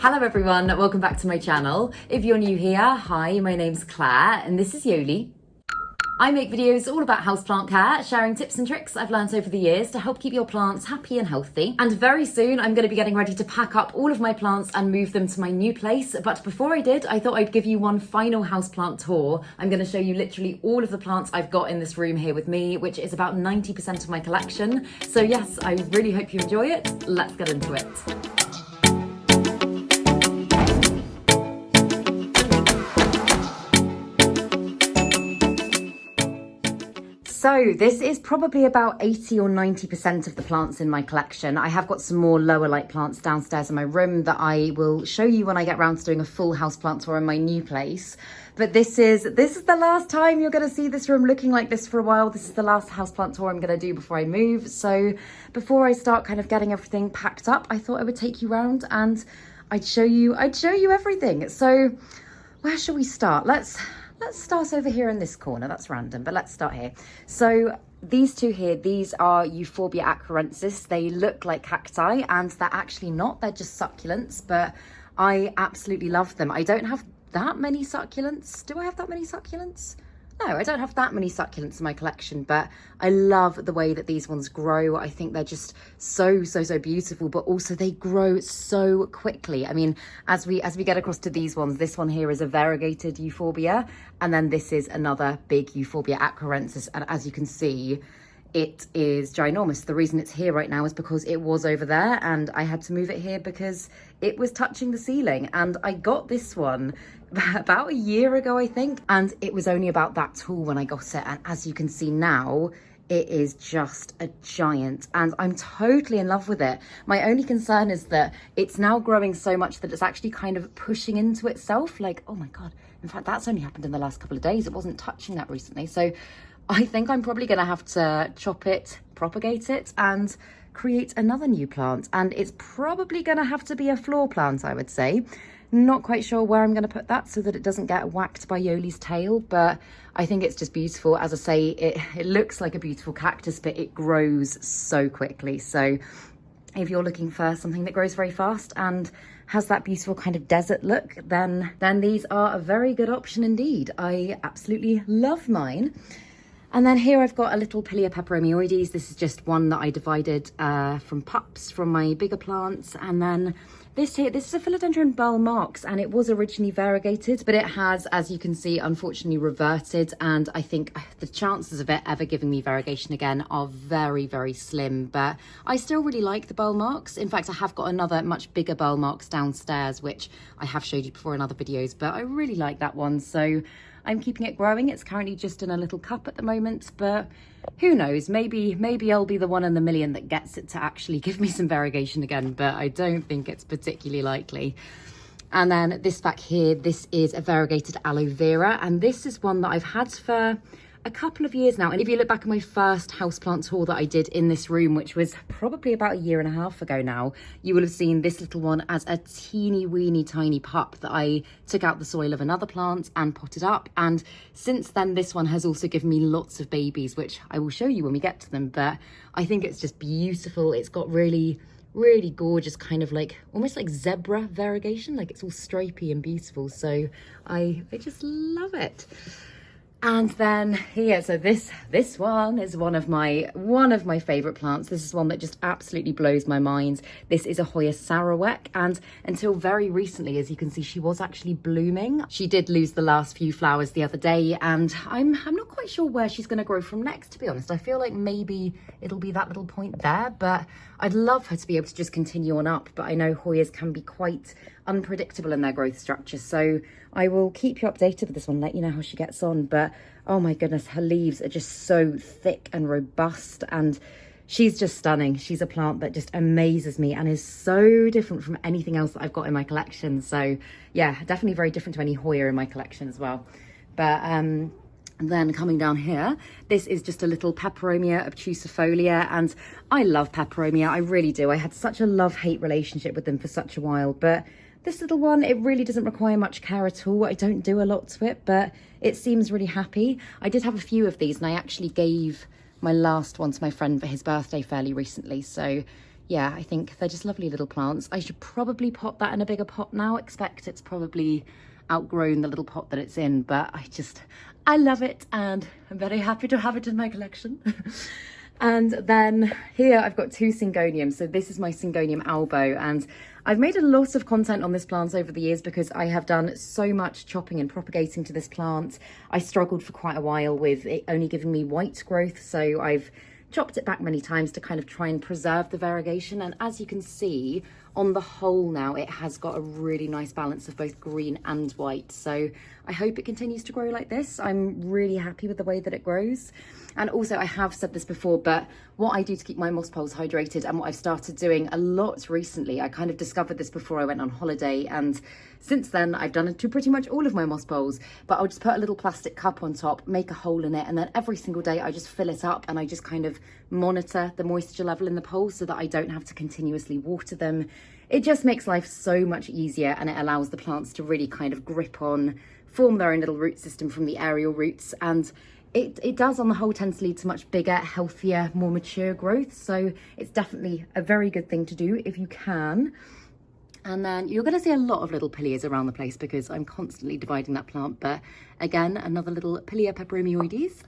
Hello everyone, welcome back to my channel. If you're new here, hi, my name's Claire and this is Yoli. I make videos all about houseplant care, sharing tips and tricks I've learned over the years to help keep your plants happy and healthy. And very soon I'm going to be getting ready to pack up all of my plants and move them to my new place. But before I did, I thought I'd give you one final houseplant tour. I'm going to show you literally all of the plants I've got in this room here with me, which is about 90% of my collection. So yes, I really hope you enjoy it. Let's get into it. So this is probably about 80 or 90% of the plants in my collection. I have got some more lower light plants downstairs in my room that I will show you when I get around to doing a full houseplant tour in my new place. But this is the last time you're going to see this room looking like this for a while. This is the last houseplant tour I'm going to do before I move. So before I start kind of getting everything packed up, I thought I would take you around and I'd show you everything. So where shall we start? Let's start over here in this corner. That's random, but let's start here. So these two here, these are Euphorbia acrorensis. They look like cacti and they're actually not. They're just succulents, but I absolutely love them. I don't have that many succulents. Do I have that many succulents? No, I don't have that many succulents in my collection, but I love the way that these ones grow. I think they're just so beautiful, but also they grow so quickly. I mean, as we get across to these ones, this one here is a variegated Euphorbia, and then this is another big Euphorbia acrorensis, and as you can see, it is ginormous. The reason it's here right now is because it was over there and I had to move it here because it was touching the ceiling. And I got this one about a year ago, I think, and it was only about that tall when I got it. And as you can see now, it is just a giant and I'm totally in love with it. My only concern is that it's now growing so much that it's actually kind of pushing into itself. Like, oh my God. In fact, that's only happened in the last couple of days. It wasn't touching that recently. So I think I'm probably going to have to chop it, propagate it, and create another new plant. And it's probably going to have to be a floor plant, I would say. Not quite sure where I'm going to put that so that it doesn't get whacked by Yoli's tail, but I think it's just beautiful. As I say, it looks like a beautiful cactus, but it grows so quickly. So if you're looking for something that grows very fast and has that beautiful kind of desert look, then these are a very good option indeed. I absolutely love mine. And then here I've got a little Pilea peperomioides. This is just one that I divided from pups from my bigger plants. And then this here, this is a Philodendron Brancianum, and it was originally variegated, but it has, as you can see, unfortunately reverted. And I think the chances of it ever giving me variegation again are very slim, but I still really like the Brancianum. In fact, I have got another much bigger Brancianum downstairs, which I have showed you before in other videos, but I really like that one. So I'm keeping it growing. It's currently just in a little cup at the moment, but who knows, maybe I'll be the one in the million that gets it to actually give me some variegation again, but I don't think it's particularly likely. And then this back here, this is a variegated aloe vera, and this is one that I've had for a couple of years now. And if you look back at my first houseplant tour that I did in this room, which was probably about a year and a half ago now, you will have seen this little one as a teeny weeny tiny pup that I took out the soil of another plant and potted up. And since then, this one has also given me lots of babies, which I will show you when we get to them. But I think it's just beautiful. It's got really gorgeous kind of like almost like zebra variegation, like it's all stripy and beautiful. So I just love it. And then here, so this one is one of my favorite plants. This is one that just absolutely blows my mind. This is a Hoya Sarawak, and until very recently, as you can see, she was actually blooming. She did lose the last few flowers the other day, and I'm not quite sure where she's going to grow from next, to be honest. I feel like maybe it'll be that little point there, but I'd love her to be able to just continue on up. But I know Hoyas can be quite unpredictable in their growth structure, so I will keep you updated with this one, let you know how she gets on. But oh my goodness, her leaves are just so thick and robust, and she's just stunning. She's a plant that just amazes me and is so different from anything else that I've got in my collection. So yeah, definitely very different to any Hoya in my collection as well. But and then coming down here, this is just a little Peperomia obtusifolia, and I love Peperomia, I really do. I had such a love-hate relationship with them for such a while, but this little one, it really doesn't require much care at all. I don't do a lot to it, but it seems really happy. I did have a few of these, and I actually gave my last one to my friend for his birthday fairly recently. So yeah, I think they're just lovely little plants. I should probably pot that in a bigger pot now. Expect it's probably outgrown the little pot that it's in, but I love it and I'm very happy to have it in my collection. And then here I've got two Syngoniums. So this is my Syngonium albo, and I've made a lot of content on this plant over the years because I have done so much chopping and propagating to this plant. I struggled for quite a while with it only giving me white growth, so I've chopped it back many times to kind of try and preserve the variegation. And as you can see, on the whole now, it has got a really nice balance of both green and white. So I hope it continues to grow like this. I'm really happy with the way that it grows. And also, I have said this before, but what I do to keep my moss poles hydrated and what I've started doing a lot recently, I kind of discovered this before I went on holiday, and since then I've done it to pretty much all of my moss poles. But I'll just put a little plastic cup on top, make a hole in it, and then every single day I just fill it up and I just kind of monitor the moisture level in the poles so that I don't have to continuously water them. It just makes life so much easier, and it allows the plants to really kind of grip on, form their own little root system from the aerial roots, and it does on the whole tend to lead to much bigger, healthier, more mature growth. So it's definitely a very good thing to do if you can. And then you're going to see a lot of little Pileas around the place because I'm constantly dividing that plant. But again, another little Pilea peperomioides.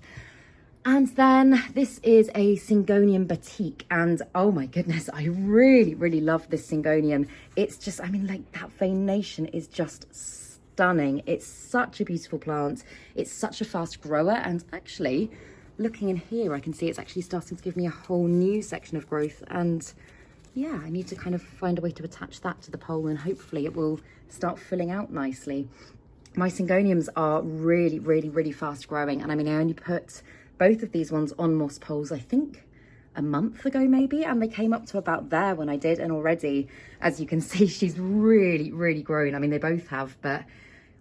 And then this is a Syngonium batik, and oh my goodness, I really love this Syngonium. It's just, I mean, like, that veination is just stunning. It's such a beautiful plant. It's such a fast grower, and actually looking in here I can see it's actually starting to give me a whole new section of growth. And yeah, I need to kind of find a way to attach that to the pole, and hopefully it will start filling out nicely. My Syngoniums are really fast growing, and I mean, I only put both of these ones on moss poles, I think a month ago maybe, and they came up to about there when I did, and already, as you can see, she's really grown. I mean, they both have, but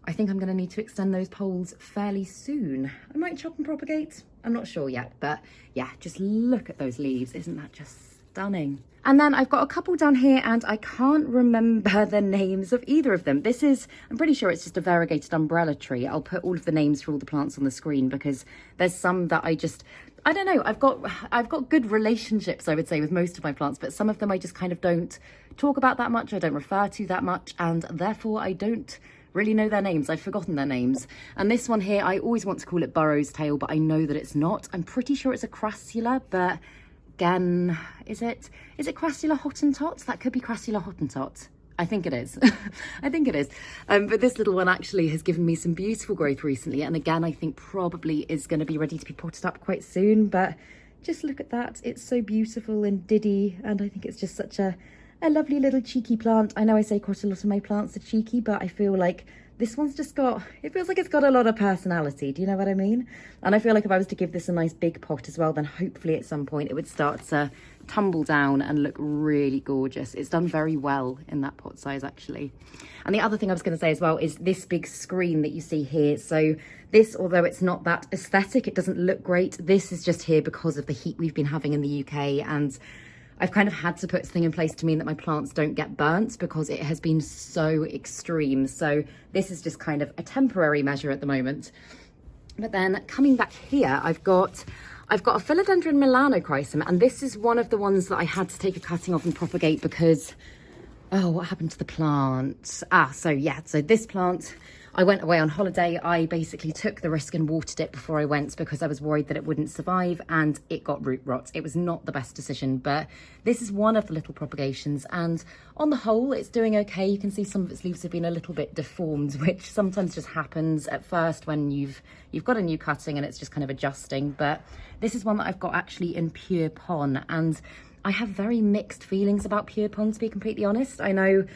I think I'm going to need to extend those poles fairly soon. I might chop and propagate, I'm not sure yet, but yeah, just look at those leaves. Isn't that just stunning? And then I've got a couple down here, and I can't remember the names of either of them. This is, I'm pretty sure it's just a variegated umbrella tree. I'll put all of the names for all the plants on the screen because there's some that I don't know, I've got good relationships, I would say, with most of my plants, but some of them I just kind of don't talk about that much, I don't refer to that much, and therefore I don't really know their names. I've forgotten their names. And this one here, I always want to call it Burrow's Tail, but I know that it's not. I'm pretty sure it's a crassula, but again, is it Crassula Hottentot? That could be Crassula Hottentot. I think it is. I think it is. But this little one actually has given me some beautiful growth recently, and again, I think probably is going to be ready to be potted up quite soon. But just look at that. It's so beautiful and diddy, and I think it's just such a lovely little cheeky plant. I know I say quite a lot of my plants are cheeky, but I feel like this one's just got, it feels like it's got a lot of personality. Do you know what I mean? And I feel like if I was to give this a nice big pot as well, then hopefully at some point it would start to tumble down and look really gorgeous. It's done very well in that pot size, actually. And the other thing I was going to say as well is this big screen that you see here. So this, although it's not that aesthetic, it doesn't look great. This is just here because of the heat we've been having in the UK, and I've kind of had to put something in place to mean that my plants don't get burnt because it has been so extreme. So this is just kind of a temporary measure at the moment. But then coming back here, I've got a Philodendron melanochrysum, and this is one of the ones that I had to take a cutting off and propagate because, oh, what happened to the plant? So this plant, I went away on holiday. I basically took the risk and watered it before I went because I was worried that it wouldn't survive, and it got root rot. It was not the best decision, but this is one of the little propagations, and on the whole it's doing okay. You can see some of its leaves have been a little bit deformed, which sometimes just happens at first when you've got a new cutting and it's just kind of adjusting. But this is one that I've got actually in pure pon, and I have very mixed feelings about pure pon, to be completely honest. I know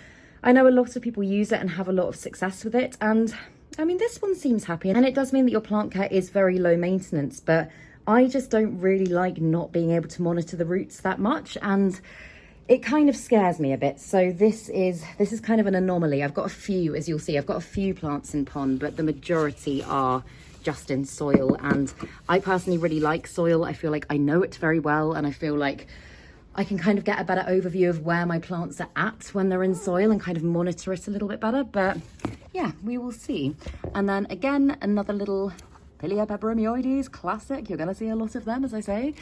a lot of people use it and have a lot of success with it, and I mean, this one seems happy, and it does mean that your plant care is very low maintenance, but I just don't really like not being able to monitor the roots that much, and it kind of scares me a bit. So this is kind of an anomaly. I've got a few, as you'll see, I've got a few plants in pon, but the majority are just in soil, and I personally really like soil. I feel like I know it very well, and I feel like I can kind of get a better overview of where my plants are at when they're in soil and kind of monitor it a little bit better. But yeah, we will see. And then again, another little Pilea peperomioides, classic. You're going to see a lot of them, as I say.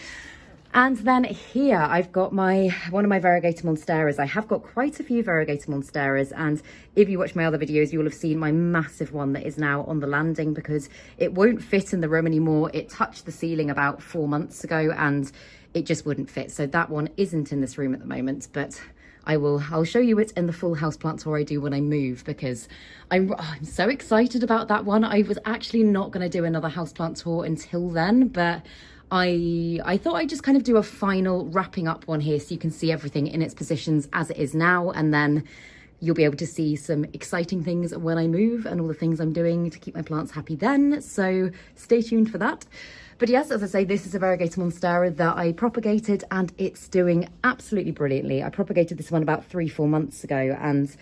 And then here I've got one of my Variegated Monsteras. I have got quite a few Variegated Monsteras, and if you watch my other videos, you will have seen my massive one that is now on the landing because it won't fit in the room anymore. It touched the ceiling about 4 months ago and it just wouldn't fit. So that one isn't in this room at the moment, but I'll show you it in the full houseplant tour I do when I move, because I'm so excited about that one. I was actually not going to do another houseplant tour until then, but I thought I'd just kind of do a final wrapping up one here so you can see everything in its positions as it is now, and then you'll be able to see some exciting things when I move and all the things I'm doing to keep my plants happy then. So stay tuned for that. But yes, as I say, this is a Variegated Monstera that I propagated and it's doing absolutely brilliantly. I propagated this one about 3-4 months ago and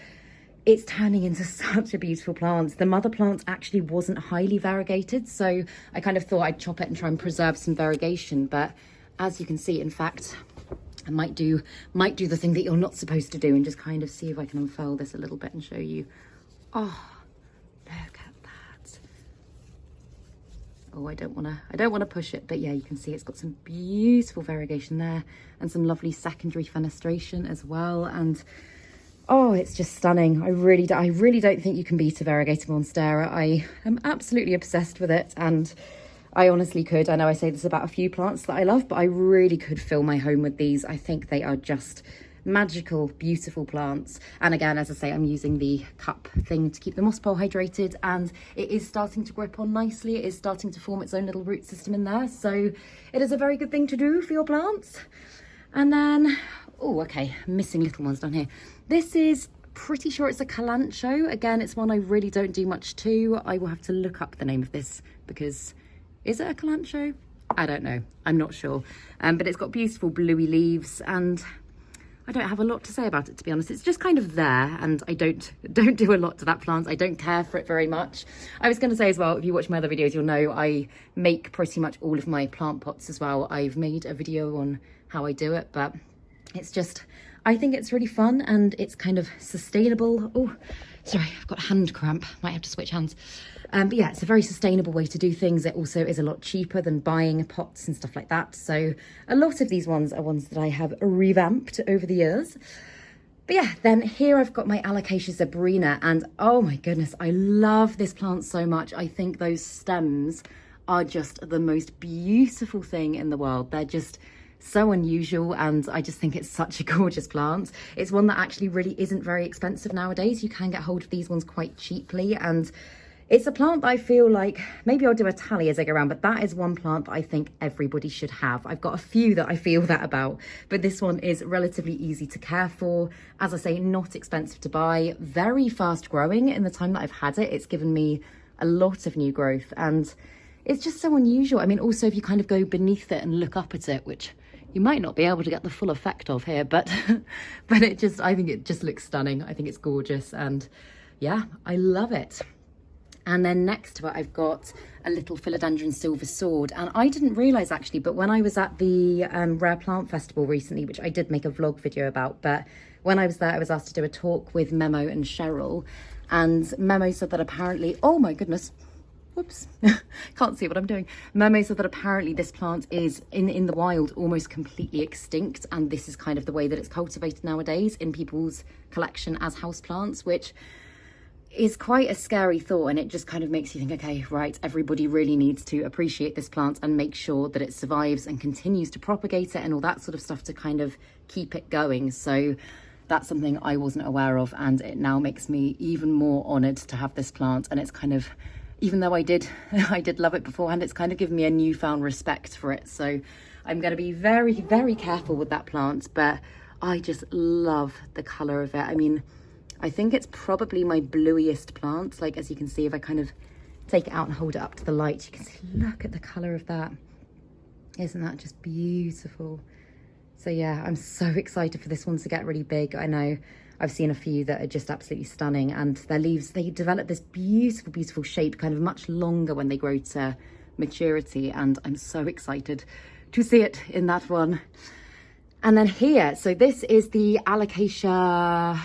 it's turning into such a beautiful plant. The mother plant actually wasn't highly variegated, so I kind of thought I'd chop it and try and preserve some variegation. But as you can see, in fact, I might do the thing that you're not supposed to do and just kind of see if I can unfurl this a little bit and show you. Oh, look at that. Oh, I don't want to push it, but yeah, you can see it's got some beautiful variegation there and some lovely secondary fenestration as well. And oh, it's just stunning. I really don't think you can beat a Variegated Monstera. I am absolutely obsessed with it, and I honestly could. I know I say this about a few plants that I love, but I really could fill my home with these. I think they are just magical, beautiful plants. And again, as I say, I'm using the cup thing to keep the moss pole hydrated, and it is starting to grip on nicely. It is starting to form its own little root system in there. So it is a very good thing to do for your plants. And then, oh, okay, missing little ones down here. This is pretty sure it's a Calancho. Again, it's one I really don't do much to. I will have to look up the name of this because, is it a Calancho? I don't know. I'm not sure. But it's got beautiful bluey leaves and I don't have a lot to say about it, to be honest. It's just kind of there and I don't do a lot to that plant. I don't care for it very much. I was going to say as well, if you watch my other videos, you'll know I make pretty much all of my plant pots as well. I've made a video on how I do it, but it's just, I think it's really fun and it's kind of sustainable. Oh, sorry, I've got a hand cramp. Might have to switch hands. But yeah, it's a very sustainable way to do things. It also is a lot cheaper than buying pots and stuff like that. So a lot of these ones are ones that I have revamped over the years. But yeah, then here I've got my Alocasia zebrina, and oh my goodness, I love this plant so much. I think those stems are just the most beautiful thing in the world. They're just so unusual and I just think it's such a gorgeous plant. It's one that actually really isn't very expensive nowadays. You can get hold of these ones quite cheaply, and it's a plant that I feel like, maybe I'll do a tally as I go around, but that is one plant that I think everybody should have. I've got a few that I feel that about, but this one is relatively easy to care for. As I say, not expensive to buy, very fast growing. In the time that I've had it, it's given me a lot of new growth and it's just so unusual. I mean, also if you kind of go beneath it and look up at it, which you might not be able to get the full effect of here, but it just, I think it just looks stunning. I think it's gorgeous and yeah, I love it. And then next to it, I've got a little Philodendron silver sword. And I didn't realise actually, but when I was at the Rare Plant Festival recently, which I did make a vlog video about, but when I was there, I was asked to do a talk with Memo and Cheryl. And Memo said that apparently, oh my goodness, whoops, can't see what I'm doing. Memo said that apparently this plant is in the wild almost completely extinct, and this is kind of the way that it's cultivated nowadays in people's collection as houseplants, which is quite a scary thought, and it just kind of makes you think, okay, right, everybody really needs to appreciate this plant and make sure that it survives and continues to propagate it and all that sort of stuff to kind of keep it going. So that's something I wasn't aware of, and it now makes me even more honoured to have this plant. And it's kind of, even though I did love it beforehand, it's kind of given me a newfound respect for it. So I'm going to be very, very careful with that plant, but I just love the colour of it. I mean, I think it's probably my bluiest plant. Like, as you can see, if I kind of take it out and hold it up to the light, you can see, look at the colour of that. Isn't that just beautiful? So yeah, I'm so excited for this one to get really big. I know I've seen a few that are just absolutely stunning, and their leaves, they develop this beautiful, beautiful shape, kind of much longer when they grow to maturity, and I'm so excited to see it in that one. And then here, so this is the Alocasia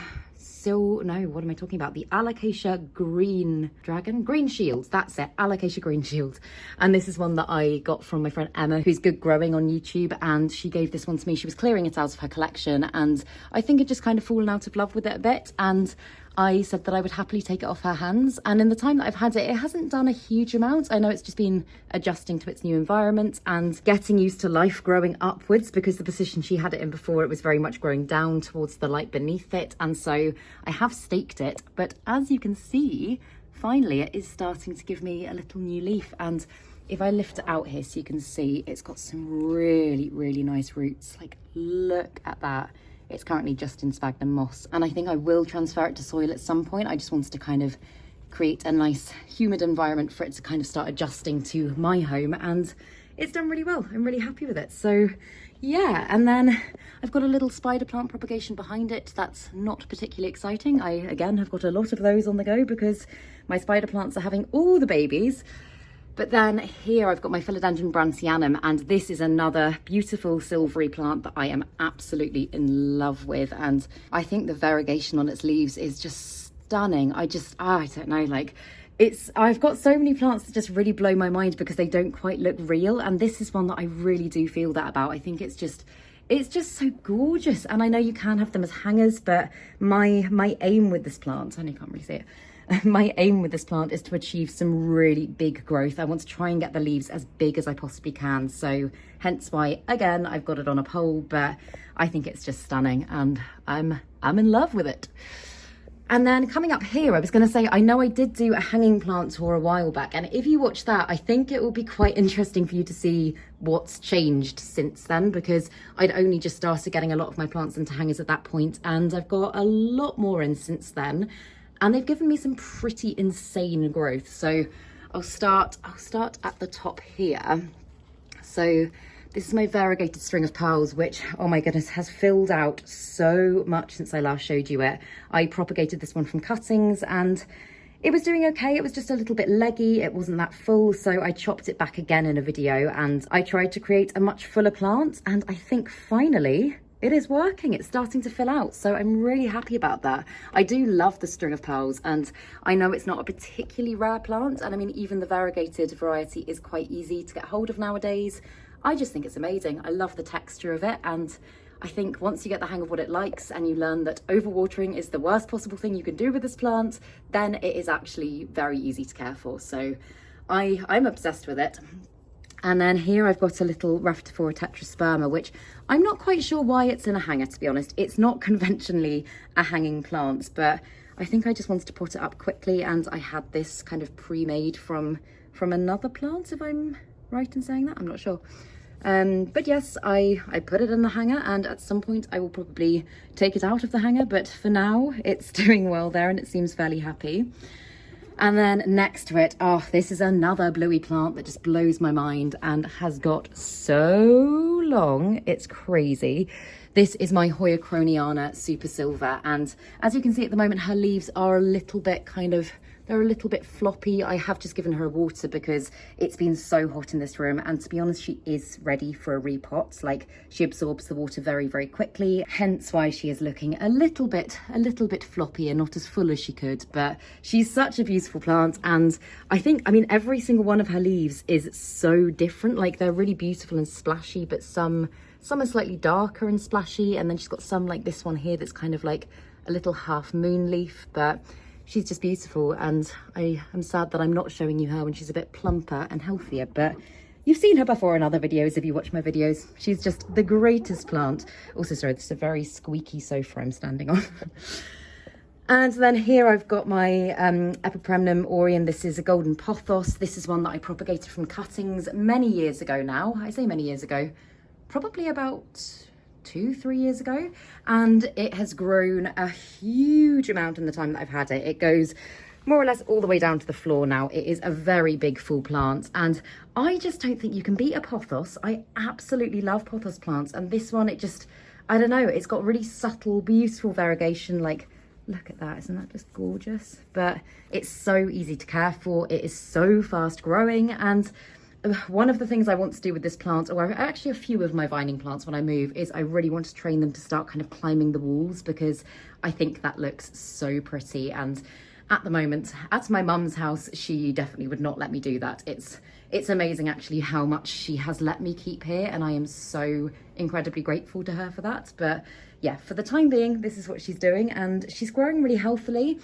what am I talking about? The Alocasia Green Dragon? Green Shield, that's it, Alocasia Green Shield. And this is one that I got from my friend Emma, who's good growing on YouTube, and she gave this one to me. She was clearing it out of her collection, and I think it just kind of fallen out of love with it a bit, and I said that I would happily take it off her hands. And in the time that I've had it, it hasn't done a huge amount. I know it's just been adjusting to its new environment and getting used to life growing upwards, because the position she had it in before, it was very much growing down towards the light beneath it. And so I have staked it, but as you can see, finally it is starting to give me a little new leaf. And if I lift it out here so you can see, it's got some really, really nice roots. Like, look at that. It's currently just in sphagnum moss, and I think I will transfer it to soil at some point. I just wanted to kind of create a nice humid environment for it to kind of start adjusting to my home, and it's done really well. I'm really happy with it. So yeah, and then I've got a little spider plant propagation behind it. That's not particularly exciting. I, again, have got a lot of those on the go because my spider plants are having all the babies. But then here I've got my Philodendron Brancianum, and this is another beautiful silvery plant that I am absolutely in love with. And I think the variegation on its leaves is just stunning. I don't know, like, I've got so many plants that just really blow my mind because they don't quite look real. And this is one that I really do feel that about. I think it's just so gorgeous. And I know you can have them as hangers, but my aim with this plant, I know you can't really see it, my aim with this plant is to achieve some really big growth. I want to try and get the leaves as big as I possibly can. So hence why, again, I've got it on a pole, but I think it's just stunning and I'm in love with it. And then coming up here, I was going to say, I know I did do a hanging plant tour a while back, and if you watch that, I think it will be quite interesting for you to see what's changed since then, because I'd only just started getting a lot of my plants into hangers at that point, and I've got a lot more in since then. And they've given me some pretty insane growth. So I'll start at the top here. So this is my variegated string of pearls, which, oh my goodness, has filled out so much since I last showed you it. I propagated this one from cuttings and it was doing okay. It was just a little bit leggy. It wasn't that full. So I chopped it back again in a video and I tried to create a much fuller plant. And I think finally, it is working. It's starting to fill out. So I'm really happy about that. I do love the string of pearls, and I know it's not a particularly rare plant. And I mean, even the variegated variety is quite easy to get hold of nowadays. I just think it's amazing. I love the texture of it. And I think once you get the hang of what it likes and you learn that overwatering is the worst possible thing you can do with this plant, then it is actually very easy to care for. So I'm obsessed with it. And then here I've got a little Raphidophora tetrasperma, which I'm not quite sure why it's in a hanger, to be honest. It's not conventionally a hanging plant, but I think I just wanted to pot it up quickly, and I had this kind of pre-made from another plant, if I'm right in saying that. I'm not sure. But yes, I put it in the hanger, and at some point I will probably take it out of the hanger, but for now it's doing well there and it seems fairly happy. And then next to it, oh, this is another bluey plant that just blows my mind and has got so long, it's crazy. This is my Hoya croniana Super Silver, and as you can see at the moment, her leaves are a little bit they're a little bit floppy. I have just given her water because it's been so hot in this room, and to be honest, she is ready for a repot. Like, she absorbs the water very, very quickly, hence why she is looking a little bit floppy and not as full as she could. But she's such a beautiful plant, and I mean, every single one of her leaves is so different. Like, they're really beautiful and splashy, but some are slightly darker and splashy, and then she's got some like this one here that's kind of like a little half moon leaf, but she's just beautiful. And I am sad that I'm not showing you her when she's a bit plumper and healthier, but you've seen her before in other videos if you watch my videos. She's just the greatest plant. Also, sorry, this is a very squeaky sofa I'm standing on. And then here I've got my Epipremnum Orion. This is a golden pothos. This is one that I propagated from cuttings many years ago now. I say many years ago, probably about 2-3 years ago, and it has grown a huge amount in the time that I've had it. It goes more or less all the way down to the floor now. It is a very big full plant, and I just don't think you can beat a pothos. I absolutely love pothos plants, and this one, it just, I don't know, it's got really subtle, beautiful variegation. Like, look at that, isn't that just gorgeous? But it's so easy to care for. It is so fast growing, and one of the things I want to do with this plant, or actually a few of my vining plants when I move, is I really want to train them to start kind of climbing the walls, because I think that looks so pretty. And at the moment, at my mum's house, she definitely would not let me do that. It's amazing actually how much she has let me keep here, and I am so incredibly grateful to her for that. But yeah, for the time being, this is what she's doing, and she's growing really healthily.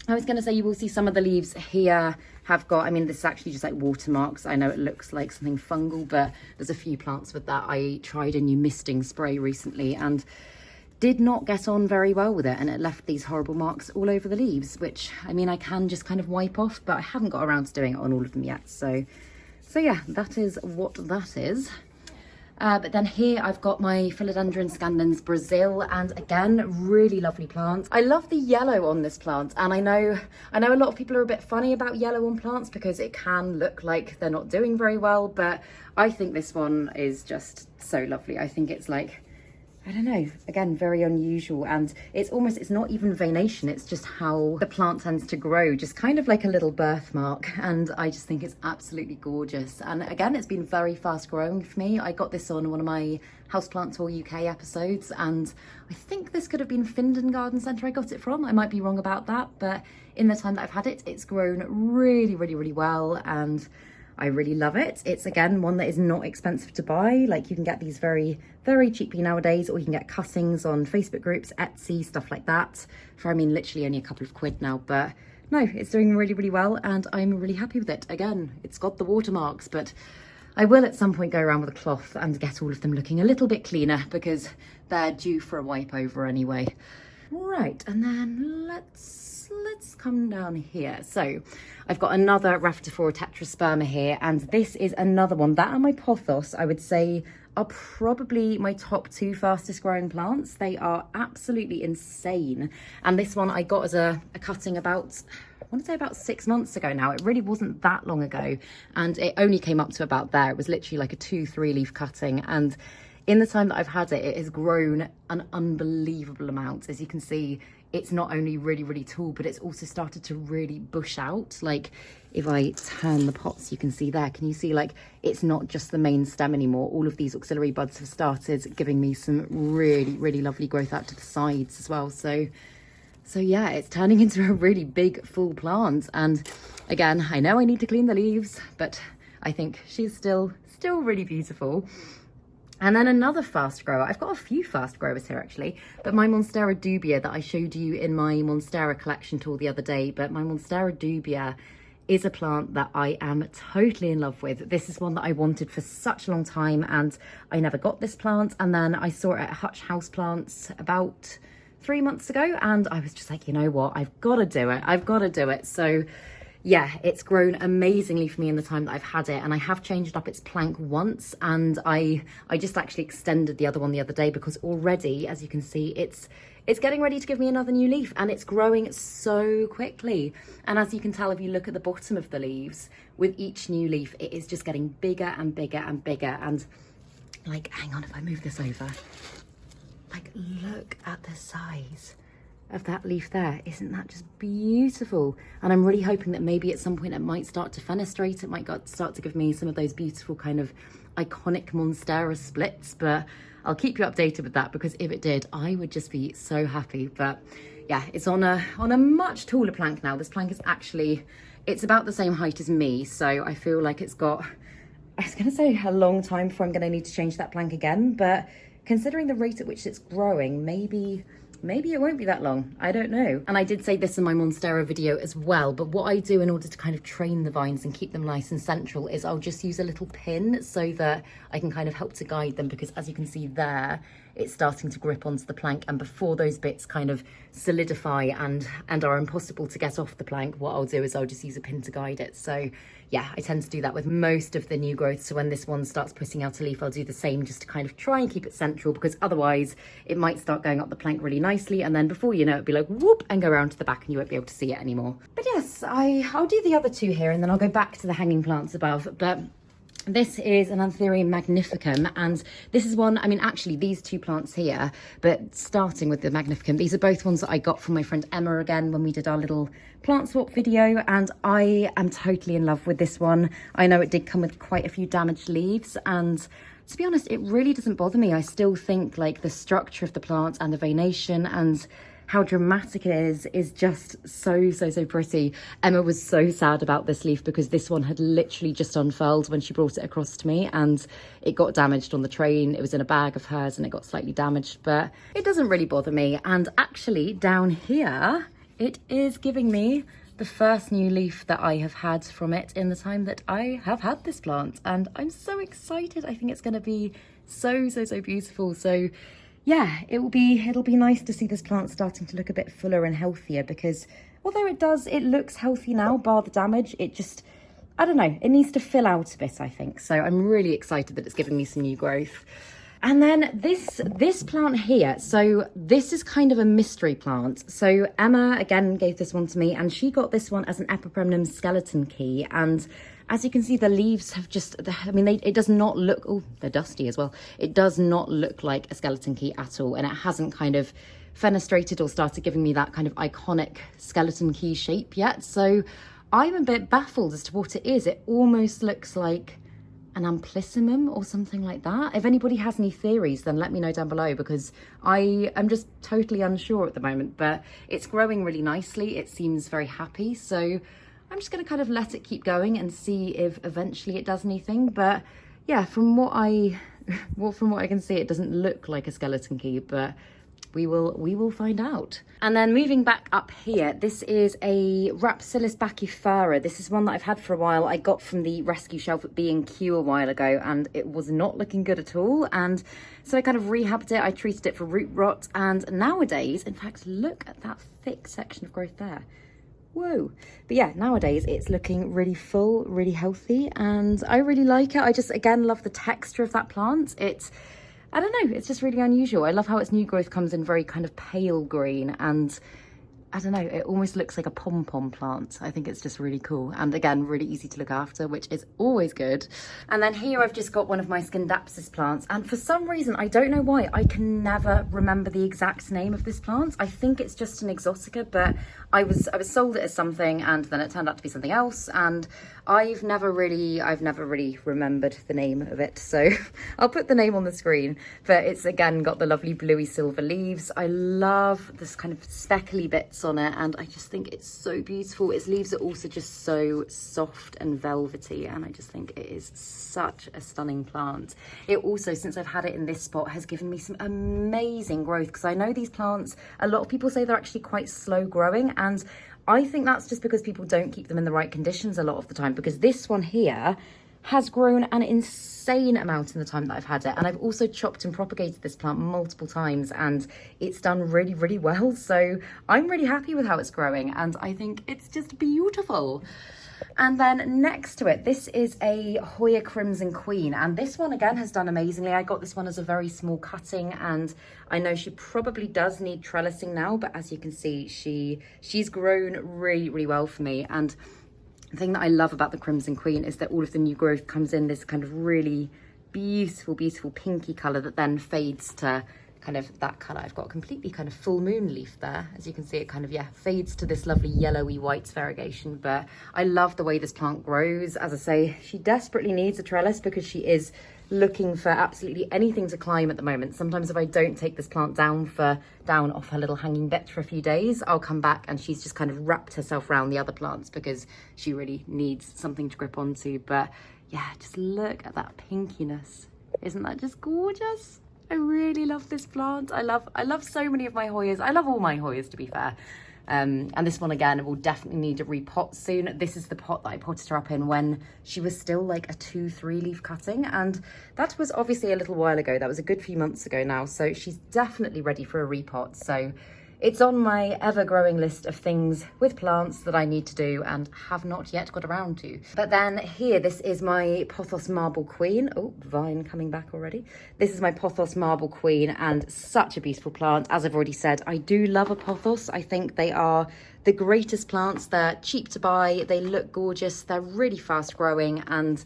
I was going to say, you will see some of the leaves here have got, I mean, this is actually just like watermarks. I know it looks like something fungal, but there's a few plants with that. I tried a new misting spray recently and did not get on very well with it, and it left these horrible marks all over the leaves, which, I mean, I can just kind of wipe off, but I haven't got around to doing it on all of them yet. So yeah, that is what that is. But then here I've got my Philodendron scandens Brazil, and again, really lovely plants. I love the yellow on this plant, and I know a lot of people are a bit funny about yellow on plants because it can look like they're not doing very well, but I think this one is just so lovely. I think it's like, I don't know, again, very unusual, and it's not even veination, it's just how the plant tends to grow, just kind of like a little birthmark, and I just think it's absolutely gorgeous. And again, it's been very fast growing for me. I got this on one of my Houseplant Tour UK episodes, and I think this could have been Findon Garden Centre I got it from. I might be wrong about that, but in the time that I've had it, it's grown really, really, really well, and I really love it. It's again one that is not expensive to buy. Like, you can get these very, very cheaply nowadays, or you can get cuttings on Facebook groups, Etsy, stuff like that, for, I mean, literally only a couple of quid now. But no, it's doing really, really well, and I'm really happy with it. Again, it's got the watermarks, but I will at some point go around with a cloth and get all of them looking a little bit cleaner, because they're due for a wipe over anyway. Right, and then let's come down here. So I've got another Raphidophora tetrasperma here, and this is another one. That and my Pothos, I would say, are probably my top two fastest growing plants. They are absolutely insane. And this one I got as a cutting about, I want to say about 6 months ago now. It really wasn't that long ago, and it only came up to about there. It was literally like a 2-3 leaf cutting, and in the time that I've had it, it has grown an unbelievable amount. As you can see, it's not only really, really tall, but it's also started to really bush out. Like, if I turn the pots, you can see there, can you see, like, it's not just the main stem anymore. All of these auxiliary buds have started giving me some really, really lovely growth out to the sides as well. So yeah, it's turning into a really big full plant. And again, I know I need to clean the leaves, but I think she's still really beautiful. And then another fast grower, I've got a few fast growers here actually, but my Monstera dubia that I showed you in my Monstera collection tour the other day, but my Monstera dubia is a plant that I am totally in love with. This is one that I wanted for such a long time, and I never got this plant, and then I saw it at Hutch Houseplants about 3 months ago, and I was just like, you know what, I've got to do it. So yeah, it's grown amazingly for me in the time that I've had it, and I have changed up its plank once, and I just actually extended the other one the other day, because already, as you can see, it's getting ready to give me another new leaf, and it's growing so quickly. And as you can tell, if you look at the bottom of the leaves, with each new leaf, it is just getting bigger and bigger and bigger. And like, hang on, if I move this over, like, look at the size of that leaf there. Isn't that just beautiful? And I'm really hoping that maybe at some point it might start to fenestrate. It might start to give me some of those beautiful kind of iconic Monstera splits, but I'll keep you updated with that, because if it did, I would just be so happy. But yeah, it's on a much taller plank now. This plank is actually, it's about the same height as me, so I feel like it's got, I was going to say a long time before I'm going to need to change that plank again, but considering the rate at which it's growing, maybe it won't be that long. I don't know. And I did say this in my Monstera video as well, but what I do in order to kind of train the vines and keep them nice and central is I'll just use a little pin so that I can kind of help to guide them, because as you can see there, it's starting to grip onto the plank, and before those bits kind of solidify and are impossible to get off the plank, what I'll do is I'll just use a pin to guide it. So yeah, I tend to do that with most of the new growth. So when this one starts putting out a leaf, I'll do the same, just to kind of try and keep it central, because otherwise it might start going up the plank really nicely, and then before you know it, it'll be like whoop and go around to the back, and you won't be able to see it anymore. But yes, I'll do the other two here, and then I'll go back to the hanging plants above. But This is an Anthurium magnificum, and this is one, I mean, actually these two plants here, but starting with the magnificum, these are both ones that I got from my friend Emma again when we did our little plant swap video, and I am totally in love with this one. I know it did come with quite a few damaged leaves, and to be honest, it really doesn't bother me. I still think like the structure of the plant and the veination and how dramatic it is just so pretty. Emma was so sad about this leaf because this one had literally just unfurled when she brought it across to me, and it got damaged on the train. It was in a bag of hers and it got slightly damaged, but it doesn't really bother me. And actually down here, it is giving me the first new leaf that I have had from it in the time that I have had this plant, and I'm so excited. I think it's going to be so beautiful. So yeah, it'll be nice to see this plant starting to look a bit fuller and healthier, because although it looks healthy now, bar the damage, it just, I don't know, it needs to fill out a bit, I think. So I'm really excited that it's giving me some new growth. And then this plant here, so this is kind of a mystery plant. So Emma again gave this one to me, and she got this one as an Epipremnum skeleton key, and as you can see, the leaves have just, I mean, it does not look, oh, they're dusty as well. It does not look like a skeleton key at all. And it hasn't kind of fenestrated or started giving me that kind of iconic skeleton key shape yet. So I'm a bit baffled as to what it is. It almost looks like an amplissimum or something like that. If anybody has any theories, then let me know down below, because I am just totally unsure at the moment. But it's growing really nicely. It seems very happy. So I'm just going to kind of let it keep going and see if eventually it does anything. But yeah, from what I can see, it doesn't look like a skeleton key, but we will find out. And then moving back up here, this is a Rapsilus bachyphora. This is one that I've had for a while. I got from the rescue shelf at B&Q a while ago, and it was not looking good at all. And so I kind of rehabbed it. I treated it for root rot, and nowadays, in fact, look at that thick section of growth there. Whoa. But yeah, nowadays it's looking really full, really healthy, and I really like it. I just, again, love the texture of that plant. I don't know, it's just really unusual. I love how its new growth comes in very kind of pale green, and I don't know, it almost looks like a pom-pom plant. I think it's just really cool. And again, really easy to look after, which is always good. And then here I've just got one of my Scindapsus plants. And for some reason, I don't know why, I can never remember the exact name of this plant. I think it's just an exotica, but I was sold it as something, and then it turned out to be something else. And I've never really remembered the name of it. So I'll put the name on the screen, but it's again got the lovely bluey silver leaves. I love this kind of speckly bits on it, and I just think it's so beautiful. Its leaves are also just so soft and velvety, and I just think it is such a stunning plant. It also, since I've had it in this spot, has given me some amazing growth, because I know these plants, a lot of people say they're actually quite slow growing, and I think that's just because people don't keep them in the right conditions a lot of the time, because this one here has grown an insane amount in the time that I've had it. And I've also chopped and propagated this plant multiple times, and it's done really well. So I'm really happy with how it's growing, and I think it's just beautiful. And then next to it, this is a Hoya Crimson Queen, and this one again has done amazingly. I got this one as a very small cutting, and I know she probably does need trellising now, but as you can see, she's grown really well for me. And the thing that I love about the Crimson Queen is that all of the new growth comes in this kind of really beautiful pinky colour that then fades to kind of that colour. I've got a completely kind of full moon leaf there. As you can see, it kind of, yeah, fades to this lovely yellowy white variegation. But I love the way this plant grows. As I say, she desperately needs a trellis because she is looking for absolutely anything to climb at the moment. Sometimes if I don't take this plant down off her little hanging bit for a few days, I'll come back and she's just kind of wrapped herself around the other plants because she really needs something to grip onto. But yeah, just look at that pinkiness. Isn't that just gorgeous? I really love this plant. I love so many of my Hoyas. I love all my Hoyas, to be fair. And this one again will definitely need a repot soon. This is the pot that I potted her up in when she was still like a 2-3 leaf cutting, and that was obviously a little while ago. That was a good few months ago now, so she's definitely ready for a repot. So it's on my ever-growing list of things with plants that I need to do and have not yet got around to. But then here, this is my Pothos Marble Queen. Oh, vine coming back already. This is my Pothos Marble Queen, and such a beautiful plant. As I've already said, I do love a Pothos. I think they are the greatest plants. They're cheap to buy, they look gorgeous, they're really fast growing, and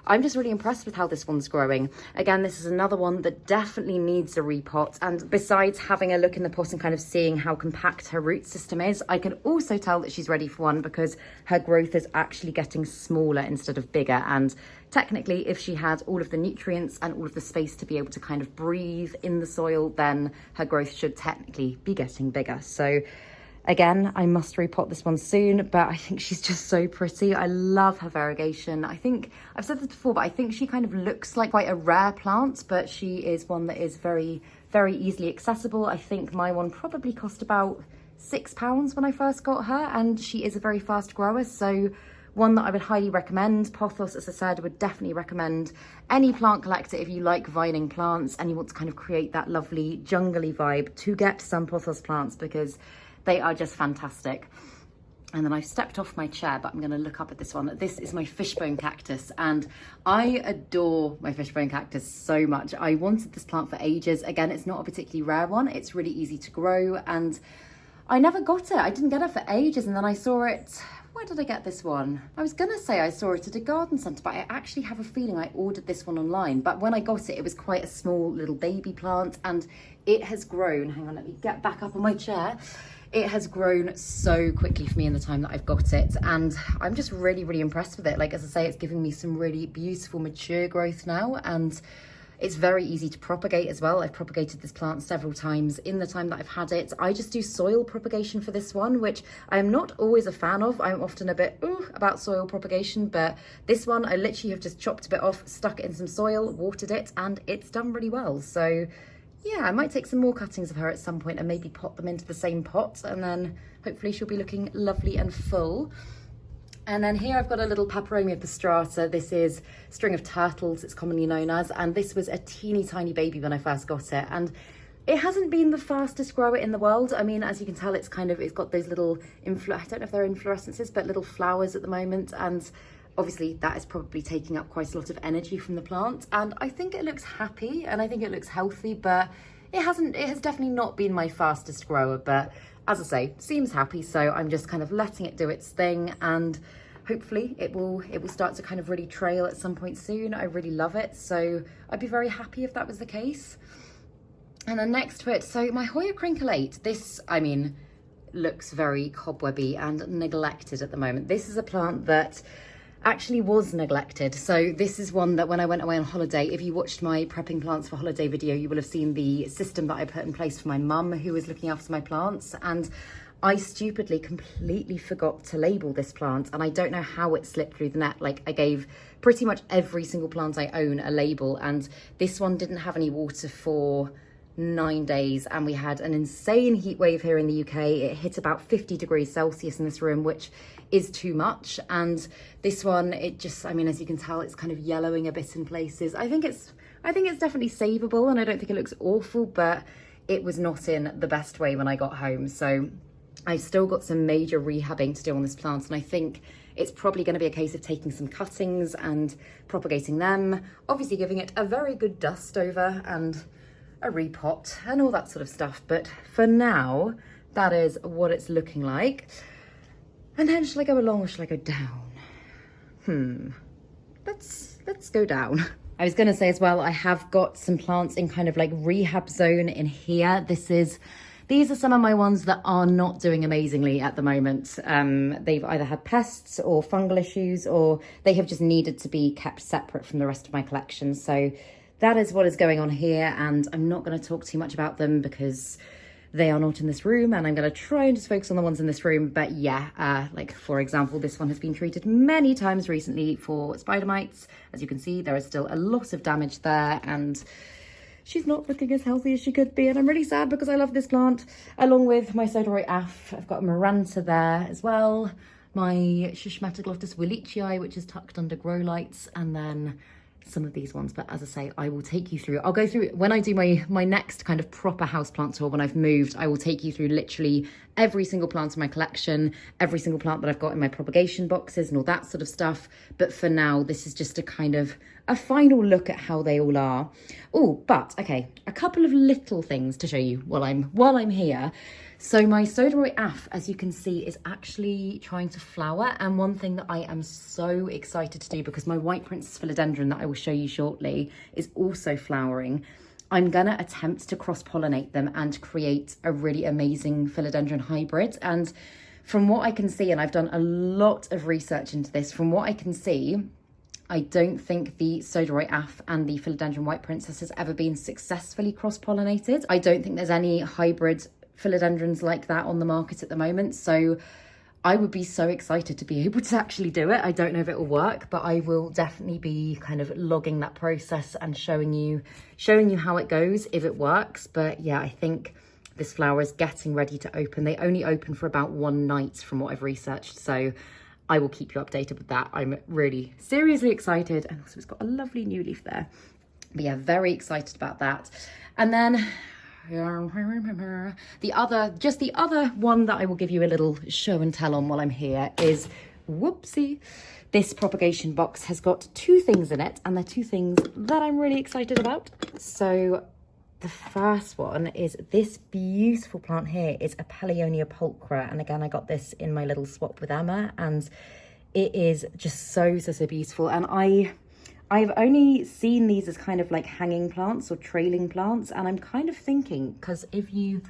I'm just really impressed with how this one's growing. Again, this is another one that definitely needs a repot. And besides having a look in the pot and kind of seeing how compact her root system is, I can also tell that she's ready for one because her growth is actually getting smaller instead of bigger. And technically, if she had all of the nutrients and all of the space to be able to kind of breathe in the soil, then her growth should technically be getting bigger. So again, I must repot this one soon, but I think she's just so pretty. I love her variegation. I think, I've said this before, but I think she kind of looks like quite a rare plant, but she is one that is very, very easily accessible. I think my one probably cost about £6 when I first got her, and she is a very fast grower, so one that I would highly recommend. Pothos, as I said, would definitely recommend any plant collector if you like vining plants and you want to kind of create that lovely jungly vibe to get some Pothos plants because they are just fantastic. And then I've stepped off my chair, but I'm going to look up at this one. This is my Fishbone Cactus, and I adore my Fishbone Cactus so much. I wanted this plant for ages. Again, it's not a particularly rare one. It's really easy to grow, and I never got it. I didn't get it for ages, and then I saw it. Where did I get this one? I was going to say I saw it at a garden centre, but I actually have a feeling I ordered this one online. But when I got it, it was quite a small little baby plant, and it has grown. Hang on, let me get back up on my chair. It has grown so quickly for me in the time that I've got it, and I'm just really, really impressed with it. Like, as I say, it's giving me some really beautiful mature growth now, and it's very easy to propagate as well. I've propagated this plant several times in the time that I've had it. I just do soil propagation for this one, which I am not always a fan of. I'm often a bit about soil propagation, but this one I literally have just chopped a bit off, stuck it in some soil, watered it, and it's done really well. So yeah, I might take some more cuttings of her at some point and maybe pot them into the same pot, and then hopefully she'll be looking lovely and full. And then here I've got a little Peperomia pastrata. This is string of turtles, it's commonly known as, and this was a teeny tiny baby when I first got it. And it hasn't been the fastest grower in the world. I mean, as you can tell, it's got those little, I don't know if they're inflorescences, but little flowers at the moment. And obviously that is probably taking up quite a lot of energy from the plant. And I think it looks happy and I think it looks healthy, but it has definitely not been my fastest grower. But as I say, seems happy. So I'm just kind of letting it do its thing, and hopefully it will start to kind of really trail at some point soon. I really love it. So I'd be very happy if that was the case. And then next to it, so my Hoya crincolate, this, I mean, looks very cobwebby and neglected at the moment. This is a plant that actually was neglected. So this is one that when I went away on holiday, if you watched my prepping plants for holiday video, you will have seen the system that I put in place for my mum who was looking after my plants. And I stupidly completely forgot to label this plant, and I don't know how it slipped through the net. Like, I gave pretty much every single plant I own a label, and this one didn't have any water for 9 days, and we had an insane heat wave here in the UK. It hit about 50 degrees Celsius in this room, which is too much. And this one, it just, I mean, as you can tell, it's kind of yellowing a bit in places. I think it's definitely savable, and I don't think it looks awful, but it was not in the best way when I got home. So I've still got some major rehabbing to do on this plant, and I think it's probably going to be a case of taking some cuttings and propagating them, obviously giving it a very good dust over and a repot and all that sort of stuff. But for now, that is what it's looking like. And then shall I go along or shall I go down? Let's go down. I was going to say as well, I have got some plants in kind of like rehab zone in here. These are some of my ones that are not doing amazingly at the moment. They've either had pests or fungal issues, or they have just needed to be kept separate from the rest of my collection. So that is what is going on here, and I'm not going to talk too much about them because they are not in this room, and I'm going to try and just focus on the ones in this room. But yeah, like for example, this one has been treated many times recently for spider mites. As you can see, there is still a lot of damage there, and she's not looking as healthy as she could be, and I'm really sad because I love this plant. Along with my Sodoroi Af, I've got a Maranta there as well, my Schmattoglottis willichii, which is tucked under grow lights, and then some of these ones. But as I say, I will take you through, I'll go through, when I do my next kind of proper houseplant tour, when I've moved, I will take you through literally every single plant in my collection, every single plant that I've got in my propagation boxes and all that sort of stuff. But for now, this is just a kind of a final look at how they all are. Oh, but okay, a couple of little things to show you while I'm here. So my Soderoy Aff, as you can see, is actually trying to flower. And one thing that I am so excited to do, because my white Princess Philodendron that I will show you shortly is also flowering, I'm gonna attempt to cross-pollinate them and create a really amazing Philodendron hybrid. And from what I can see, and I've done a lot of research into this, from what I can see, I don't think the Soderoy Aff and the Philodendron White Princess has ever been successfully cross-pollinated. I don't think there's any hybrid philodendrons like that on the market at the moment. So I would be so excited to be able to actually do it. I don't know if it will work, but I will definitely be kind of logging that process and showing you how it goes if it works. But yeah, I think this flower is getting ready to open. They only open for about one night from what I've researched. So I will keep you updated with that. I'm really seriously excited. And also it's got a lovely new leaf there. But yeah, very excited about that. And then the other one that I will give you a little show and tell on while I'm here is, whoopsie, this propagation box has got two things in it, and they're two things that I'm really excited about. So the first one is this beautiful plant here. It's a Paeonia pulchra, and again I got this in my little swap with Emma, and it is just so beautiful. And I've only seen these as kind of like hanging plants or trailing plants, and I'm kind of thinking, because if you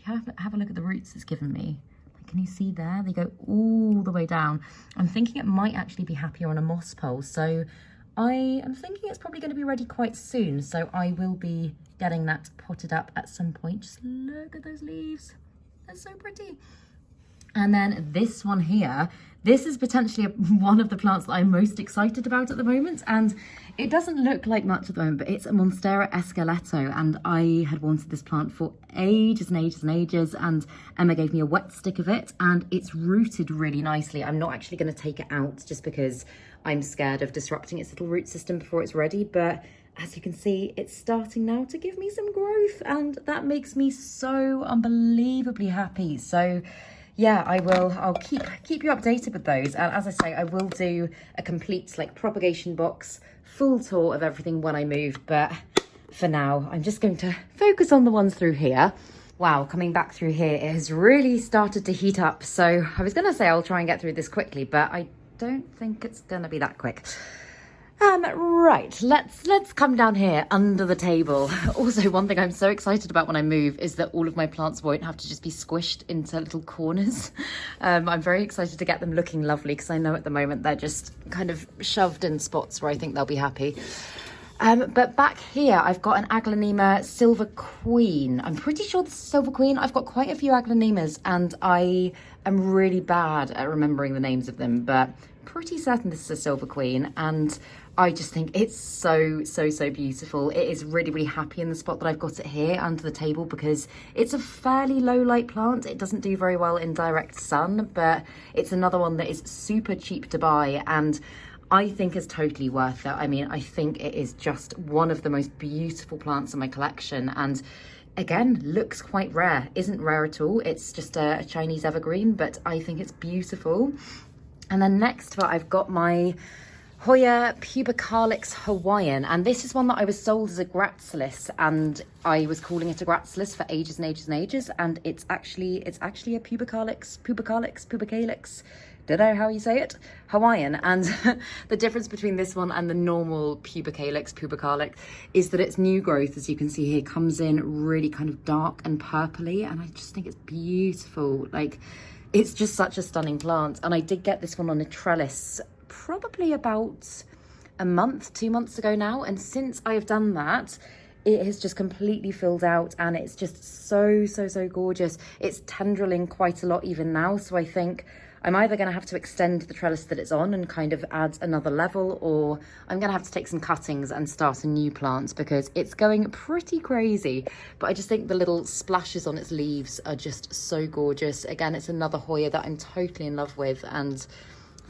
have a look at the roots it's given me, can you see there? They go all the way down. I'm thinking it might actually be happier on a moss pole, so I am thinking it's probably going to be ready quite soon. So I will be getting that potted up at some point. Just look at those leaves, they're so pretty. And then this one here, this is potentially one of the plants that I'm most excited about at the moment. And it doesn't look like much at the moment, but it's a Monstera esqueleto. And I had wanted this plant for ages and ages and ages. And Emma gave me a wet stick of it, and it's rooted really nicely. I'm not actually going to take it out just because I'm scared of disrupting its little root system before it's ready. But as you can see, it's starting now to give me some growth, and that makes me so unbelievably happy. So yeah, I'll keep you updated with those. And as I say, I will do a complete like propagation box, full tour of everything when I move. But for now, I'm just going to focus on the ones through here. Wow, coming back through here, it has really started to heat up. So I was going to say I'll try and get through this quickly, but I don't think it's going to be that quick. Right, let's come down here under the table. Also, one thing I'm so excited about when I move is that all of my plants won't have to just be squished into little corners. I'm very excited to get them looking lovely, because I know at the moment they're just kind of shoved in spots where I think they'll be happy. But back here, I've got an Aglonema Silver Queen. I'm pretty sure this is Silver Queen. I've got quite a few Aglonemas, and I am really bad at remembering the names of them, but pretty certain this is a Silver Queen. And I just think it's so beautiful. It is really happy in the spot that I've got it here under the table, because it's a fairly low light plant. It doesn't do very well in direct sun, but it's another one that is super cheap to buy, and I think is totally worth it. I mean, I think it is just one of the most beautiful plants in my collection, and again, looks quite rare. Isn't rare at all. It's just a Chinese evergreen, but I think it's beautiful. And then next to it, I've got my Hoya Pubicalyx Hawaiian, and this is one that I was sold as a Gracilis, and I was calling it a Gracilis for ages and ages and ages, and it's actually a Pubicalyx, don't know how you say it, Hawaiian. And the difference between this one and the normal Pubicalyx is that its new growth, as you can see here, comes in really kind of dark and purpley, and I just think it's beautiful. Like, it's just such a stunning plant. And I did get this one on a trellis probably about a month, 2 months ago now, and since I have done that, it has just completely filled out, and it's just so gorgeous. It's tendriling quite a lot even now, so I think I'm either going to have to extend the trellis that it's on and kind of add another level, or I'm going to have to take some cuttings and start a new plant, because it's going pretty crazy. But I just think the little splashes on its leaves are just so gorgeous. Again, it's another Hoya that I'm totally in love with, and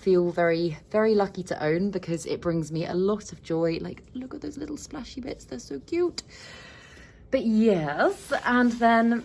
feel very lucky to own, because it brings me a lot of joy. Like, look at those little splashy bits, they're so cute. But yes, and then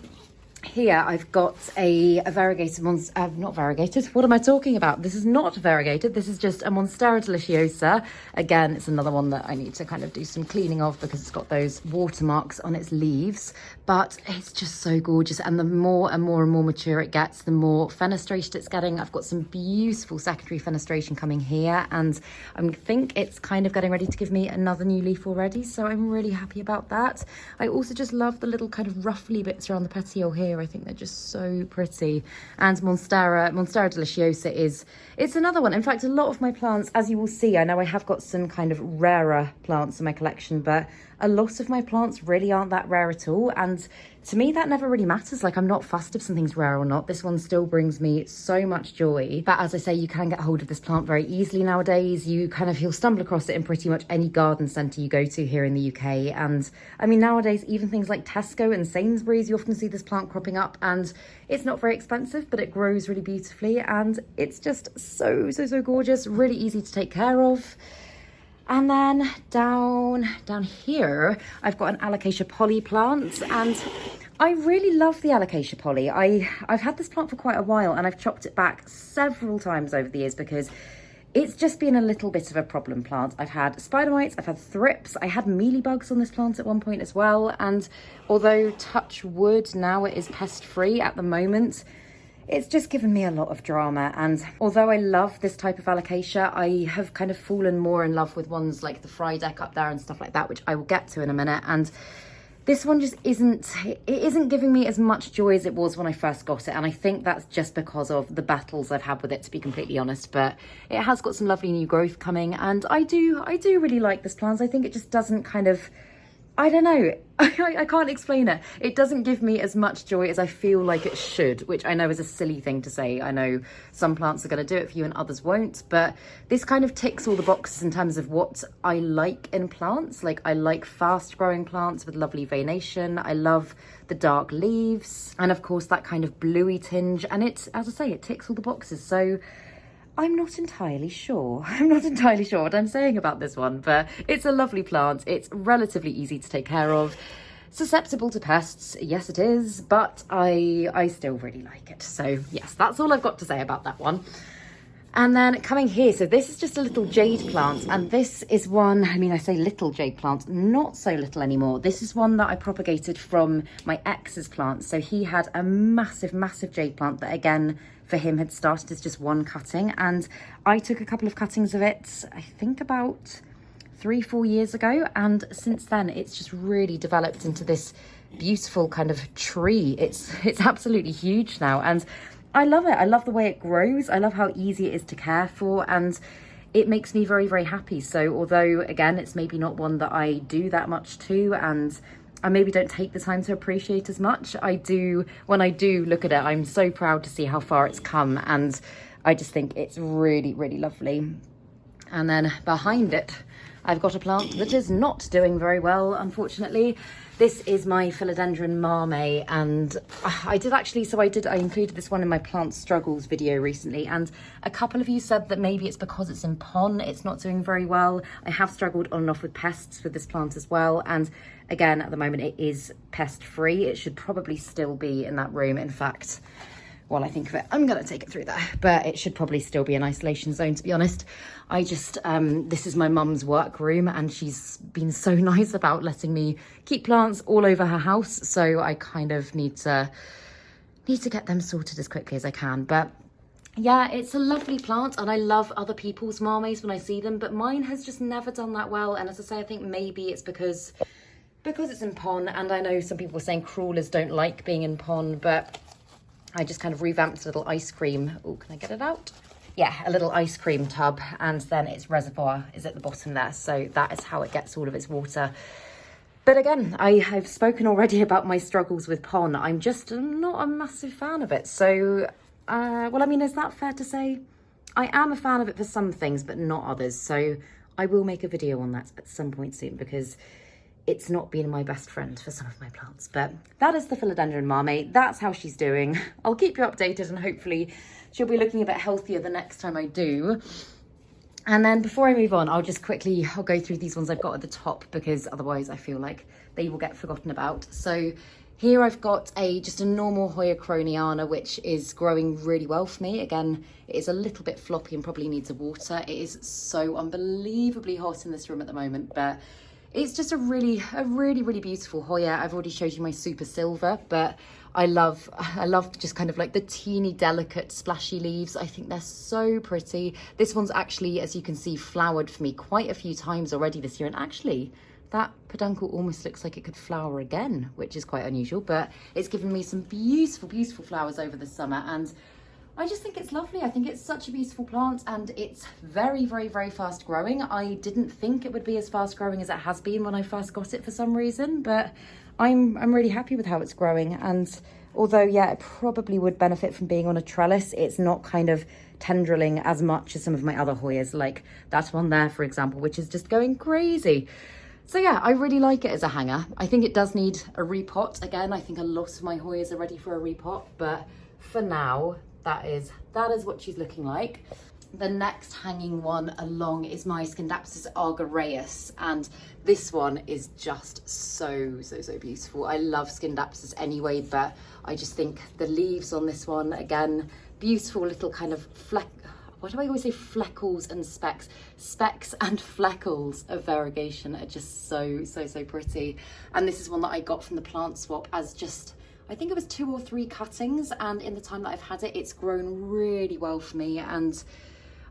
here I've got a variegated not variegated, what am I talking about? This is not variegated, this is just a Monstera deliciosa. Again, it's another one that I need to kind of do some cleaning of because it's got those watermarks on its leaves, but it's just so gorgeous. And the more and more and more mature it gets, the more fenestration it's getting. I've got some beautiful secondary fenestration coming here, and I think it's kind of getting ready to give me another new leaf already, so I'm really happy about that. I also just love the little kind of ruffly bits around the petiole here. I think they're just so pretty. And Monstera deliciosa it's another one. In fact, a lot of my plants, as you will see, I know I have got some kind of rarer plants in my collection, but a lot of my plants really aren't that rare at all. And to me, that never really matters. Like, I'm not fussed if something's rare or not. This one still brings me so much joy. But as I say, you can get hold of this plant very easily nowadays. You'll stumble across it in pretty much any garden centre you go to here in the UK. And I mean, nowadays, even things like Tesco and Sainsbury's, you often see this plant cropping up, and it's not very expensive, but it grows really beautifully. And it's just so gorgeous, really easy to take care of. And then down here, I've got an Alocasia poly plant, and I really love the Alocasia poly. I've had this plant for quite a while, and I've chopped it back several times over the years because it's just been a little bit of a problem plant. I've had spider mites, I've had thrips, I had mealybugs on this plant at one point as well. And although touch wood, now it is pest free at the moment, it's just given me a lot of drama. And although I love this type of Alocasia, I have kind of fallen more in love with ones like the Friedeck up there and stuff like that, which I will get to in a minute. And this one just isn't giving me as much joy as it was when I first got it. And I think that's just because of the battles I've had with it, to be completely honest. But it has got some lovely new growth coming, and I do really like this plant. I think it just doesn't kind of, I don't know, I can't explain it. It doesn't give me as much joy as I feel like it should, which I know is a silly thing to say. I know some plants are going to do it for you and others won't, but this kind of ticks all the boxes in terms of what I like in plants. Like, I like fast growing plants with lovely veination. I love the dark leaves, and of course that kind of bluey tinge. And it, as I say, it ticks all the boxes. So I'm not entirely sure what I'm saying about this one, but it's a lovely plant. It's relatively easy to take care of. Susceptible to pests, yes it is, but I still really like it. So yes, that's all I've got to say about that one. And then coming here, so this is just a little jade plant, and this is one, I mean, I say little jade plant, not so little anymore. This is one that I propagated from my ex's plant. So he had a massive jade plant that, again, for him had started as just one cutting, and I took a couple of cuttings of it, I think about 3-4 years ago, and since then it's just really developed into this beautiful kind of tree. It's absolutely huge now, and I love it. I love the way it grows. I love how easy it is to care for, and it makes me very happy. So although, again, it's maybe not one that I do that much to, and I maybe don't take the time to appreciate as much, I do, when I do look at it, I'm so proud to see how far it's come, and I just think it's really lovely. And then behind it, I've got a plant that is not doing very well, unfortunately. This is my Philodendron Marmee, and I included this one in my plant struggles video recently, and a couple of you said that maybe it's because it's in pon, it's not doing very well. I have struggled on and off with pests with this plant as well, and again, at the moment it is pest free. It should probably still be in that room. In fact, while I think of it, I'm going to take it through there, but it should probably still be an isolation zone, to be honest. I just, this is my mum's workroom, and she's been so nice about letting me keep plants all over her house, so I kind of need to get them sorted as quickly as I can. But yeah, it's a lovely plant, and I love other people's marmees when I see them, but mine has just never done that well. And as I say, I think maybe it's because it's in pon, and I know some people are saying crawlers don't like being in pon, but I just kind of revamped a little ice cream. Oh, can I get it out? Yeah, a little ice cream tub, and then its reservoir is at the bottom there. So that is how it gets all of its water. But again, I've spoken already about my struggles with pon. I'm just not a massive fan of it. So, well, I mean, is that fair to say? I am a fan of it for some things, but not others. So I will make a video on that at some point soon, because it's not been my best friend for some of my plants. But that is the Philodendron Marmee. That's how she's doing. I'll keep you updated, and hopefully she'll be looking a bit healthier the next time I do. And then before I move on, I'll go through these ones I've got at the top, because otherwise I feel like they will get forgotten about. So Here I've got just a normal Hoya croniana, which is growing really well for me. Again, it is a little bit floppy and probably needs a water. It is so unbelievably hot in this room at the moment, but it's just a really beautiful Hoya. I've already showed you my super silver, but I love just kind of like the teeny delicate splashy leaves. I think they're so pretty. This one's actually, as you can see, flowered for me quite a few times already this year, and actually that peduncle almost looks like it could flower again, which is quite unusual, but it's given me some beautiful flowers over the summer, and I just think it's lovely. I think it's such a beautiful plant, and it's very fast growing. I didn't think it would be as fast growing as it has been when I first got it for some reason, but I'm really happy with how it's growing. And although, yeah, it probably would benefit from being on a trellis, it's not kind of tendriling as much as some of my other Hoyas, like that one there, for example, which is just going crazy. So yeah, I really like it as a hanger. I think it does need a repot. Again, I think a lot of my Hoyas are ready for a repot, but for now, that is what she's looking like. The next hanging one along is my Scindapsus argyraeus, and this one is just so beautiful. I love Scindapsus anyway, but I just think the leaves on this one, again, beautiful little kind of what do I always say, fleckles and specks? Specks and fleckles of variegation are just so pretty. And this is one that I got from the plant swap as just, I think it was 2 or 3 cuttings, and in the time that I've had it, it's grown really well for me. And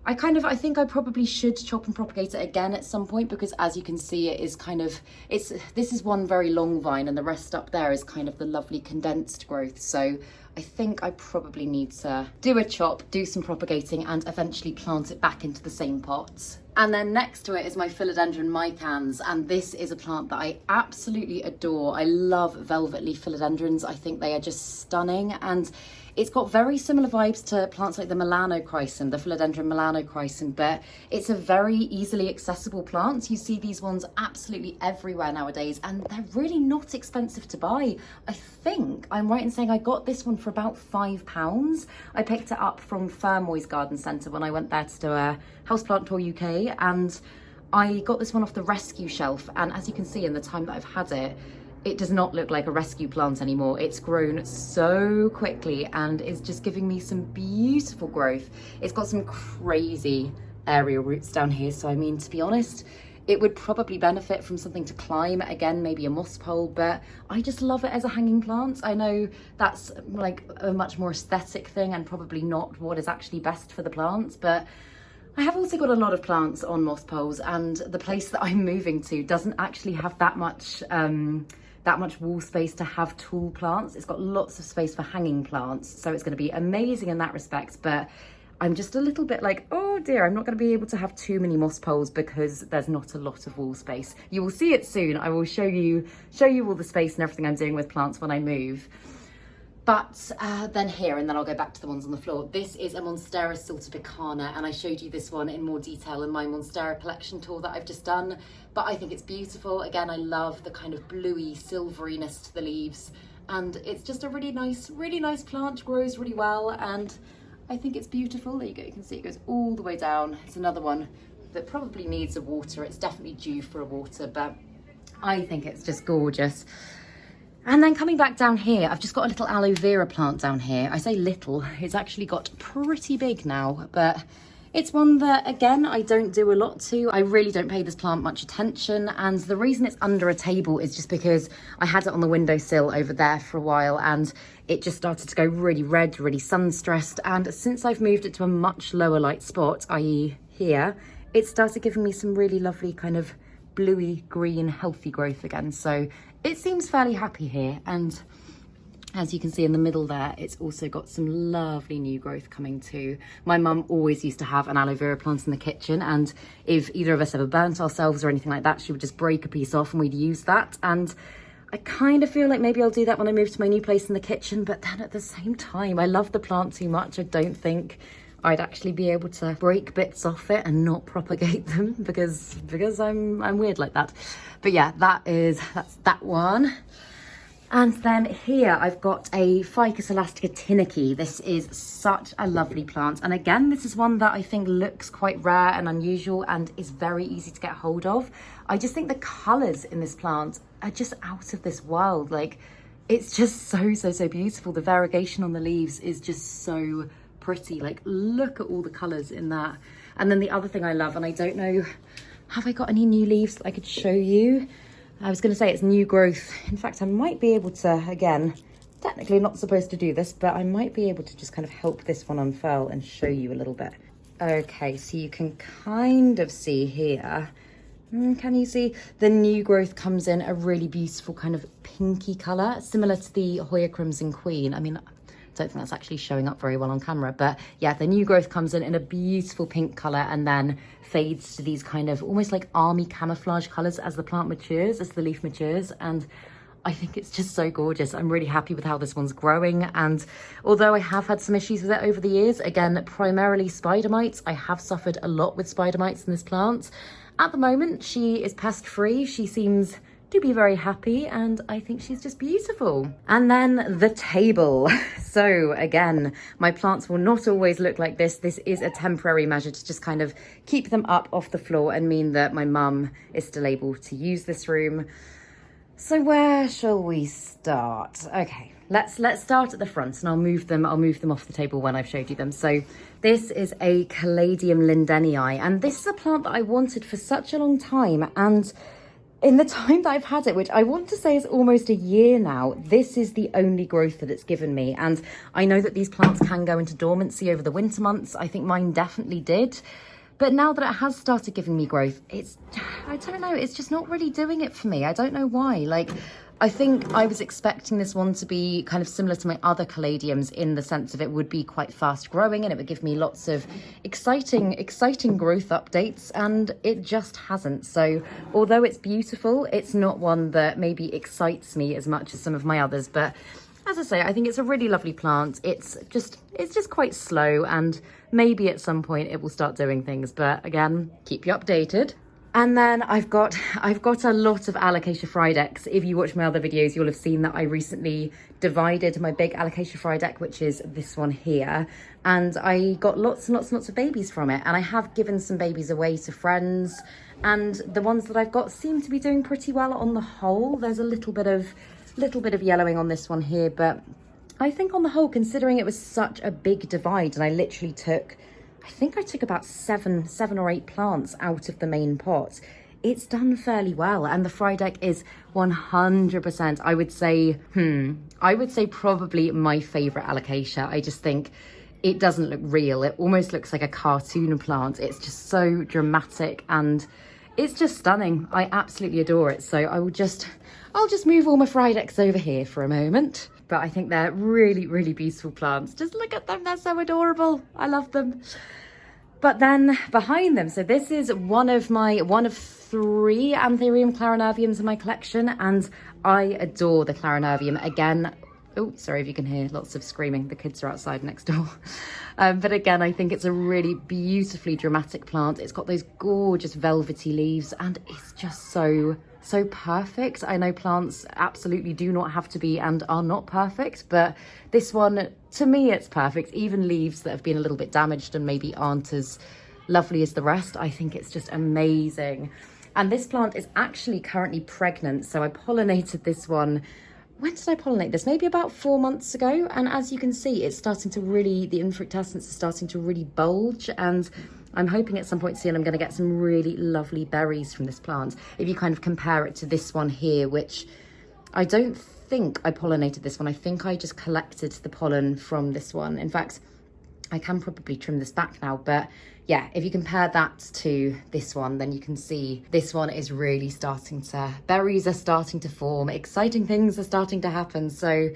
I think I probably should chop and propagate it again at some point, because as you can see, it is kind of, this is one very long vine, and the rest up there is kind of the lovely condensed growth. So I think I probably need to do a chop, do some propagating, and eventually plant it back into the same pot. And then next to it is my Philodendron micans, and this is a plant that I absolutely adore. I love velvet leaf philodendrons. I think they are just stunning, and it's got very similar vibes to plants like the melanochrysum, the Philodendron melanochrysum, but it's a very easily accessible plant. You see these ones absolutely everywhere nowadays, and they're really not expensive to buy. I think I'm right in saying I got this one for about £5. I picked it up from Fermoy's Garden Centre when I went there to do a houseplant tour UK, and I got this one off the rescue shelf, and as you can see in the time that I've had it, it does not look like a rescue plant anymore. It's grown so quickly and is just giving me some beautiful growth. It's got some crazy aerial roots down here, so I mean, to be honest, it would probably benefit from something to climb, again, maybe a moss pole, but I just love it as a hanging plant. I know that's like a much more aesthetic thing and probably not what is actually best for the plants, but I have also got a lot of plants on moss poles, and the place that I'm moving to doesn't actually have that much wall space to have tall plants. It's got lots of space for hanging plants, so it's going to be amazing in that respect, but I'm just a little bit like, oh dear, I'm not going to be able to have too many moss poles because there's not a lot of wall space. You will see it soon. I will show you all the space and everything I'm doing with plants when I move. But then here, and then I'll go back to the ones on the floor. This is a Monstera siltepecana, and I showed you this one in more detail in my Monstera collection tour that I've just done. But I think it's beautiful. Again, I love the kind of bluey silveryness to the leaves, and it's just a really nice plant. Grows really well, and I think it's beautiful. There you go. You can see it goes all the way down. It's another one that probably needs a water. It's definitely due for a water, but I think it's just gorgeous. And then coming back down here, I've just got a little aloe vera plant down here. I say little, it's actually got pretty big now, but it's one that, again, I don't do a lot to. I really don't pay this plant much attention, and the reason it's under a table is just because I had it on the windowsill over there for a while, and it just started to go really red, really sun-stressed, and since I've moved it to a much lower light spot, i.e. here, it started giving me some really lovely kind of bluey green healthy growth again. So it seems fairly happy here, and as you can see in the middle there, it's also got some lovely new growth coming too. My mum always used to have an aloe vera plant in the kitchen, and if either of us ever burnt ourselves or anything like that, she would just break a piece off and we'd use that. And I kind of feel like maybe I'll do that when I move to my new place in the kitchen, but then at the same time, I love the plant too much. I don't think I'd actually be able to break bits off it and not propagate them because I'm weird like that. But yeah, that's that one. And then here I've got a Ficus elastica tinicky. This is such a lovely plant. And again, this is one that I think looks quite rare and unusual and is very easy to get hold of. I just think the colours in this plant are just out of this world. Like, it's just so beautiful. The variegation on the leaves is just so pretty. Like, look at all the colors in that. And then the other thing I love, and I don't know, have I got any new leaves that I could show you? I was going to say it's new growth. In fact, I might be able to, again, technically not supposed to do this, but I might be able to just kind of help this one unfurl and show you a little bit. Okay, so you can kind of see here, can you see? The new growth comes in a really beautiful kind of pinky colour, similar to the Hoya Crimson Queen. I mean, I don't think that's actually showing up very well on camera, but yeah, the new growth comes in a beautiful pink colour and then fades to these kind of almost like army camouflage colours as the plant matures, as the leaf matures. And I think it's just so gorgeous. I'm really happy with how this one's growing. And although I have had some issues with it over the years, again, primarily spider mites, I have suffered a lot with spider mites in this plant. At the moment, she is pest free. She seems to be very happy, and I think she's just beautiful. And then the table. So again, my plants will not always look like this. This is a temporary measure to just kind of keep them up off the floor and mean that my mum is still able to use this room. So where shall we start? Okay, let's start at the front, and I'll move them off the table when I've showed you them. So this is a Caladium lindenii, and this is a plant that I wanted for such a long time, and in the time that I've had it, which I want to say is almost a year now, this is the only growth that it's given me. And I know that these plants can go into dormancy over the winter months. I think mine definitely did. But now that it has started giving me growth, I don't know, it's just not really doing it for me. I don't know why. Like, I think I was expecting this one to be kind of similar to my other caladiums in the sense of it would be quite fast growing and it would give me lots of exciting growth updates, and it just hasn't. So although it's beautiful, it's not one that maybe excites me as much as some of my others. But as I say, I think it's a really lovely plant. It's just quite slow, and maybe at some point it will start doing things. But again, keep you updated. And then I've got a lot of Alocasia fridex. If you watch my other videos, you'll have seen that I recently divided my big Alocasia fridex, which is this one here. And I got lots and lots of babies from it. And I have given some babies away to friends. And the ones that I've got seem to be doing pretty well on the whole. There's a little bit of yellowing on this one here, but I think on the whole, considering it was such a big divide, and I literally took, I think I took about seven or eight plants out of the main pot, it's done fairly well. And the fridex is 100%, I would say probably my favorite Alocasia. I just think it doesn't look real. It almost looks like a cartoon plant. It's just so dramatic and it's just stunning. I absolutely adore it. So I'll just move all my fridex over here for a moment. But I think they're really, really beautiful plants. Just look at them, they're so adorable. I love them. But then behind them, so this is one of three Anthurium clarinerviums in my collection, and I adore the clarinervium. Again, oh, sorry if you can hear lots of screaming. The kids are outside next door. But again, I think it's a really beautifully dramatic plant. It's got those gorgeous velvety leaves, and it's just so perfect. I know plants absolutely do not have to be and are not perfect, but this one, to me, it's perfect. Even leaves that have been a little bit damaged and maybe aren't as lovely as the rest, I think it's just amazing. And this plant is actually currently pregnant. So I pollinated this one. When did I pollinate this? Maybe about 4 months ago. And as you can see, it's starting to really, the infructescence is starting to really bulge. And I'm hoping at some point soon I'm going to get some really lovely berries from this plant. If you kind of compare it to this one here, which I don't think I pollinated this one. I think I just collected the pollen from this one. In fact, I can probably trim this back now, but yeah, if you compare that to this one, then you can see this one is really starting to, berries are starting to form, exciting things are starting to happen. So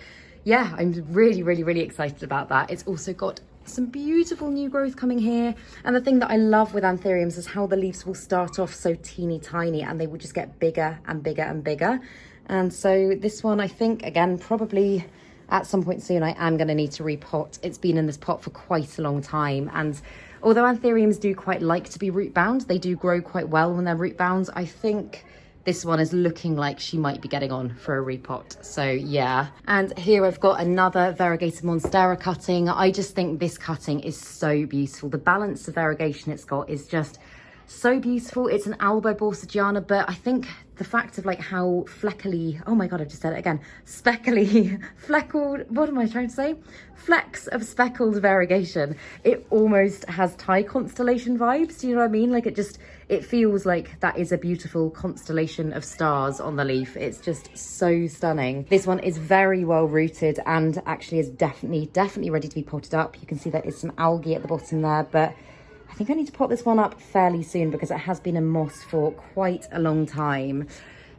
yeah, I'm really, really, really excited about that. It's also got some beautiful new growth coming here. And the thing that I love with anthuriums is how the leaves will start off so teeny tiny and they will just get bigger and bigger and bigger. And so this one, I think, again, probably at some point soon, I am going to need to repot. It's been in this pot for quite a long time. And although anthuriums do quite like to be root bound, they do grow quite well when they're root bound. I think this one is looking like she might be getting on for a repot. So yeah. And here I've got another Variegated Monstera cutting. I just think this cutting is so beautiful. The balance of variegation it's got is just so beautiful. It's an Albo Borsigiana, but I think the fact of like how fleckily, oh my God, I've just said it again, speckly, fleckled, what am I trying to say? Flecks of speckled variegation. It almost has Thai constellation vibes, do you know what I mean? Like it feels like that is a beautiful constellation of stars on the leaf. It's just so stunning. This one is very well rooted and actually is definitely ready to be potted up. You can see there is some algae at the bottom there, but I think I need to pot this one up fairly soon because it has been in moss for quite a long time.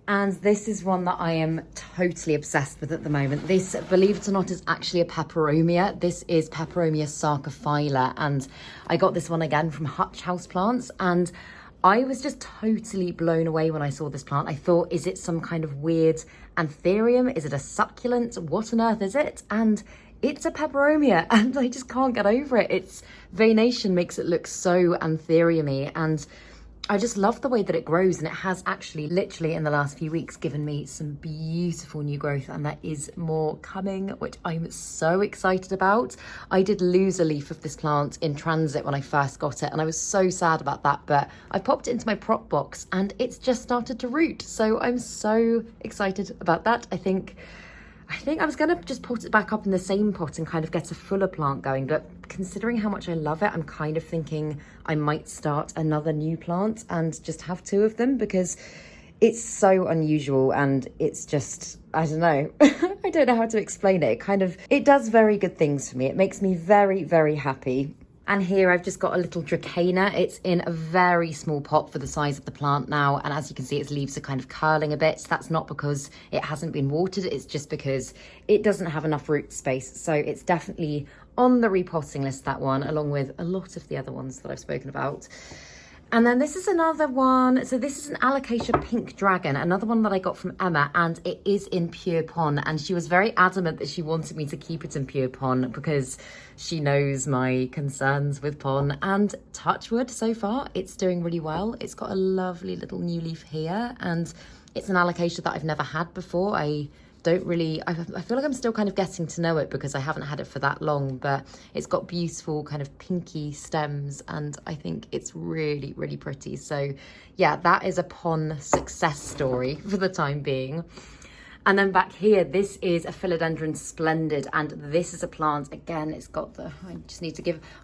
And this is one that I am totally obsessed with at the moment. This, believe it or not, is actually a Peperomia. This is Peperomia sarcophylla, and I got this one again from Hutch Houseplants, and I was just totally blown away when I saw this plant. I thought, is it some kind of weird Anthurium? Is it a succulent? What on earth is it? And it's a Peperomia, and I just can't get over it. Its veination makes it look so Anthurium-y, and I just love the way that it grows, and it has actually literally in the last few weeks given me some beautiful new growth, and there is more coming, which I'm so excited about. I did lose a leaf of this plant in transit when I first got it, and I was so sad about that, but I popped it into my prop box and it's just started to root, so I'm so excited about that. I think I was going to just put it back up in the same pot and kind of get a fuller plant going, but considering how much I love it, I'm kind of thinking I might start another new plant and just have two of them because it's so unusual, and it's just, I don't know, I don't know how to explain it. It does very good things for me. It makes me very, very happy. And here I've just got a little Dracana. It's in a very small pot for the size of the plant now. And as you can see, its leaves are kind of curling a bit. That's not because it hasn't been watered. It's just because it doesn't have enough root space. So it's definitely on the repotting list, that one, along with a lot of the other ones that I've spoken about. And then this is another one. So this is an Alocasia Pink Dragon, another one that I got from Emma, and it is in pure pon. And she was very adamant that she wanted me to keep it in pure pon because she knows my concerns with pon. And touch wood, so far, it's doing really well. It's got a lovely little new leaf here, and it's an Alocasia that I've never had before. I feel like I'm still kind of getting to know it because I haven't had it for that long, but it's got beautiful kind of pinky stems, and I think it's really, really pretty. So yeah, that is a pon success story for the time being. And then back here, this is a Philodendron Splendid, and this is a plant, again, it's got the,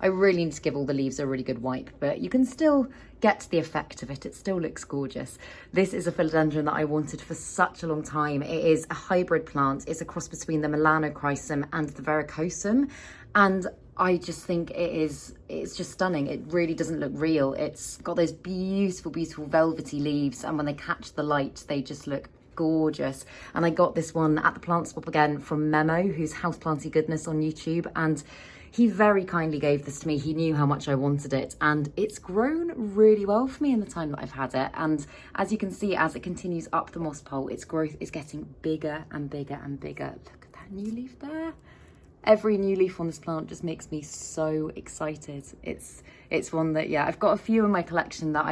I really need to give all the leaves a really good wipe, but you can still get the effect of it. It still looks gorgeous. This is a Philodendron that I wanted for such a long time. It is a hybrid plant. It's a cross between the Melanochrysum and the Verrucosum, and I just think it's just stunning. It really doesn't look real. It's got those beautiful, beautiful velvety leaves, and when they catch the light, they just look gorgeous. And I got this one at the plant swap again from Memo, who's Houseplanty Goodness on YouTube, and he very kindly gave this to me. He knew how much I wanted it, and it's grown really well for me in the time that I've had it. And as you can see, as it continues up the moss pole, its growth is getting bigger and bigger and bigger. Look at that new leaf there. Every new leaf on this plant just makes me so excited. It's one that, yeah, I've got a few in my collection that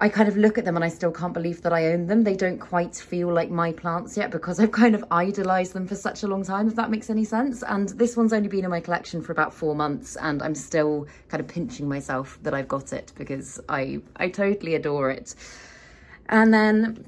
I kind of look at them and I still can't believe that I own them. They don't quite feel like my plants yet because I've kind of idolized them for such a long time, if that makes any sense. And this one's only been in my collection for about 4 months, and I'm still kind of pinching myself that I've got it because I totally adore it. And then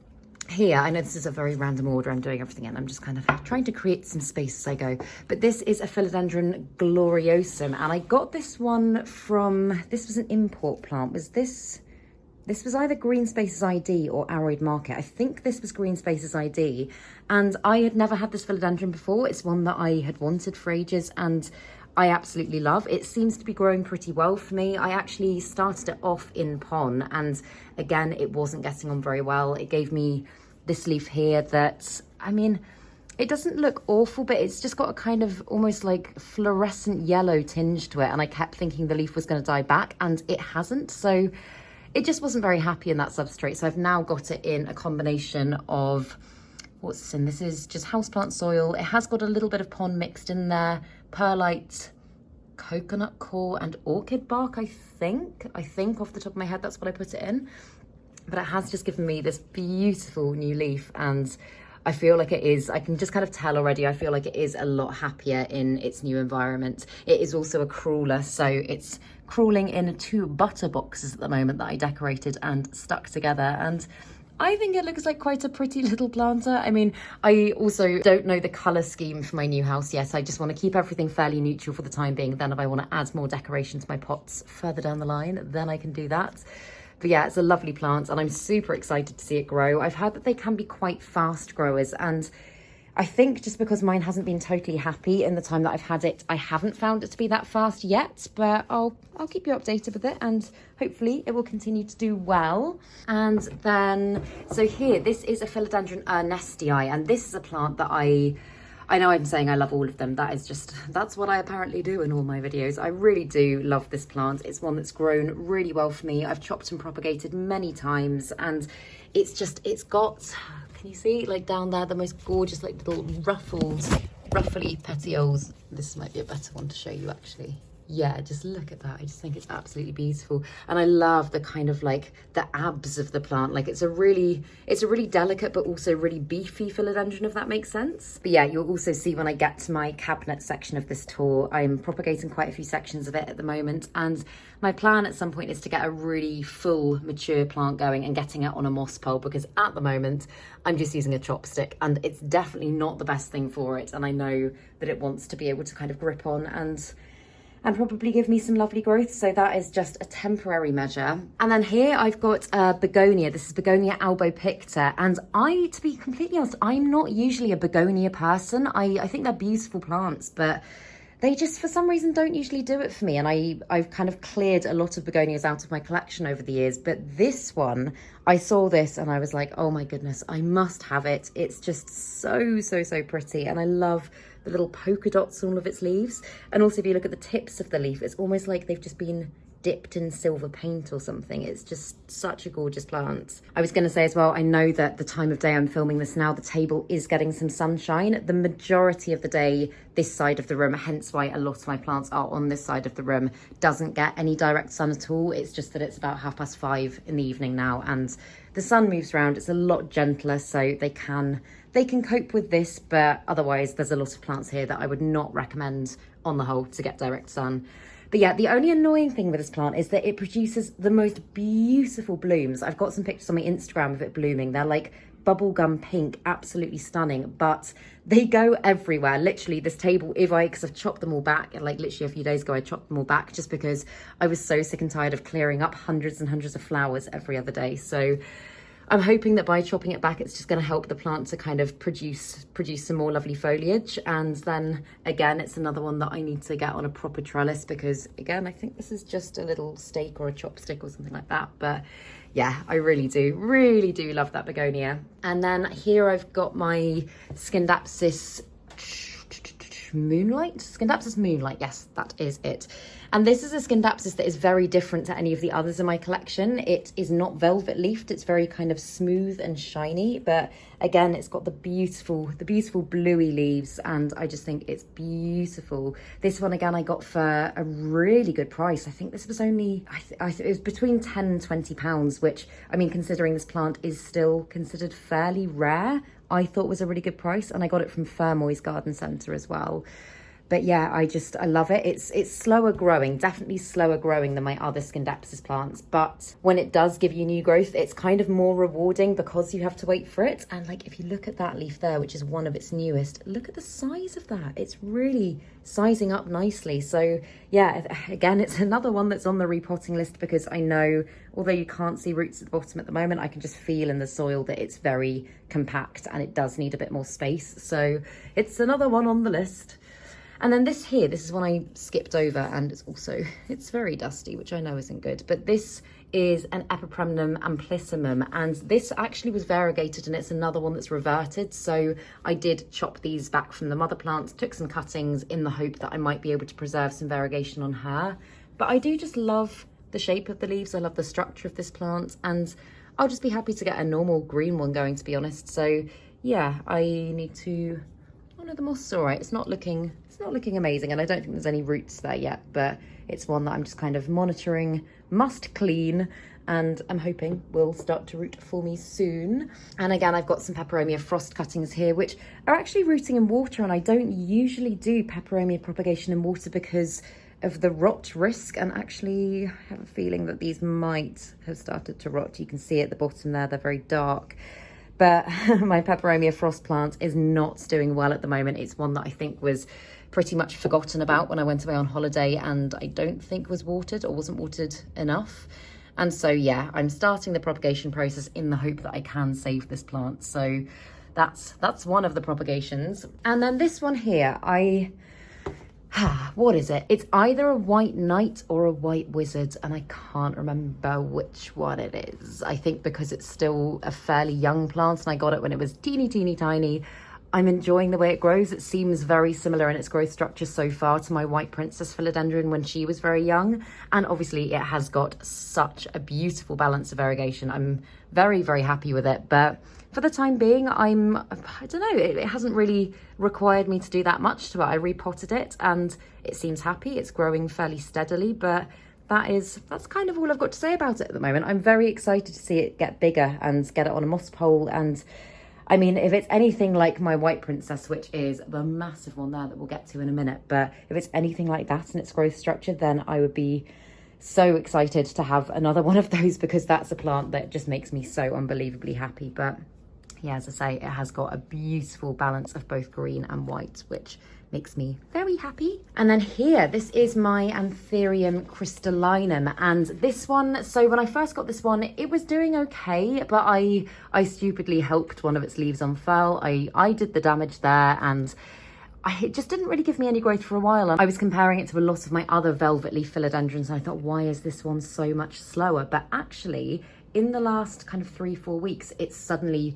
here, I know this is a very random order I'm doing everything in. I'm just kind of trying to create some space as I go. But this is a Philodendron gloriosum, and I got this one from, this was an import plant. This was either Green Spaces ID or Arrowhead Market. I think this was Green Spaces ID. And I had never had this Philodendron before. It's one that I had wanted for ages, and I absolutely love. It seems to be growing pretty well for me. I actually started it off in pon, and again, it wasn't getting on very well. It gave me this leaf here that, I mean, it doesn't look awful, but it's just got a kind of almost like fluorescent yellow tinge to it. And I kept thinking the leaf was going to die back, and it hasn't. So it just wasn't very happy in that substrate. So I've now got it in a combination of, what's this in? This is just houseplant soil. It has got a little bit of pon mixed in there, perlite, coconut core, and orchid bark, I think off the top of my head, that's what I put it in. But it has just given me this beautiful new leaf, and I feel like it is, I can just kind of tell already, I feel like it is a lot happier in its new environment. It is also a crawler, so it's crawling in 2 butter boxes at the moment that I decorated and stuck together, and I think it looks like quite a pretty little planter. I mean, I also don't know the colour scheme for my new house yet. I just want to keep everything fairly neutral for the time being. Then if I want to add more decoration to my pots further down the line, then I can do that. But yeah, it's a lovely plant and I'm super excited to see it grow. I've heard that they can be quite fast growers, and I think just because mine hasn't been totally happy in the time that I've had it, I haven't found it to be that fast yet, but I'll keep you updated with it and hopefully it will continue to do well. And then, so here, this is a Philodendron ernestii, and this is a plant that I know I'm saying I love all of them. That's what I apparently do in all my videos. I really do love this plant. It's one that's grown really well for me. I've chopped and propagated many times, and it's got, can you see, like down there, the most gorgeous, like little ruffly petioles. This might be a better one to show you actually. Yeah, just look at that. I just think it's absolutely beautiful. And I love the kind of like the abs of the plant. Like it's a really delicate but also really beefy philodendron, if that makes sense. But yeah, you'll also see when I get to my cabinet section of this tour, I'm propagating quite a few sections of it at the moment. And my plan at some point is to get a really full mature plant going and getting it on a moss pole, because at the moment I'm just using a chopstick and it's definitely not the best thing for it. And I know that it wants to be able to kind of grip on and probably give me some lovely growth. So that is just a temporary measure. And then here I've got a begonia. This is Begonia albopicta. And to be completely honest, I'm not usually a begonia person. I think they're beautiful plants, but they just, for some reason, don't usually do it for me. And I've kind of cleared a lot of begonias out of my collection over the years. But this one, I saw this and I was like, oh my goodness, I must have it. It's just so pretty. And I love the little polka dots on all of its leaves. And also if you look at the tips of the leaf, it's almost like they've just been dipped in silver paint or something. It's just such a gorgeous plant. I was going to say as well, I know that the time of day I'm filming this now, the table is getting some sunshine. The majority of the day this side of the room, hence why a lot of my plants are on this side of the room, doesn't get any direct sun at all. It's just that it's about 5:30 in the evening now and the sun moves around. It's a lot gentler, so they can cope with this, but otherwise there's a lot of plants here that I would not recommend on the whole to get direct sun. But yeah, the only annoying thing with this plant is that it produces the most beautiful blooms. I've got some pictures on my Instagram of it blooming. They're like bubblegum pink, absolutely stunning, but they go everywhere. Literally this table, because I've chopped them all back, like literally a few days ago I chopped them all back just because I was so sick and tired of clearing up hundreds and hundreds of flowers every other day. So I'm hoping that by chopping it back, it's just going to help the plant to kind of produce some more lovely foliage. And then again, it's another one that I need to get on a proper trellis, because again, I think this is just a little stake or a chopstick or something like that. But yeah, I really do love that begonia. And then here I've got my Scindapsus Moonlight, yes, that is it. And this is a Scindapsus that is very different to any of the others in my collection. It is not velvet leafed, it's very kind of smooth and shiny, but again, it's got the beautiful bluey leaves, and I just think it's beautiful. This one again I got for a really good price. I think this was only, it was between 10 and 20 pounds, which, I mean, considering this plant is still considered fairly rare, I thought was a really good price. And I got it from Fermoy's Garden Centre as well. But yeah, I love it. It's slower growing, definitely slower growing than my other Scindapsus plants. But when it does give you new growth, it's kind of more rewarding because you have to wait for it. And like, if you look at that leaf there, which is one of its newest, look at the size of that. It's really sizing up nicely. So yeah, again, it's another one that's on the repotting list, because I know, although you can't see roots at the bottom at the moment, I can just feel in the soil that it's very compact and it does need a bit more space. So it's another one on the list. And then this is one I skipped over, and it's very dusty, which I know isn't good, but this is an Epipremnum amplissimum, and this actually was variegated, and it's another one that's reverted. So I did chop these back from the mother plant, took some cuttings in the hope that I might be able to preserve some variegation on her. But I do just love the shape of the leaves. I love the structure of this plant, and I'll just be happy to get a normal green one going, to be honest. So yeah, I need to, oh no, the moss is all right. It's not looking amazing, and I don't think there's any roots there yet, but it's one that I'm just kind of monitoring, must clean, and I'm hoping will start to root for me soon. And again, I've got some Peperomia frost cuttings here, which are actually rooting in water, and I don't usually do Peperomia propagation in water because of the rot risk, and actually I have a feeling that these might have started to rot. You can see at the bottom there, they're very dark. But my Peperomia frost plant is not doing well at the moment. It's one that I think was pretty much forgotten about when I went away on holiday, and I don't think was watered or wasn't watered enough. And so, yeah, I'm starting the propagation process in the hope that I can save this plant. So that's one of the propagations. And then this one here, what is it? It's either a white knight or a white wizard, and I can't remember which one it is. I think because it's still a fairly young plant and I got it when it was teeny tiny, I'm enjoying the way it grows. It seems very similar in its growth structure so far to my white princess philodendron when she was very young. And obviously it has got such a beautiful balance of variegation. I'm very, very happy with it. But for the time being, I don't know, it hasn't really required me to do that much to it. I repotted it and it seems happy. It's growing fairly steadily, but that's kind of all I've got to say about it at the moment. I'm very excited to see it get bigger and get it on a moss pole. And I mean, if it's anything like my white princess, which is the massive one there that we'll get to in a minute, but if it's anything like that in its growth structure, then I would be so excited to have another one of those, because that's a plant that just makes me so unbelievably happy. But yeah, as I say, it has got a beautiful balance of both green and white, which makes me very happy. And then here, this is my Anthurium crystallinum, and this one, so when I first got this one, it was doing okay, but I stupidly helped one of its leaves unfurl. I did the damage there, and it just didn't really give me any growth for a while. And I was comparing it to a lot of my other velvet leaf philodendrons, and I thought, why is this one so much slower? But actually, in the last kind of 3-4 weeks, it's suddenly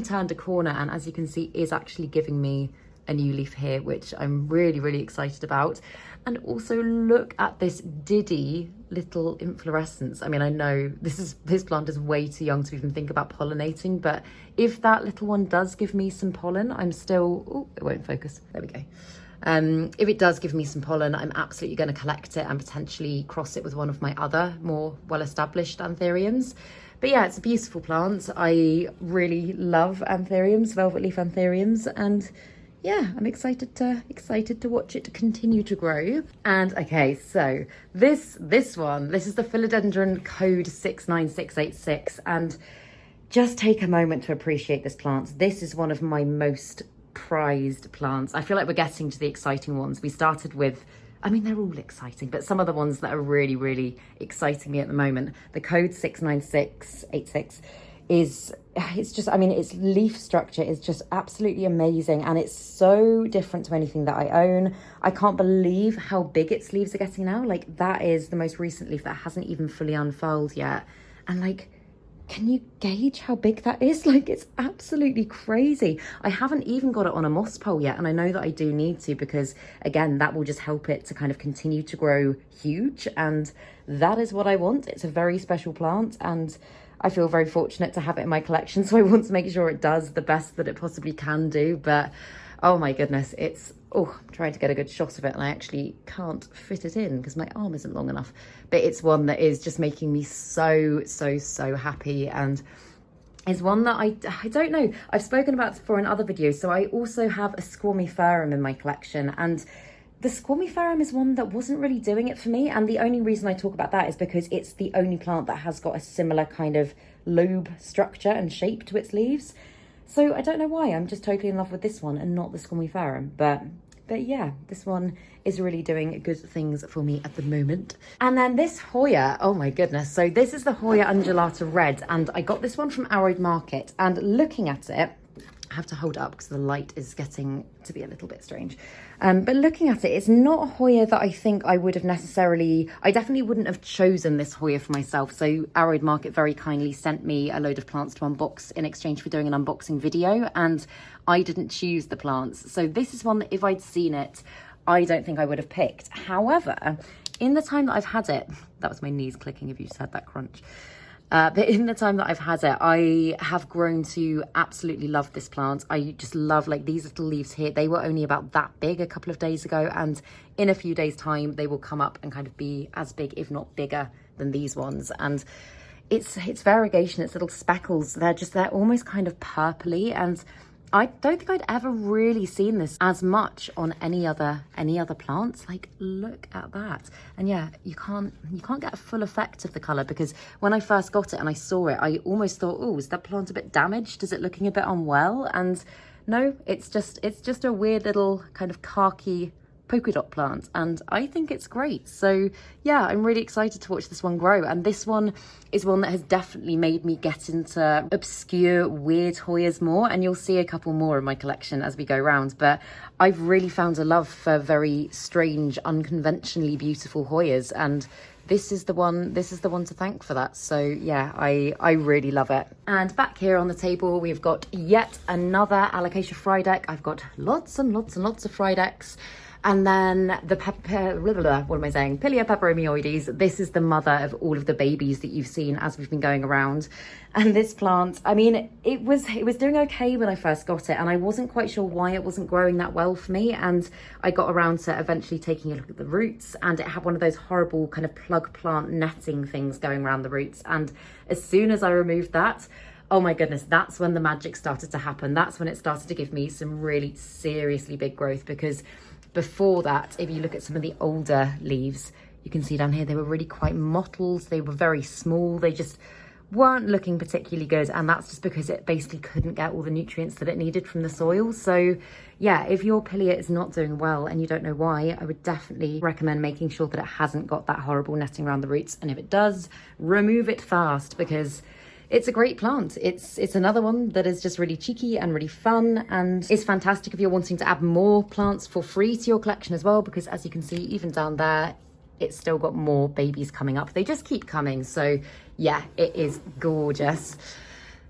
turned a corner, and as you can see, is actually giving me a new leaf here, which I'm really, really excited about. And also look at this diddy little inflorescence. I mean, I know this plant is way too young to even think about pollinating, but if that little one does give me some pollen, I'm still, oh, it won't focus. There we go. If it does give me some pollen, I'm absolutely going to collect it and potentially cross it with one of my other more well-established anthuriums. But yeah, it's a beautiful plant. I really love anthuriums, velvet leaf anthuriums, and yeah, I'm excited to watch it continue to grow. And okay, so this is the Philodendron code 69686, and just take a moment to appreciate this plant. This is one of my most prized plants. I feel like we're getting to the exciting ones. We started with, I mean, they're all exciting, but some of the ones that are really, really exciting me at the moment, the code 69686 it's just, I mean, its leaf structure is just absolutely amazing, and it's so different to anything that I own. I can't believe how big its leaves are getting now. Like, that is the most recent leaf that hasn't even fully unfurled yet, and like, can you gauge how big that is? Like, it's absolutely crazy. I haven't even got it on a moss pole yet, and I know that I do need to, because again, that will just help it to kind of continue to grow huge, and that is what I want. It's a very special plant, and I feel very fortunate to have it in my collection, so I want to make sure it does the best that it possibly can do. But oh my goodness, I'm trying to get a good shot of it, and I actually can't fit it in because my arm isn't long enough. But it's one that is just making me so happy, and is one that I don't know, I've spoken about before in other videos. So I also have a Squamiferum in my collection, and the Squamiferum is one that wasn't really doing it for me, and the only reason I talk about that is because it's the only plant that has got a similar kind of lobe structure and shape to its leaves. So I don't know why, I'm just totally in love with this one and not the Squamiferum. But yeah, this one is really doing good things for me at the moment. And then this Hoya, oh my goodness. So this is the Hoya undulata red, and I got this one from Arrowed Market, and looking at it, I have to hold it up because the light is getting to be a little bit strange. But looking at it, it's not a Hoya that I think I would have necessarily, I definitely wouldn't have chosen this Hoya for myself. So Arrowed Market very kindly sent me a load of plants to unbox in exchange for doing an unboxing video, and I didn't choose the plants. So this is one that if I'd seen it, I don't think I would have picked. However, in the time that I've had it, that was my knees clicking if you just heard that crunch. But in the time that I've had it, I have grown to absolutely love this plant. I just love, like, these little leaves here. They were only about that big a couple of days ago, and in a few days' time, they will come up and kind of be as big, if not bigger, than these ones. And it's variegation, it's little speckles. They're almost kind of purpley, and I don't think I'd ever really seen this as much on any other plants. Like, look at that. And yeah, you can't get a full effect of the colour, because when I first got it and I saw it, I almost thought, oh, is that plant a bit damaged? Is it looking a bit unwell? And no, it's just a weird little kind of khaki polka dot plant, and I think it's great. So yeah, I'm really excited to watch this one grow. And this one is one that has definitely made me get into obscure, weird Hoyas more, and you'll see a couple more in my collection as we go around. But I've really found a love for very strange, unconventionally beautiful Hoyas, and this is the one to thank for that. So yeah, I really love it. And back here on the table, we've got yet another Alocasia Frydek. I've got lots and lots and lots of Frydeks. And then the Pilea peperomioides. This is the mother of all of the babies that you've seen as we've been going around. And this plant, I mean, it was doing okay when I first got it, and I wasn't quite sure why it wasn't growing that well for me. And I got around to eventually taking a look at the roots, and it had one of those horrible kind of plug plant netting things going around the roots. And as soon as I removed that, oh my goodness, that's when the magic started to happen. That's when it started to give me some really seriously big growth, because before that, if you look at some of the older leaves, you can see down here, they were really quite mottled. They were very small. They just weren't looking particularly good. And that's just because it basically couldn't get all the nutrients that it needed from the soil. So yeah, if your Pilea is not doing well and you don't know why, I would definitely recommend making sure that it hasn't got that horrible netting around the roots. And if it does, remove it fast, because it's a great plant. It's another one that is just really cheeky and really fun, and it's fantastic if you're wanting to add more plants for free to your collection as well, because as you can see, even down there, it's still got more babies coming up. They just keep coming. So yeah, it is gorgeous.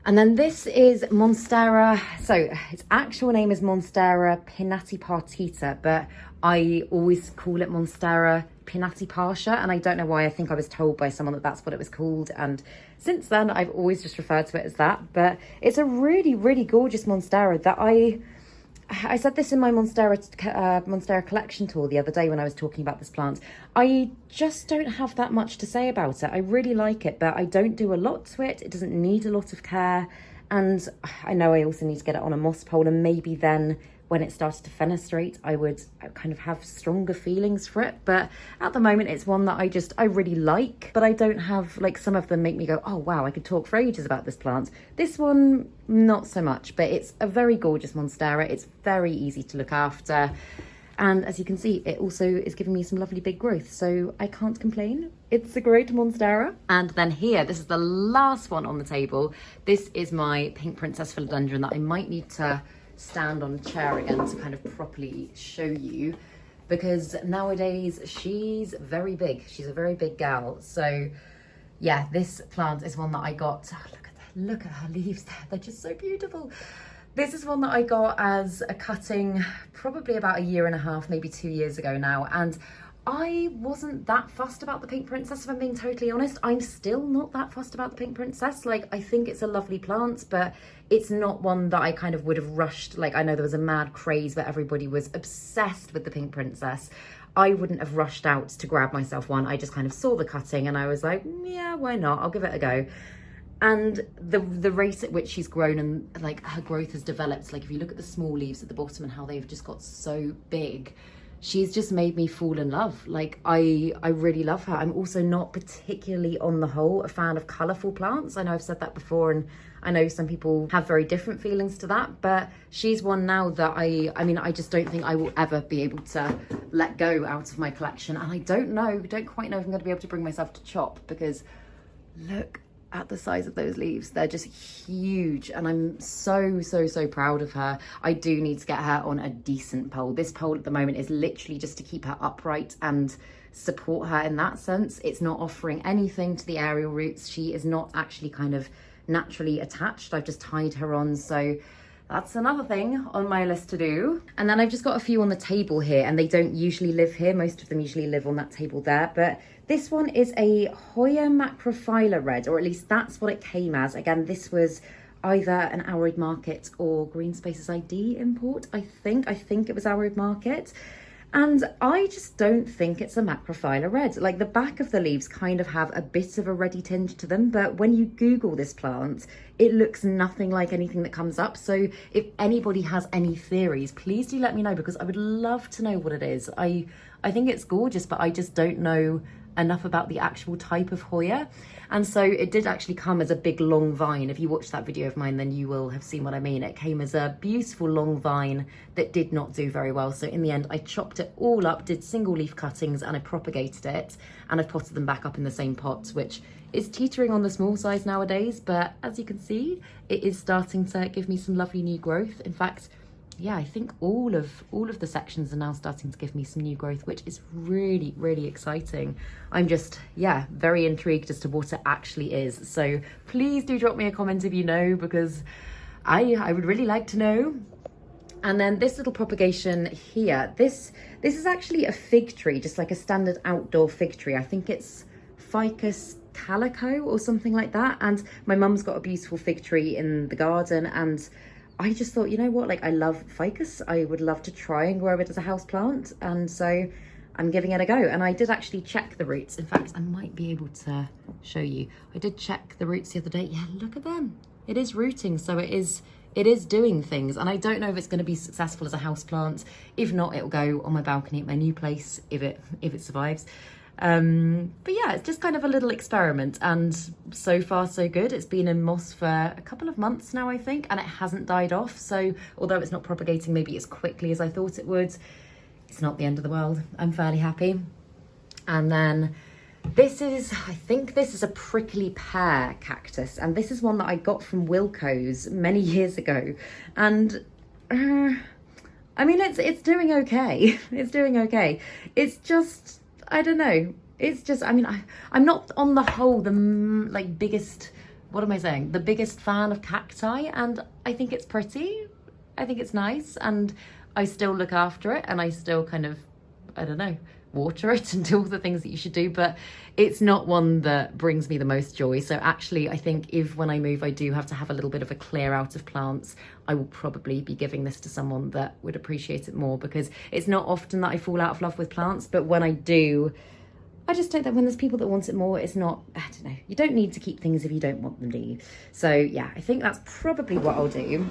And then this is Monstera. So its actual name is Monstera pinnatipartita, but I always call it Monstera pinnatipartia, and I don't know why. I think I was told by someone that that's what it was called, and since then I've always just referred to it as that. But it's a really, really gorgeous Monstera that I said this in my Monstera collection tour the other day when I was talking about this plant. I just don't have that much to say about it. I really like it, but I don't do a lot to it. It doesn't need a lot of care, and I know I also need to get it on a moss pole, and maybe then when it started to fenestrate, I would kind of have stronger feelings for it. But at the moment, it's one that I really like, but I don't have, like, some of them make me go, oh wow, I could talk for ages about this plant. This one, not so much, but it's a very gorgeous Monstera. It's very easy to look after. And as you can see, it also is giving me some lovely big growth, so I can't complain. It's a great Monstera. And then here, this is the last one on the table. This is my pink Princess Philodendron that I might need to stand on a chair again to kind of properly show you, because nowadays she's very big. She's a very big gal. So yeah, this plant is one that I got. Oh, look at her leaves there. They're just so beautiful. This is one that I got as a cutting probably about 1.5 years, maybe 2 years ago now. And I wasn't that fussed about the Pink Princess, if I'm being totally honest. I'm still not that fussed about the Pink Princess. Like, I think it's a lovely plant, but it's not one that I kind of would have rushed. Like, I know there was a mad craze where everybody was obsessed with the Pink Princess. I wouldn't have rushed out to grab myself one. I just kind of saw the cutting and I was like, yeah, why not? I'll give it a go. And the rate at which she's grown and like her growth has developed, like if you look at the small leaves at the bottom and how they've just got so big, she's just made me fall in love. Like, I really love her. I'm also not particularly, on the whole, a fan of colourful plants. I know I've said that before, and I know some people have very different feelings to that, but she's one now that I mean, I just don't think I will ever be able to let go out of my collection. And I don't quite know if I'm going to be able to bring myself to chop, because look at the size of those leaves. They're just huge, and I'm so proud of her. I do need to get her on a decent pole. This pole at the moment is literally just to keep her upright and support her in that sense. It's not offering anything to the aerial roots. She is not actually kind of naturally attached. I've just tied her on, so that's another thing on my list to do. And then I've just got a few on the table here, and they don't usually live here. Most of them usually live on that table there, but this one is a Hoya macrophylla red, or at least that's what it came as. Again, this was either an Arid Market or Green Spaces ID import, I think it was Arid Market. And I just don't think it's a macrophylla red. Like, the back of the leaves kind of have a bit of a reddy tinge to them, but when you Google this plant, it looks nothing like anything that comes up. So if anybody has any theories, please do let me know, because I would love to know what it is. I think it's gorgeous, but I just don't know enough about the actual type of Hoya. And so it did actually come as a big long vine. If you watch that video of mine, then you will have seen what I mean. It came as a beautiful long vine that did not do very well. So in the end, I chopped it all up, did single leaf cuttings, and I propagated it, and I've potted them back up in the same pot, which is teetering on the small size nowadays. But as you can see, it is starting to give me some lovely new growth. In fact, yeah, I think all of the sections are now starting to give me some new growth, which is really, really exciting. I'm just, yeah, very intrigued as to what it actually is. So please do drop me a comment if you know, because I would really like to know. And then this little propagation here, this is actually a fig tree, just like a standard outdoor fig tree. I think it's Ficus calico or something like that. And my mum's got a beautiful fig tree in the garden, and I just thought, you know what, like, I love ficus. I would love to try and grow it as a house plant. And so I'm giving it a go. And I did actually check the roots. In fact, I might be able to show you. I did check the roots the other day. Yeah, look at them. It is rooting. So it is doing things. And I don't know if it's going to be successful as a house plant. If not, it'll go on my balcony at my new place if it survives. But yeah, it's just kind of a little experiment, and so far so good. It's been in moss for a couple of months now, I think, and it hasn't died off. So although it's not propagating maybe as quickly as I thought it would, it's not the end of the world. I'm fairly happy. And then this is, I think this is a prickly pear cactus, and this is one that I got from Wilko's many years ago. And I mean, it's doing okay. It's doing okay. It's just, I don't know. It's just, I mean, I'm not on the whole the biggest, what am I saying? The biggest fan of cacti, and I think it's pretty. I think it's nice, and I still look after it, and I still kind of, I don't know, water it and do all the things that you should do, but it's not one that brings me the most joy. So actually, I think if when I move, I do have to have a little bit of a clear out of plants, I will probably be giving this to someone that would appreciate it more, because it's not often that I fall out of love with plants, but when I do, I just don't, that when there's people that want it more, it's not, I don't know, you don't need to keep things if you don't want them, do you? So yeah, I think that's probably what I'll do.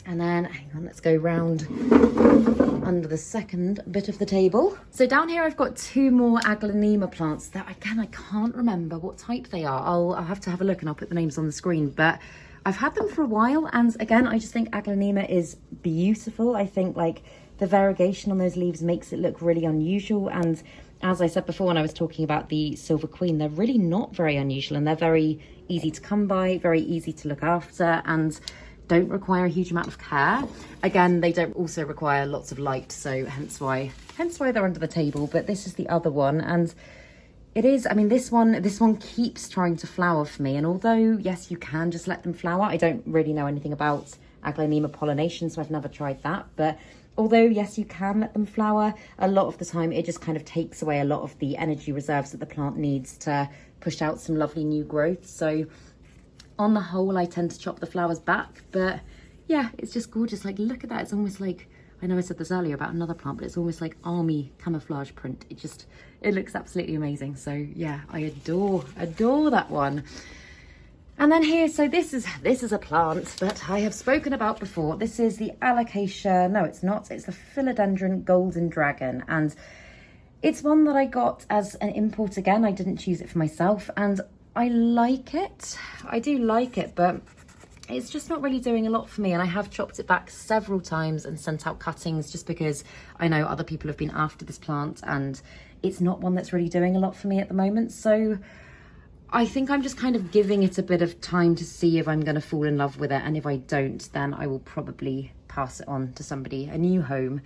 And then, hang on, let's go round under the second bit of the table. So down here I've got two more Aglonema plants that, again, I can't remember what type they are. I'll have to have a look, and I'll put the names on the screen, but I've had them for a while, and again, I just think Aglonema is beautiful. I think like the variegation on those leaves makes it look really unusual, and as I said before when I was talking about the Silver Queen, they're really not very unusual, and they're very easy to come by, very easy to look after, and don't require a huge amount of care. Again, they don't also require lots of light, so hence why they're under the table. But this is the other one, and it is, I mean, this one keeps trying to flower for me, and although yes, you can just let them flower, I don't really know anything about Aglonema pollination, so I've never tried that. But although yes, you can let them flower, a lot of the time it just kind of takes away a lot of the energy reserves that the plant needs to push out some lovely new growth. So on the whole, I tend to chop the flowers back, but yeah, it's just gorgeous. Like, look at that. It's almost like, I know I said this earlier about another plant, but it's almost like army camouflage print. It looks absolutely amazing. So yeah, I adore that one. And then here, so this is a plant that I have spoken about before. This is the Alocasia. No, it's not. It's the Philodendron Golden Dragon, and it's one that I got as an import again. I didn't choose it for myself, and I like it. I do like it, but it's just not really doing a lot for me. And I have chopped it back several times and sent out cuttings, just because I know other people have been after this plant, and it's not one that's really doing a lot for me at the moment. So I think I'm just kind of giving it a bit of time to see if I'm going to fall in love with it. And if I don't, then I will probably pass it on to somebody, a new home.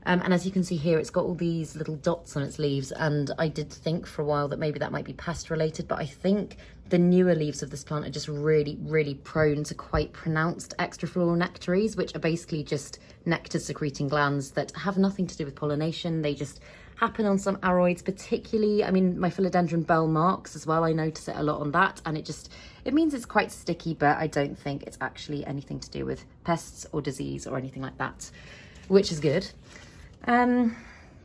And as you can see here, it's got all these little dots on its leaves, and I did think for a while that maybe that might be pest related, but I think the newer leaves of this plant are just really, really prone to quite pronounced extrafloral nectaries, which are basically just nectar secreting glands that have nothing to do with pollination. They just happen on some aroids, particularly, I mean, my Philodendron bell marks as well, I notice it a lot on that, and it means it's quite sticky, but I don't think it's actually anything to do with pests or disease or anything like that, which is good.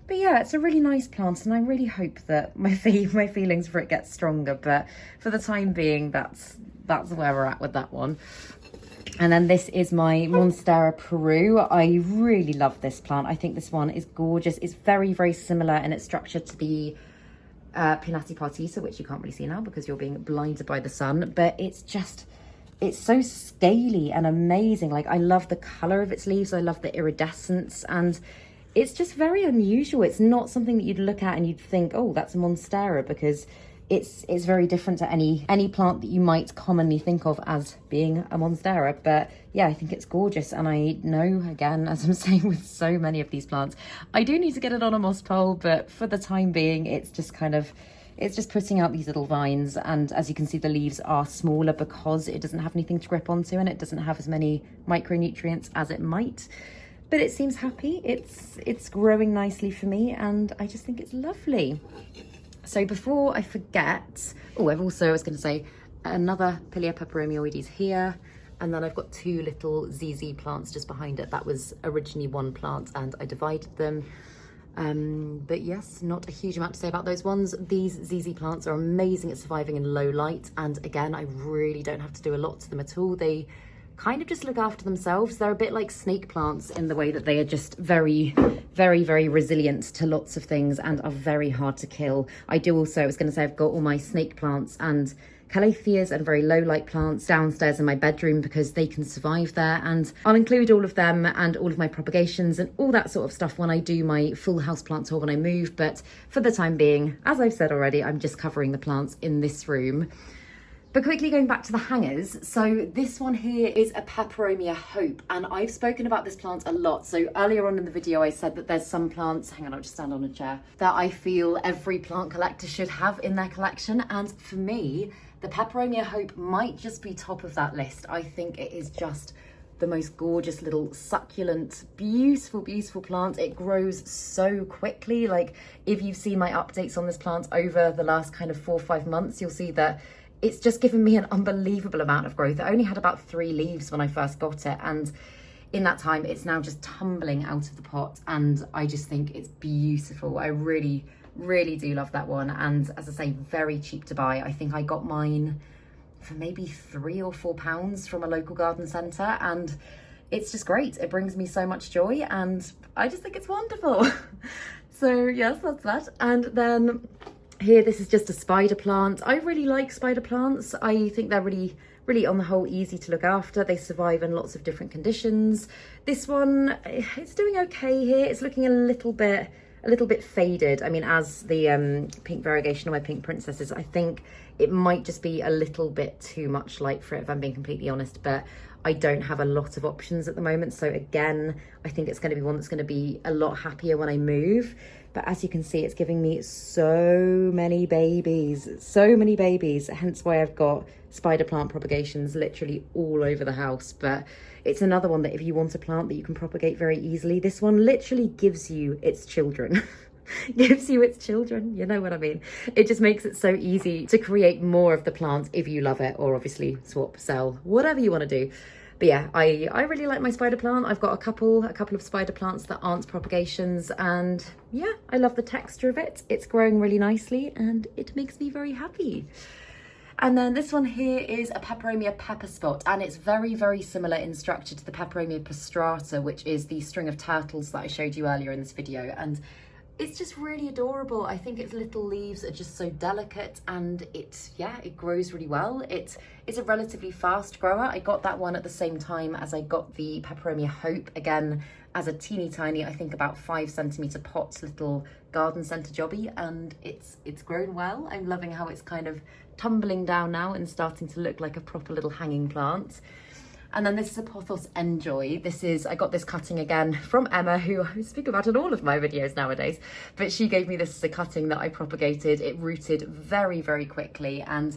But yeah, it's a really nice plant, and I really hope that my feelings for it get stronger. But for the time being, that's where we're at with that one. And then this is my Monstera Peru. I really love this plant. I think this one is gorgeous. It's very, very similar in its structure to the Pinati partita, which you can't really see now because you're being blinded by the sun. But it's so scaly and amazing. Like, I love the colour of its leaves. I love the iridescence, and it's just very unusual. It's not something that you'd look at and you'd think, oh, that's a Monstera, because it's very different to any plant that you might commonly think of as being a Monstera. But yeah, I think it's gorgeous. And I know, again, as I'm saying with so many of these plants, I do need to get it on a moss pole, but for the time being, it's just putting out these little vines. And as you can see, the leaves are smaller because it doesn't have anything to grip onto, and it doesn't have as many micronutrients as it might. But it seems happy. It's growing nicely for me, and I just think it's lovely. So before I forget, I was going to say another Pilea peperomioides here, and then I've got two little ZZ plants just behind it. That was originally one plant and I divided them. But yes, not a huge amount to say about those ones. These ZZ plants are amazing at surviving in low light, and again, I really don't have to do a lot to them at all. They kind of just look after themselves. They're a bit like snake plants in the way that they are just very, very, very resilient to lots of things and are very hard to kill. I was going to say, I've got all my snake plants and calatheas and very low light plants downstairs in my bedroom because they can survive there, and I'll include all of them and all of my propagations and all that sort of stuff when I do my full houseplant tour when I move. But for the time being, as I've said already, I'm just covering the plants in this room. But quickly going back to the hangers, so this one here is a Peperomia Hope, and I've spoken about this plant a lot. So earlier on in the video I said that there's some plants, hang on, I'll just stand on a chair, that I feel every plant collector should have in their collection, and for me, the Peperomia Hope might just be top of that list. I think it is just the most gorgeous little succulent, beautiful, beautiful plant. It grows so quickly. Like, if you've seen my updates on this plant over the last kind of 4 or 5 months, you'll see that it's just given me an unbelievable amount of growth. It only had about 3 leaves when I first got it, and in that time it's now just tumbling out of the pot, and I just think it's beautiful. I really, really do love that one, and as I say, very cheap to buy. I think I got mine for maybe £3 or £4 from a local garden centre, and it's just great. It brings me so much joy, and I just think it's wonderful. So yes, that's that. And then here, this is just a spider plant. I really like spider plants. I think they're really, really on the whole easy to look after. They survive in lots of different conditions. This one, it's doing okay here. It's looking a little bit faded. I mean, as the pink variegation of my pink princesses, I think it might just be a little bit too much light for it, if I'm being completely honest, but I don't have a lot of options at the moment. So again, I think it's going to be one that's going to be a lot happier when I move. But as you can see, it's giving me so many babies, hence why I've got spider plant propagations literally all over the house. But it's another one that if you want a plant that you can propagate very easily, this one literally gives you its children. Gives you its children, you know what I mean? It just makes it so easy to create more of the plant if you love it, or obviously swap, sell, whatever you want to do. But yeah, I really like my spider plant. I've got a couple of spider plants that aren't propagations, and yeah, I love the texture of it. It's growing really nicely and it makes me very happy. And then this one here is a Peperomia pepper spot, and it's very, very similar in structure to the Peperomia prostrata, which is the string of turtles that I showed you earlier in this video. And it's just really adorable. I think its little leaves are just so delicate, and it grows really well. It's a relatively fast grower. I got that one at the same time as I got the Peperomia Hope, again as a teeny tiny, I think about 5 centimetre pot, little garden centre jobby, and it's grown well. I'm loving how it's kind of tumbling down now and starting to look like a proper little hanging plant. And then this is a Pothos Enjoy. I got this cutting again from Emma, who I speak about in all of my videos nowadays, but she gave me this as a cutting that I propagated. It rooted very, very quickly. And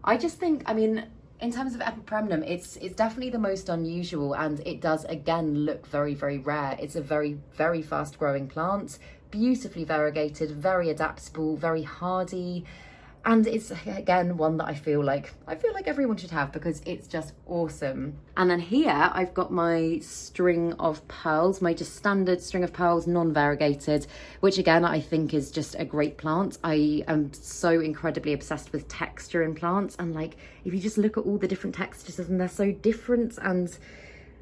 I just think, I mean, in terms of Epipremnum, it's definitely the most unusual, and it does again look very, very rare. It's a very, very fast growing plant, beautifully variegated, very adaptable, very hardy. And it's, again, one that I feel like everyone should have because it's just awesome. And then here I've got my string of pearls, my just standard string of pearls, non-variegated, which again, I think is just a great plant. I am so incredibly obsessed with texture in plants. And like, if you just look at all the different textures and they're so different, and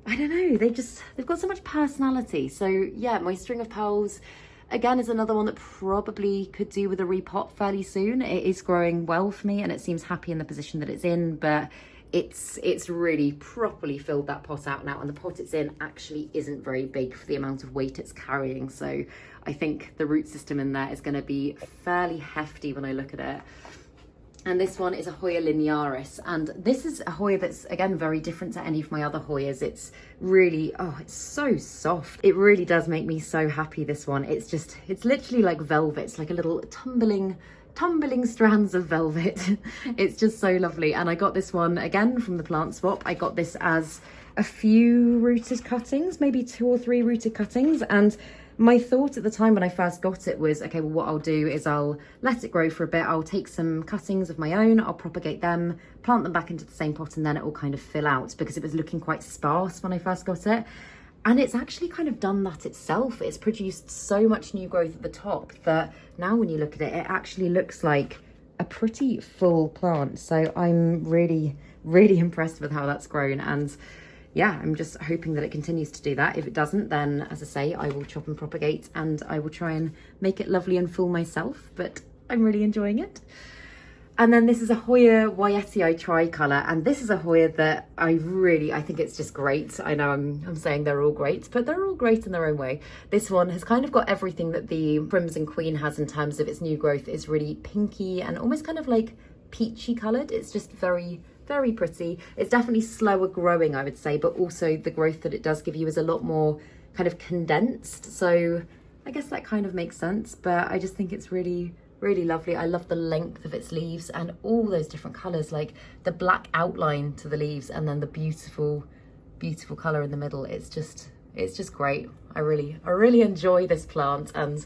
I don't know, they've got so much personality. So yeah, my string of pearls, again, is another one that probably could do with a repot fairly soon. It is growing well for me and it seems happy in the position that it's in, but it's really properly filled that pot out now, and the pot it's in actually isn't very big for the amount of weight it's carrying. So I think the root system in there is going to be fairly hefty when I look at it. And this one is a Hoya linearis, and this is a Hoya that's, again, very different to any of my other Hoyas. It's really, oh, it's so soft. It really does make me so happy, this one. It's literally like velvet. It's like a little tumbling strands of velvet. It's just so lovely. And I got this one, again, from the plant swap. I got this as a few rooted cuttings, maybe 2 or 3 rooted cuttings. And my thought at the time when I first got it was, okay, well, what I'll do is I'll let it grow for a bit. I'll take some cuttings of my own, I'll propagate them, plant them back into the same pot, and then it will kind of fill out, because it was looking quite sparse when I first got it. And it's actually kind of done that itself. It's produced so much new growth at the top that now when you look at it, it actually looks like a pretty full plant. So I'm really, really impressed with how that's grown. And yeah, I'm just hoping that it continues to do that. If it doesn't, then as I say, I will chop and propagate and I will try and make it lovely and full myself, but I'm really enjoying it. And then this is a Hoya Wyetii tricolour, and this is a Hoya that I think it's just great. I know I'm saying they're all great, but they're all great in their own way. This one has kind of got everything that the Crimson Queen has in terms of its new growth. Is really pinky and almost kind of like peachy coloured. It's just very, very pretty. It's definitely slower growing, I would say, but also the growth that it does give you is a lot more kind of condensed. So I guess that kind of makes sense, but I just think it's really, really lovely. I love the length of its leaves and all those different colours, like the black outline to the leaves and then the beautiful, beautiful colour in the middle. It's just great. I really enjoy this plant, and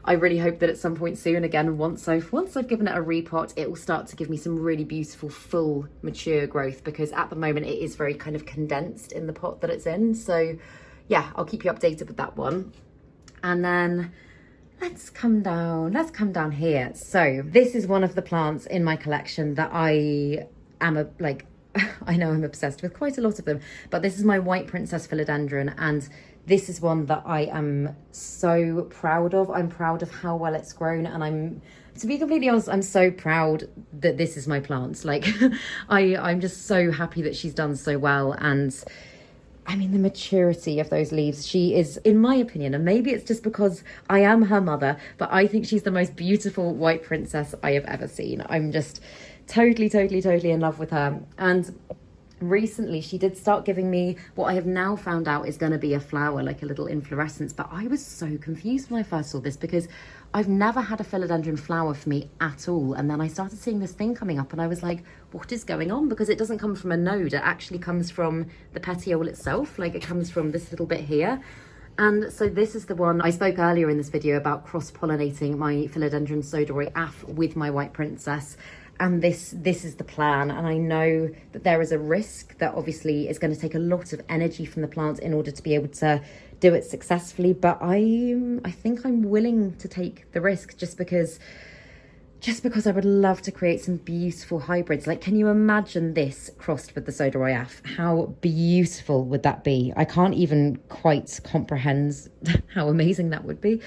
I really hope that at some point soon, again, once I've given it a repot, it will start to give me some really beautiful, full, mature growth, because at the moment it is very kind of condensed in the pot that it's in. So yeah, I'll keep you updated with that one. And then let's come down here. So this is one of the plants in my collection that I am I know I'm obsessed with quite a lot of them, but this is my white princess philodendron, and this is one that I am so proud of. I'm proud of how well it's grown, and to be completely honest, I'm so proud that this is my plant. Like, I'm just so happy that she's done so well. And I mean, the maturity of those leaves, she is, in my opinion, and maybe it's just because I am her mother, but I think she's the most beautiful white princess I have ever seen. I'm just totally in love with her. And recently she did start giving me what I have now found out is going to be a flower, like a little inflorescence. But I was so confused when I first saw this, because I've never had a philodendron flower for me at all. And then I started seeing this thing coming up and I was like, what is going on? Because it doesn't come from a node, it actually comes from the petiole itself. Like, it comes from this little bit here. And so this is the one I spoke earlier in this video about cross-pollinating my Philodendron Sodoroi Af with my white princess. And this is the plan. And I know that there is a risk that obviously it's going to take a lot of energy from the plant in order to be able to do it successfully. But I think I'm willing to take the risk just because I would love to create some beautiful hybrids. Like, can you imagine this crossed with the Sodoroi Af? How beautiful would that be? I can't even quite comprehend how amazing that would be.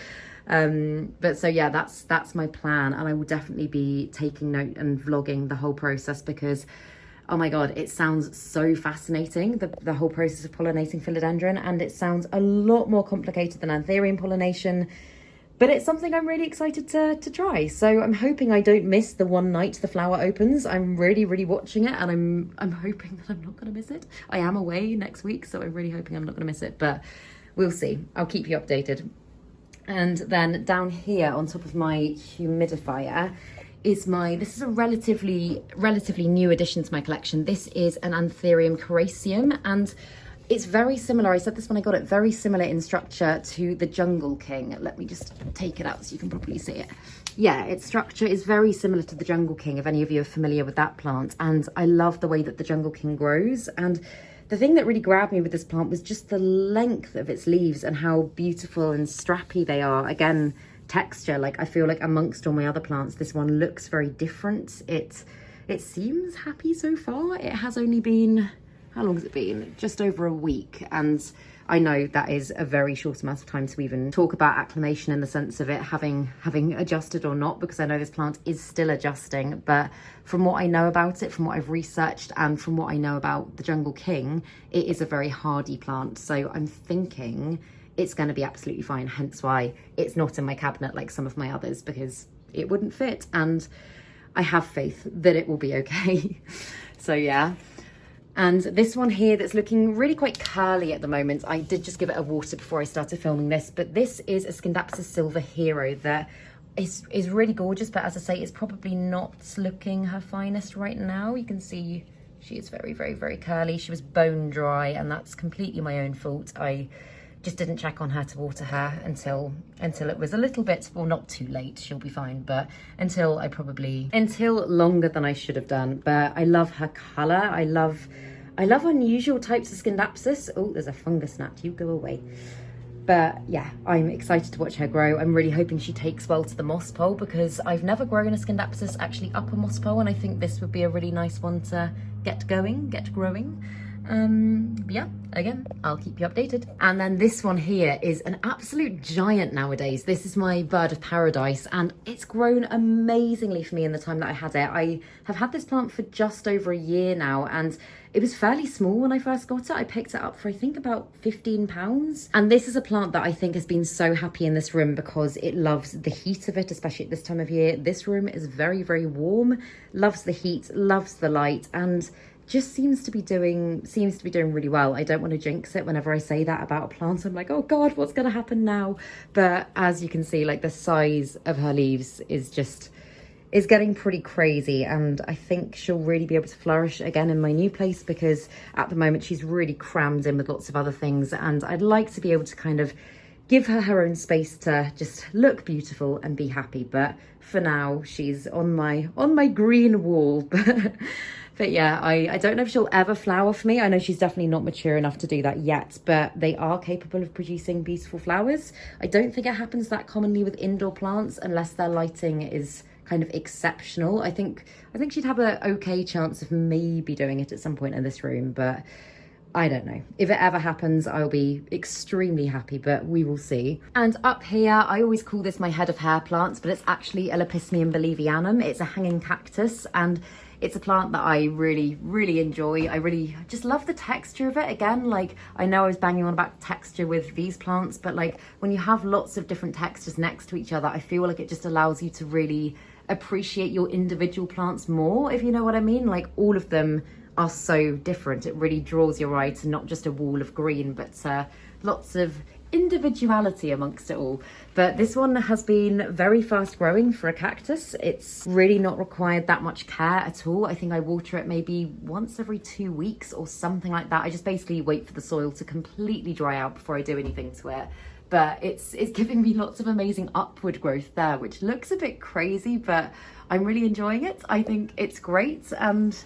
But so yeah, that's my plan, and I will definitely be taking note and vlogging the whole process, because oh my god, it sounds so fascinating, the whole process of pollinating philodendron, and it sounds a lot more complicated than Anthurium pollination, but it's something I'm really excited to try. So I'm hoping I don't miss the one night the flower opens. I'm really watching it, and I'm hoping that I'm not going to miss it. I am away next week, so I'm really hoping I'm not going to miss it, but we'll see. I'll keep you updated. And then down here on top of my humidifier is this is a relatively new addition to my collection. This is an Anthurium caraceum, and it's very similar. I said this when I got it, very similar in structure to the Jungle King. Let me just take it out so you can properly see it. Yeah, its structure is very similar to the Jungle King, if any of you are familiar with that plant. And I love the way that the Jungle King grows. And the thing that really grabbed me with this plant was just the length of its leaves and how beautiful and strappy they are. Again, texture, like I feel like amongst all my other plants, this one looks very different. It seems happy so far. It has only been, how long has it been? Just over a week. And I know that is a very short amount of time to even talk about acclimation in the sense of it having adjusted or not, because I know this plant is still adjusting. But from what I know about it, from what I've researched, and from what I know about the Jungle King, it is a very hardy plant. So I'm thinking it's going to be absolutely fine. Hence why it's not in my cabinet like some of my others, because it wouldn't fit. And I have faith that it will be okay. So yeah. And this one here that's looking really quite curly at the moment, I did just give it a water before I started filming this, but this is a Scindapsus Silver Hero that is really gorgeous, but as I say, it's probably not looking her finest right now. You can see she is very, very, very curly. She was bone dry, and that's completely my own fault. I just didn't check on her to water her until it was a little bit, well, not too late, she'll be fine, but until longer than I should have done. But I love her colour. I love unusual types of Scindapsus. Oh, there's a fungus gnat, you go away. But yeah, I'm excited to watch her grow. I'm really hoping she takes well to the moss pole, because I've never grown a Scindapsus actually up a moss pole, and I think this would be a really nice one to get growing. But yeah, again, I'll keep you updated. And then this one here is an absolute giant nowadays. This is my bird of paradise, and it's grown amazingly for me in the time that I had it. I have had this plant for just over a year now, and it was fairly small when I first got it. I picked it up for I think about 15 pounds. And this is a plant that I think has been so happy in this room because it loves the heat of it, especially at this time of year. This room is very, very warm, loves the heat, loves the light, and just seems to be doing really well. I don't want to jinx it whenever I say that about a plant. I'm like, oh God, what's going to happen now? But as you can see, like the size of her leaves is getting pretty crazy, and I think she'll really be able to flourish again in my new place, because at the moment she's really crammed in with lots of other things, and I'd like to be able to kind of give her her own space to just look beautiful and be happy. But for now, she's on my green wall. But yeah, I don't know if she'll ever flower for me. I know she's definitely not mature enough to do that yet, but they are capable of producing beautiful flowers. I don't think it happens that commonly with indoor plants unless their lighting is kind of exceptional. I think she'd have an okay chance of maybe doing it at some point in this room, but I don't know. If it ever happens, I'll be extremely happy, but we will see. And up here, I always call this my head of hair plants, but it's actually Alocasia Bolivianum. It's a hanging cactus, and it's a plant that I really, really enjoy. I really just love the texture of it. Again, like, I know I was banging on about texture with these plants, but like when you have lots of different textures next to each other, I feel like it just allows you to really appreciate your individual plants more, if you know what I mean. Like, all of them are so different. It really draws your eye to not just a wall of green, but lots of individuality amongst it all. But this one has been very fast growing for a cactus. It's really not required that much care at all. I think I water it maybe once every 2 weeks or something like that. I just basically wait for the soil to completely dry out before I do anything to it. But it's giving me lots of amazing upward growth there, which looks a bit crazy, but I'm really enjoying it. I think it's great, and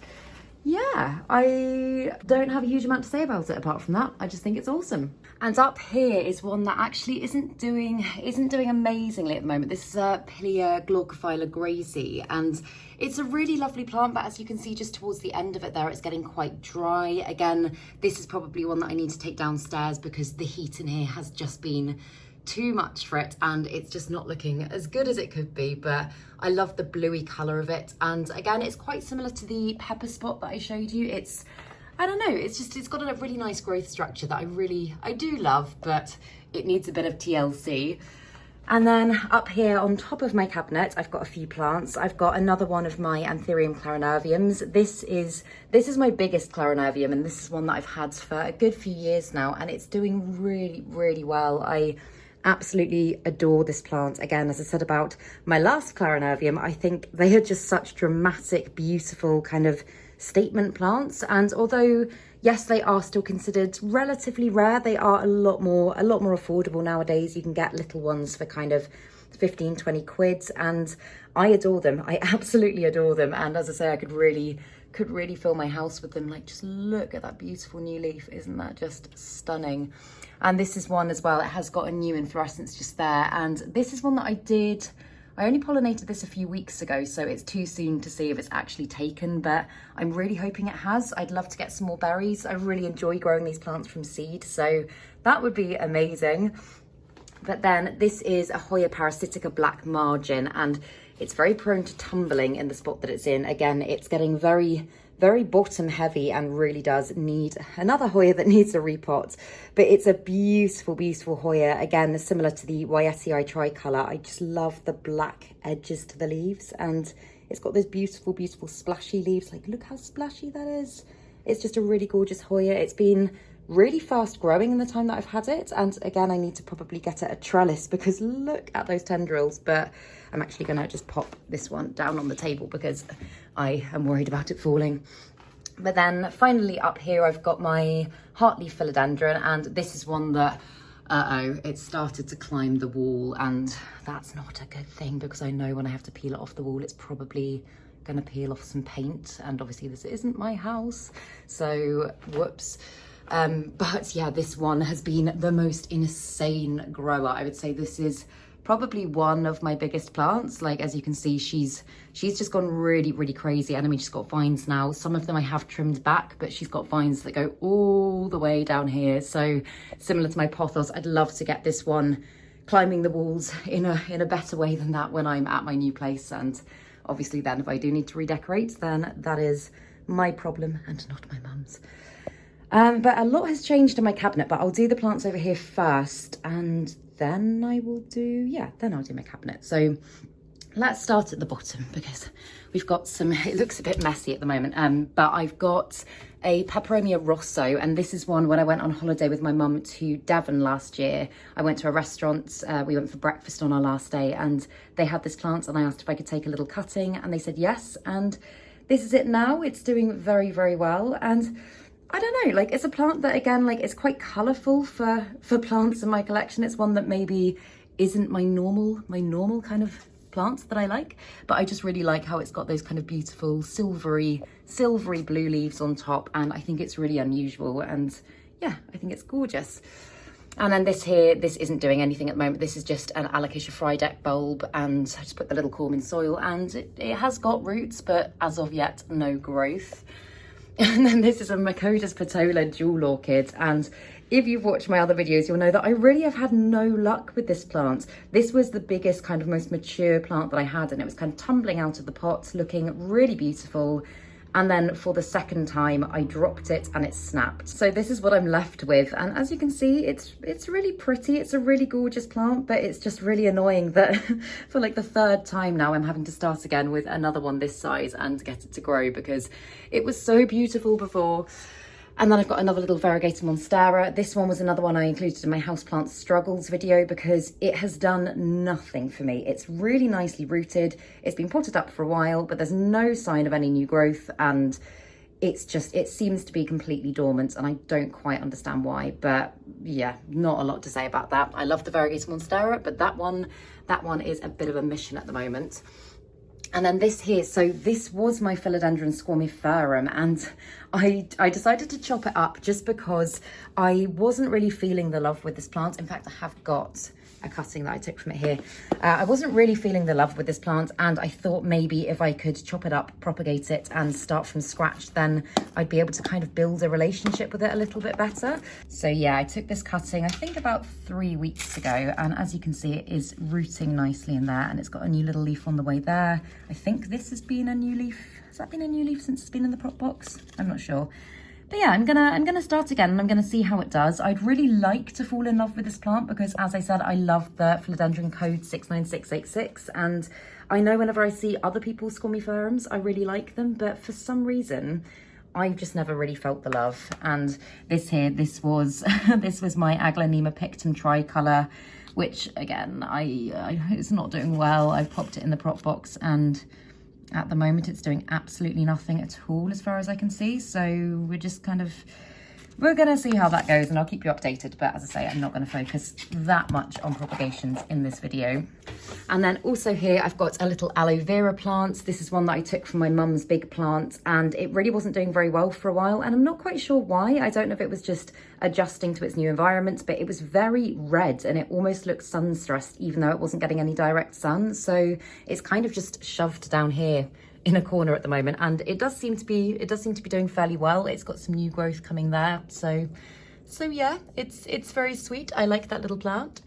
yeah, I don't have a huge amount to say about it apart from that. I just think it's awesome. And up here is one that actually isn't doing amazingly at the moment. This is a Pilea glaucophylla gracie, and it's a really lovely plant, but as you can see just towards the end of it there, it's getting quite dry. Again, this is probably one that I need to take downstairs because the heat in here has just been too much for it, and it's just not looking as good as it could be. But I love the bluey color of it, and again, it's quite similar to the pepper spot that I showed you. I don't know, it's got a really nice growth structure that I do love, but it needs a bit of TLC. And then up here on top of my cabinet, I've got a few plants. I've got another one of my Anthurium clarinerviums. This is my biggest clarinervium, and this is one that I've had for a good few years now, and it's doing really, really well. I absolutely adore this plant. Again, as I said about my last clarinervium, I think they are just such dramatic, beautiful, kind of statement plants. And although, yes, they are still considered relatively rare, they are a lot more affordable nowadays. You can get little ones for kind of 15, 20 quid, and I adore them. I absolutely adore them. And as I say, I could really fill my house with them. Like, just look at that beautiful new leaf. Isn't that just stunning? And this is one as well. It has got a new inflorescence just there. And this is one that I only pollinated this a few weeks ago, so it's too soon to see if it's actually taken, but I'm really hoping it has. I'd love to get some more berries. I really enjoy growing these plants from seed, so that would be amazing. But then this is a Hoya parasitica black margin, and it's very prone to tumbling in the spot that it's in. Again, it's getting very bottom heavy and really does need another Hoya that needs a repot. But it's a beautiful, beautiful Hoya. Again, similar to the Wyetii tricolour. I just love the black edges to the leaves, and it's got those beautiful, beautiful splashy leaves. Like, look how splashy that is. It's just a really gorgeous Hoya. It's been really fast growing in the time that I've had it, and again, I need to probably get it a trellis because look at those tendrils. But I'm actually going to just pop this one down on the table because I am worried about it falling. But then finally up here I've got my heartleaf philodendron, and this is one that it started to climb the wall, and that's not a good thing because I know when I have to peel it off the wall it's probably going to peel off some paint, and obviously this isn't my house, so whoops. But yeah, this one has been the most insane grower. I would say this is probably one of my biggest plants. Like, as you can see, she's just gone really, really crazy. And I mean, she's got vines now. Some of them I have trimmed back, but she's got vines that go all the way down here. So similar to my pothos, I'd love to get this one climbing the walls in a better way than that when I'm at my new place. And obviously then if I do need to redecorate, then that is my problem and not my mum's. But a lot has changed in my cabinet, but I'll do the plants over here first, and then I will do, then I'll do my cabinet. So let's start at the bottom because we've got some, it looks a bit messy at the moment, but I've got a Peperomia rosso, and this is one when I went on holiday with my mum to Devon last year. I went to a restaurant, we went for breakfast on our last day, and they had this plant, and I asked if I could take a little cutting, and they said yes, and this is it now. It's doing very, very well, and I don't know, like, it's a plant that, again, like, it's quite colourful for plants in my collection. It's one that maybe isn't my normal kind of plants that I like, but I just really like how it's got those kind of beautiful silvery blue leaves on top, and I think it's really unusual, and yeah, I think it's gorgeous. And then this here, this isn't doing anything at the moment. This is just an Alocasia Frydek bulb, and I just put the little corm in soil, and it has got roots, but as of yet, no growth. And then this is a Macodus patola jewel orchid, and if you've watched my other videos, you'll know that I really have had no luck with this plant. This was the biggest, kind of most mature plant that I had, and it was kind of tumbling out of the pot, looking really beautiful. And then for the second time, I dropped it and it snapped. So this is what I'm left with. And as you can see, it's really pretty. It's a really gorgeous plant, but it's just really annoying that for like the third time now, I'm having to start again with another one this size and get it to grow because it was so beautiful before. And then I've got another little Variegated Monstera. This one was another one I included in my houseplant struggles video because it has done nothing for me. It's really nicely rooted. It's been potted up for a while, but there's no sign of any new growth. And it's just, it seems to be completely dormant, and I don't quite understand why. But yeah, not a lot to say about that. I love the Variegated Monstera, but that one is a bit of a mission at the moment. And then this here, so this was my Philodendron squamiferum, and I decided to chop it up just because I wasn't really feeling the love with this plant. In fact, I have got a cutting that I took from it here. I wasn't really feeling the love with this plant, and I thought maybe if I could chop it up, propagate it, and start from scratch, then I'd be able to kind of build a relationship with it a little bit better. So yeah, I took this cutting, I think about 3 weeks ago, and as you can see, it is rooting nicely in there, and it's got a new little leaf on the way there. I think this has been a new leaf. Has that been a new leaf since it's been in the prop box? I'm not sure. But yeah, I'm gonna start again, and I'm gonna see how it does. I'd really like to fall in love with this plant because, as I said, I love the Philodendron code 69686, and I know whenever I see other people's squamiferums, I really like them, but for some reason, I've just never really felt the love. And this here, this was this was my Aglonema pictum tricolour, which again, it's not doing well. I've popped it in the prop box, and At the moment, it's doing absolutely nothing at all as far as I can see. So we're just kind of, we're going to see how that goes and I'll keep you updated. But as I say, I'm not going to focus that much on propagations in this video. And then also here, I've got a little aloe vera plant. This is one that I took from my mum's big plant and it really wasn't doing very well for a while. And I'm not quite sure why. I don't know if it was just adjusting to its new environment, but it was very red and it almost looked sun stressed, even though it wasn't getting any direct sun. So it's kind of just shoved down here in a corner at the moment. And it does seem to be doing fairly well. It's got some new growth coming there. So yeah, it's very sweet. I like that little plant.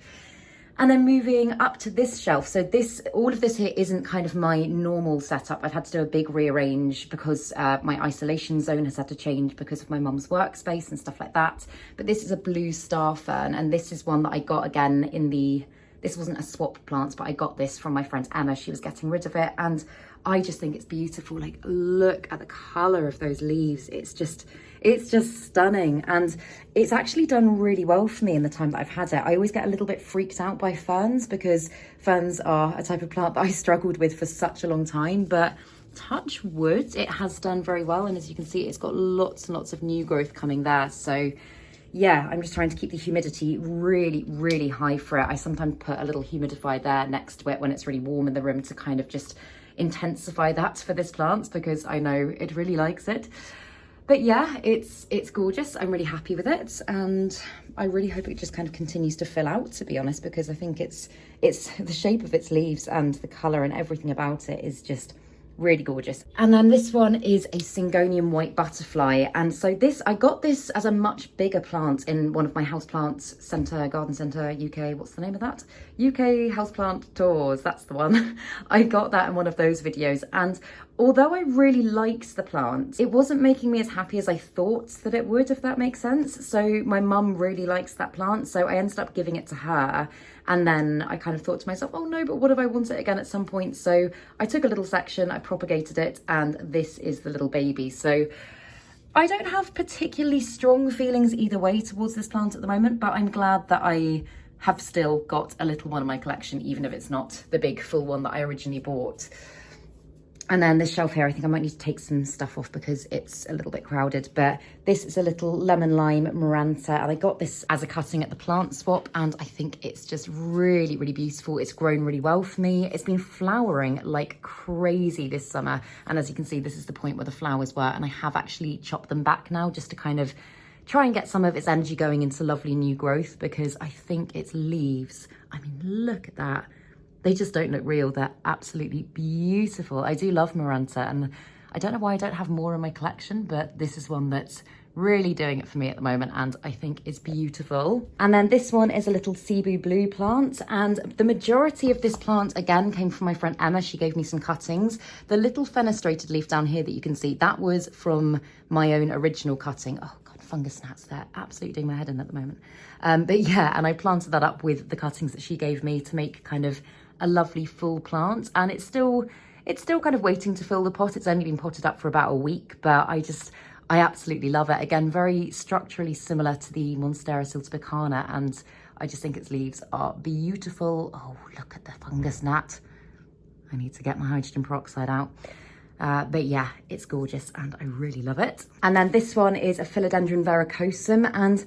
And then moving up to this shelf. So all of this here isn't kind of my normal setup. I've had to do a big rearrange because my isolation zone has had to change because of my mum's workspace and stuff like that. But this is a blue star fern. And this is one that I got again in this wasn't a swap plant, but I got this from my friend Emma. She was getting rid of it. And I just think it's beautiful. Like, look at the color of those leaves. It's just stunning. And it's actually done really well for me in the time that I've had it. I always get a little bit freaked out by ferns because ferns are a type of plant that I struggled with for such a long time, but touch wood, it has done very well. And as you can see, it's got lots and lots of new growth coming there. So yeah, I'm just trying to keep the humidity really, really high for it. I sometimes put a little humidifier there next to it when it's really warm in the room to kind of just intensify that for this plant because I know it really likes it. But yeah, it's gorgeous. I'm really happy with it. And I really hope it just kind of continues to fill out, to be honest, because I think it's the shape of its leaves and the color and everything about it is just really gorgeous. And then this one is a Syngonium white butterfly. And so I got this as a much bigger plant in one of my houseplants garden centre UK. What's the name of that? UK houseplant tours. That's the one. I got that in one of those videos. And although I really liked the plant, it wasn't making me as happy as I thought that it would, if that makes sense. So my mum really likes that plant. So I ended up giving it to her. And then I kind of thought to myself, oh no, but what if I want it again at some point? So I took a little section, I propagated it, and this is the little baby. So I don't have particularly strong feelings either way towards this plant at the moment, but I'm glad that I have still got a little one in my collection, even if it's not the big full one that I originally bought. And then this shelf here, I think I might need to take some stuff off because it's a little bit crowded, but this is a little lemon lime maranta, and I got this as a cutting at the plant swap, and I think it's just really, really beautiful. It's grown really well for me. It's been flowering like crazy this summer, and as you can see, this is the point where the flowers were, and I have actually chopped them back now just to kind of try and get some of its energy going into lovely new growth, because I think its leaves, I mean, look at that. They just don't look real. They're absolutely beautiful. I do love Maranta, and I don't know why I don't have more in my collection, but this is one that's really doing it for me at the moment, and I think it's beautiful. And then this one is a little Cebu blue plant, and the majority of this plant again came from my friend Emma. She gave me some cuttings. The little fenestrated leaf down here that you can see, that was from my own original cutting. Oh God, fungus gnats, they're absolutely doing my head in at the moment. But yeah, and I planted that up with the cuttings that she gave me to make kind of a lovely full plant, and it's still kind of waiting to fill the pot. It's only been potted up for about a week, but I absolutely love it. Again, very structurally similar to the Monstera siltepecana, and I just think its leaves are beautiful. Oh, look at the fungus gnat. I need to get my hydrogen peroxide out. But yeah, it's gorgeous and I really love it. And then this one is a Philodendron verrucosum, and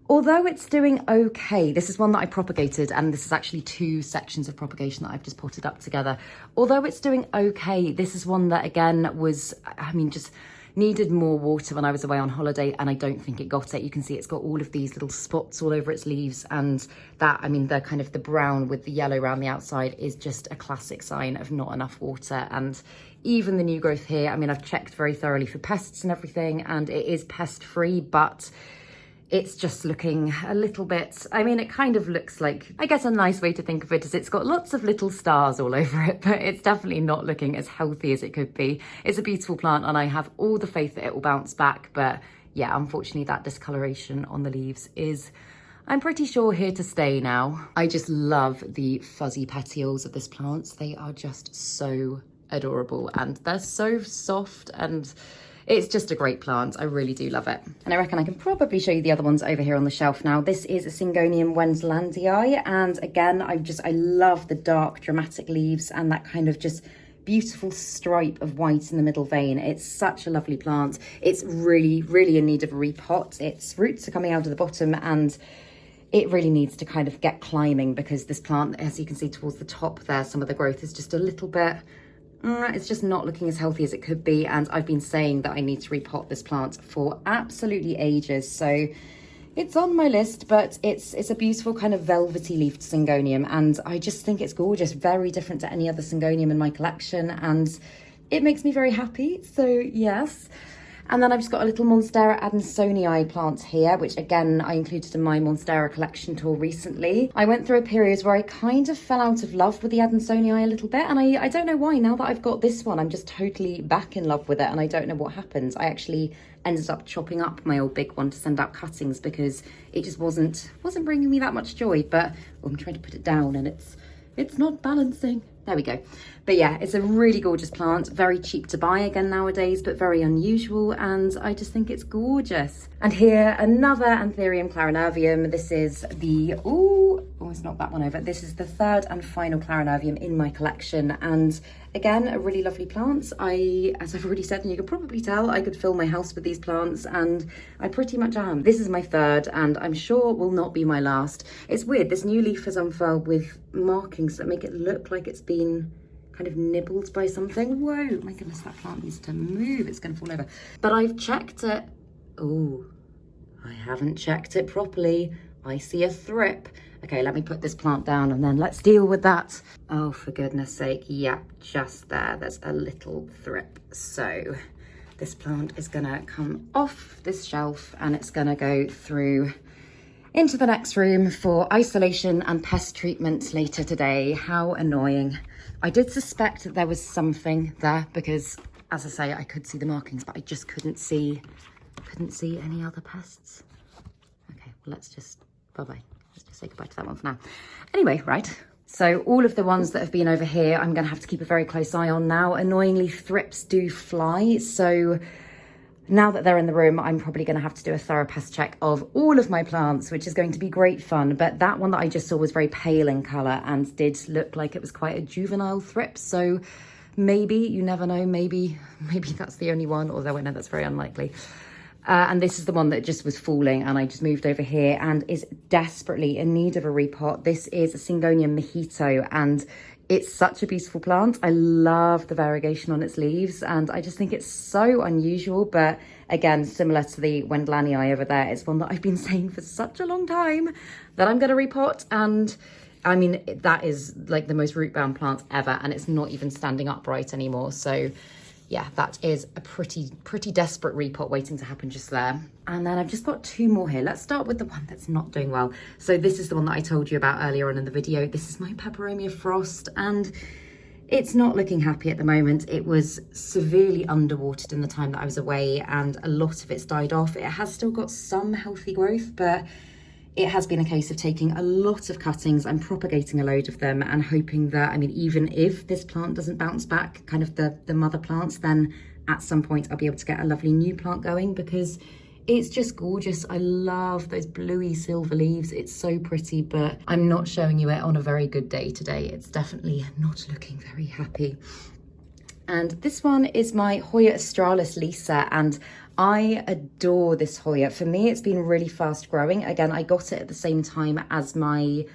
although it's doing okay, this is one that I propagated, and this is actually 2 sections of propagation that I've just potted up together. Although it's doing okay, this is one that again was, I mean, just needed more water when I was away on holiday, and I don't think it got it. You can see it's got all of these little spots all over its leaves, and that, I mean, the kind of the brown with the yellow around the outside is just a classic sign of not enough water. And even the new growth here, I mean, I've checked very thoroughly for pests and everything, and it is pest free, but it's just looking a little bit, I mean, it kind of looks like, I guess a nice way to think of it is it's got lots of little stars all over it, but it's definitely not looking as healthy as it could be. It's a beautiful plant, and I have all the faith that it will bounce back, but yeah, unfortunately that discoloration on the leaves is, I'm pretty sure, here to stay now. I just love the fuzzy petioles of this plant. They are just so adorable, and they're so soft, and it's just a great plant. I really do love it. And I reckon I can probably show you the other ones over here on the shelf now. This is a Syngonium wenslandii. And again, I love the dark dramatic leaves and that kind of just beautiful stripe of white in the middle vein. It's such a lovely plant. It's really, really in need of a repot. Its roots are coming out of the bottom and it really needs to kind of get climbing, because this plant, as you can see towards the top there, some of the growth is just a little bit, it's just not looking as healthy as it could be. And I've been saying that I need to repot this plant for absolutely ages. So it's on my list, but it's a beautiful kind of velvety leafed Syngonium, and I just think it's gorgeous, very different to any other Syngonium in my collection, and it makes me very happy. So yes. And then I've just got a little Monstera adansonii plant here, which again, I included in my Monstera collection tour recently. I went through a period where I kind of fell out of love with the adansonii a little bit, and I don't know why. Now that I've got this one, I'm just totally back in love with it, and I don't know what happened. I actually ended up chopping up my old big one to send out cuttings because it just wasn't bringing me that much joy. But I'm trying to put it down and it's not balancing. There we go. But yeah, it's a really gorgeous plant, very cheap to buy again nowadays, but very unusual, and I just think it's gorgeous. And here, another Anthurium clarinervium. This is the, it's not that one over. This is the third and final clarinervium in my collection, and again, a really lovely plant. As I've already said, and you can probably tell, I could fill my house with these plants, and I pretty much am. This is my third, and I'm sure will not be my last. It's weird, this new leaf has unfurled with markings that make it look like it's been kind of nibbled by something. Whoa, my goodness, that plant needs to move. It's going to fall over. But I've checked it. Oh, I haven't checked it properly. I see a thrip. Okay, let me put this plant down and then let's deal with that. Oh, for goodness sake. Yeah, just there. There's a little thrip. So this plant is going to come off this shelf and it's going to go through into the next room for isolation and pest treatment later today. How annoying. I did suspect that there was something there because, as I say, I could see the markings, but I just couldn't see any other pests. Okay, well, let's just, bye-bye. Let's just say goodbye to that one for now. Anyway, right. So all of the ones that have been over here, I'm going to have to keep a very close eye on now. Annoyingly, thrips do fly. So now that they're in the room, I'm probably going to have to do a thorough pest check of all of my plants, which is going to be great fun. But that one that I just saw was very pale in colour and did look like it was quite a juvenile thrip. So maybe, you never know, maybe that's the only one, although I know that's very unlikely. And this is the one that just was falling, and I just moved over here and is desperately in need of a repot. This is a Syngonium mojito, and it's such a beautiful plant. I love the variegation on its leaves, and I just think it's so unusual. But again, similar to the Wendlanii over there, it's one that I've been saying for such a long time that I'm going to repot. And I mean, that is like the most root-bound plant ever, and it's not even standing upright anymore. So yeah, that is a pretty desperate repot waiting to happen just there. And then I've just got two more here. Let's start with the one that's not doing well. So this is the one that I told you about earlier on in the video. This is my Peperomia Frost, and it's not looking happy at the moment. It was severely underwatered in the time that I was away, and a lot of it's died off. It has still got some healthy growth, but it has been a case of taking a lot of cuttings and propagating a load of them and hoping that, I mean, even if this plant doesn't bounce back, kind of the mother plants, then at some point I'll be able to get a lovely new plant going, because it's just gorgeous. I love those bluey silver leaves. It's so pretty, but I'm not showing you it on a very good day today. It's definitely not looking very happy. And this one is my Hoya australis Lisa, and I adore this Hoya. For me, it's been really fast growing. Again, I got it at the same time as my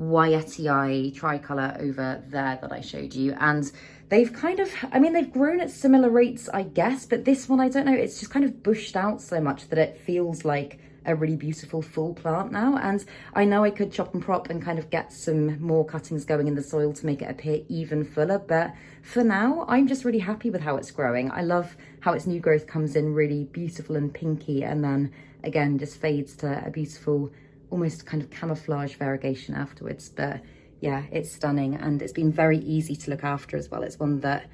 Wyetii tricolour over there that I showed you. And they've kind of, I mean, they've grown at similar rates, I guess, but this one, I don't know, it's just kind of bushed out so much that it feels like a really beautiful full plant now. And I know I could chop and prop and kind of get some more cuttings going in the soil to make it appear even fuller, but for now I'm just really happy with how it's growing. I love how its new growth comes in really beautiful and pinky, and then again just fades to a beautiful almost kind of camouflage variegation afterwards. But yeah, it's stunning, and it's been very easy to look after as well. It's one that,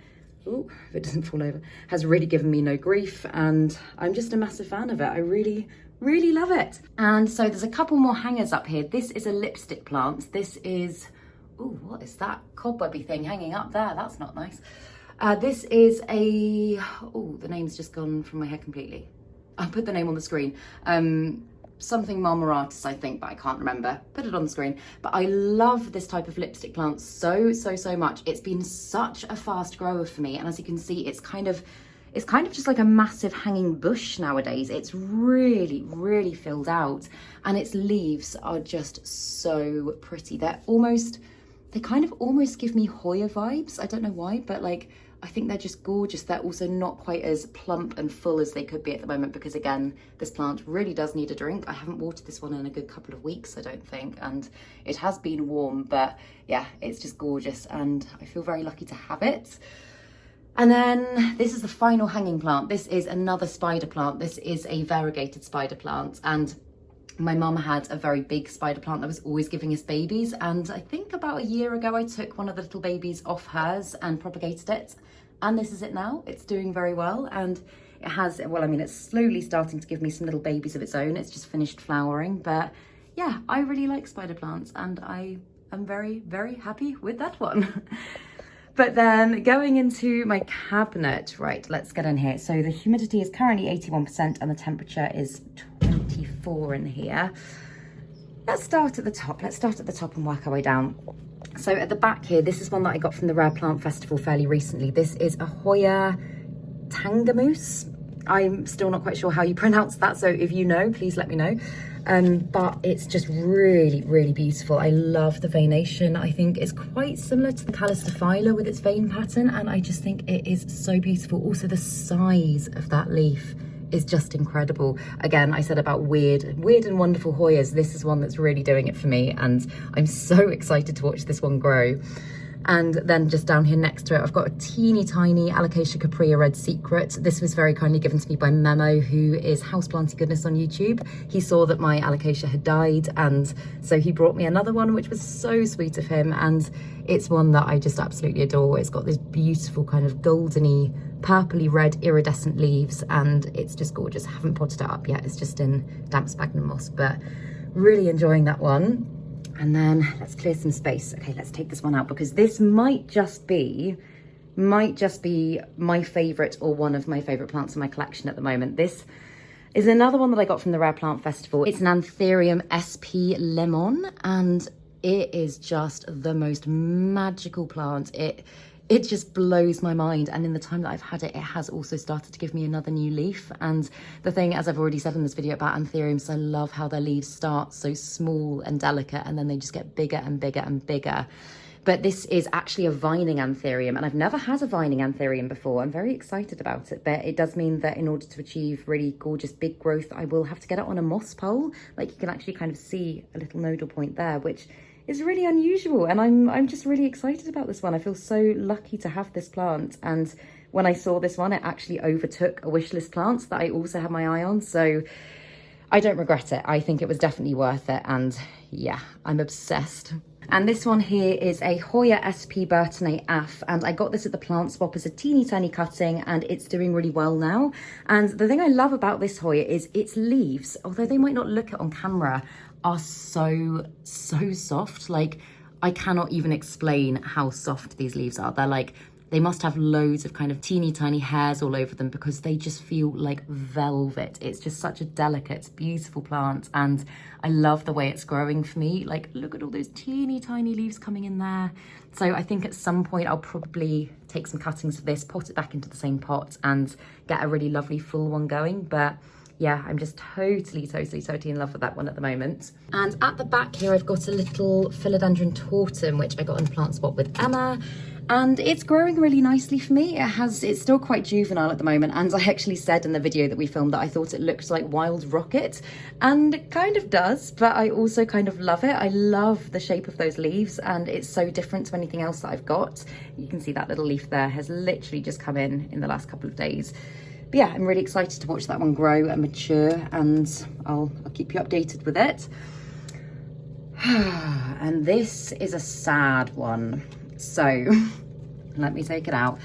ooh, if it doesn't fall over, has really given me no grief, and I'm just a massive fan of it. I really love it. And so there's a couple more hangers up here. This is a lipstick plant. This is, oh, what is that cobwebby thing hanging up there? That's not nice. This is a, oh, the name's just gone from my head completely. I'll put the name on the screen. something marmoratus, I think, but I can't remember. Put it on the screen. But I love this type of lipstick plant so much. It's been such a fast grower for me. And as you can see, it's kind of just like a massive hanging bush nowadays. It's really filled out, and its leaves are just so pretty. They kind of almost give me Hoya vibes. I don't know why, but like, I think they're just gorgeous. They're also not quite as plump and full as they could be at the moment, because again, this plant really does need a drink. I haven't watered this one in a good couple of weeks, I don't think, and it has been warm, but yeah, it's just gorgeous, and I feel very lucky to have it. And then this is the final hanging plant. This is another spider plant. This is a variegated spider plant, and my mum had a very big spider plant that was always giving us babies, and I think about a year ago I took one of the little babies off hers and propagated it, and this is it now. It's doing very well, and it has, well, I mean, it's slowly starting to give me some little babies of its own. It's just finished flowering, but yeah, I really like spider plants, and I am very happy with that one. But then going into my cabinet, right, let's get in here. So the humidity is currently 81% and the temperature is 24 in here. Let's start at the top. Let's start at the top and work our way down. So at the back here, this is one that I got from the Rare Plant Festival fairly recently. This is a Hoya tangamoose. I'm still not quite sure how you pronounce that, so if you know, please let me know. But it's just really beautiful. I love the veination. I think it's quite similar to the Caladium with its vein pattern, and I just think it is so beautiful. Also, the size of that leaf is just incredible. Again, I said about weird and wonderful Hoyas. This is one that's really doing it for me, and I'm so excited to watch this one grow. And then just down here next to it, I've got a teeny tiny Alocasia caprea Red Secret. This was very kindly given to me by Memo, who is Houseplanty Goodness on YouTube. He saw that my Alocasia had died, and so he brought me another one, which was so sweet of him. And it's one that I just absolutely adore. It's got this beautiful kind of goldeny, purpley red iridescent leaves, and it's just gorgeous. I haven't potted it up yet. It's just in damp sphagnum moss, but really enjoying that one. And then let's clear some space. Okay, let's take this one out, because this might just be my favorite, or one of my favorite plants in my collection at the moment. This is another one that I got from the Rare Plant Festival. It's an Anthurium SP Lemon, and it is just the most magical plant. It just blows my mind, and in the time that I've had it, it has also started to give me another new leaf. And the thing, as I've already said in this video about anthuriums, I love how their leaves start so small and delicate, and then they just get bigger and bigger and bigger. But this is actually a vining anthurium, and I've never had a vining anthurium before. I'm very excited about it, but it does mean that in order to achieve really gorgeous big growth, I will have to get it on a moss pole. Like, you can actually kind of see a little nodal point there, which is really unusual, and I'm just really excited about this one. I feel so lucky to have this plant, and when I saw this one, it actually overtook a wishlist plant that I also had my eye on, so I don't regret it. I think it was definitely worth it, and yeah, I'm obsessed. And this one here is a Hoya SP Burtonate AF, and I got this at the plant swap as a teeny tiny cutting, and it's doing really well now. And the thing I love about this Hoya is its leaves, although they might not look it on camera, are so soft. Like, I cannot even explain how soft these leaves are. They're like, they must have loads of kind of teeny tiny hairs all over them, because they just feel like velvet. It's just such a delicate, beautiful plant, and I love the way it's growing for me. Like, look at all those teeny tiny leaves coming in there. So I think at some point I'll probably take some cuttings of this, pot it back into the same pot, and get a really lovely full one going. But yeah, I'm just totally in love with that one at the moment. And at the back here, I've got a little Philodendron tortum, which I got on plant swap with Emma. And it's growing really nicely for me. It's still quite juvenile at the moment. And I actually said in the video that we filmed that I thought it looked like Wild Rocket. And it kind of does, but I also kind of love it. I love the shape of those leaves, and it's so different to anything else that I've got. You can see that little leaf there has literally just come in the last couple of days. But yeah, I'm really excited to watch that one grow and mature, and I'll keep you updated with it. And this is a sad one. So let me take it out.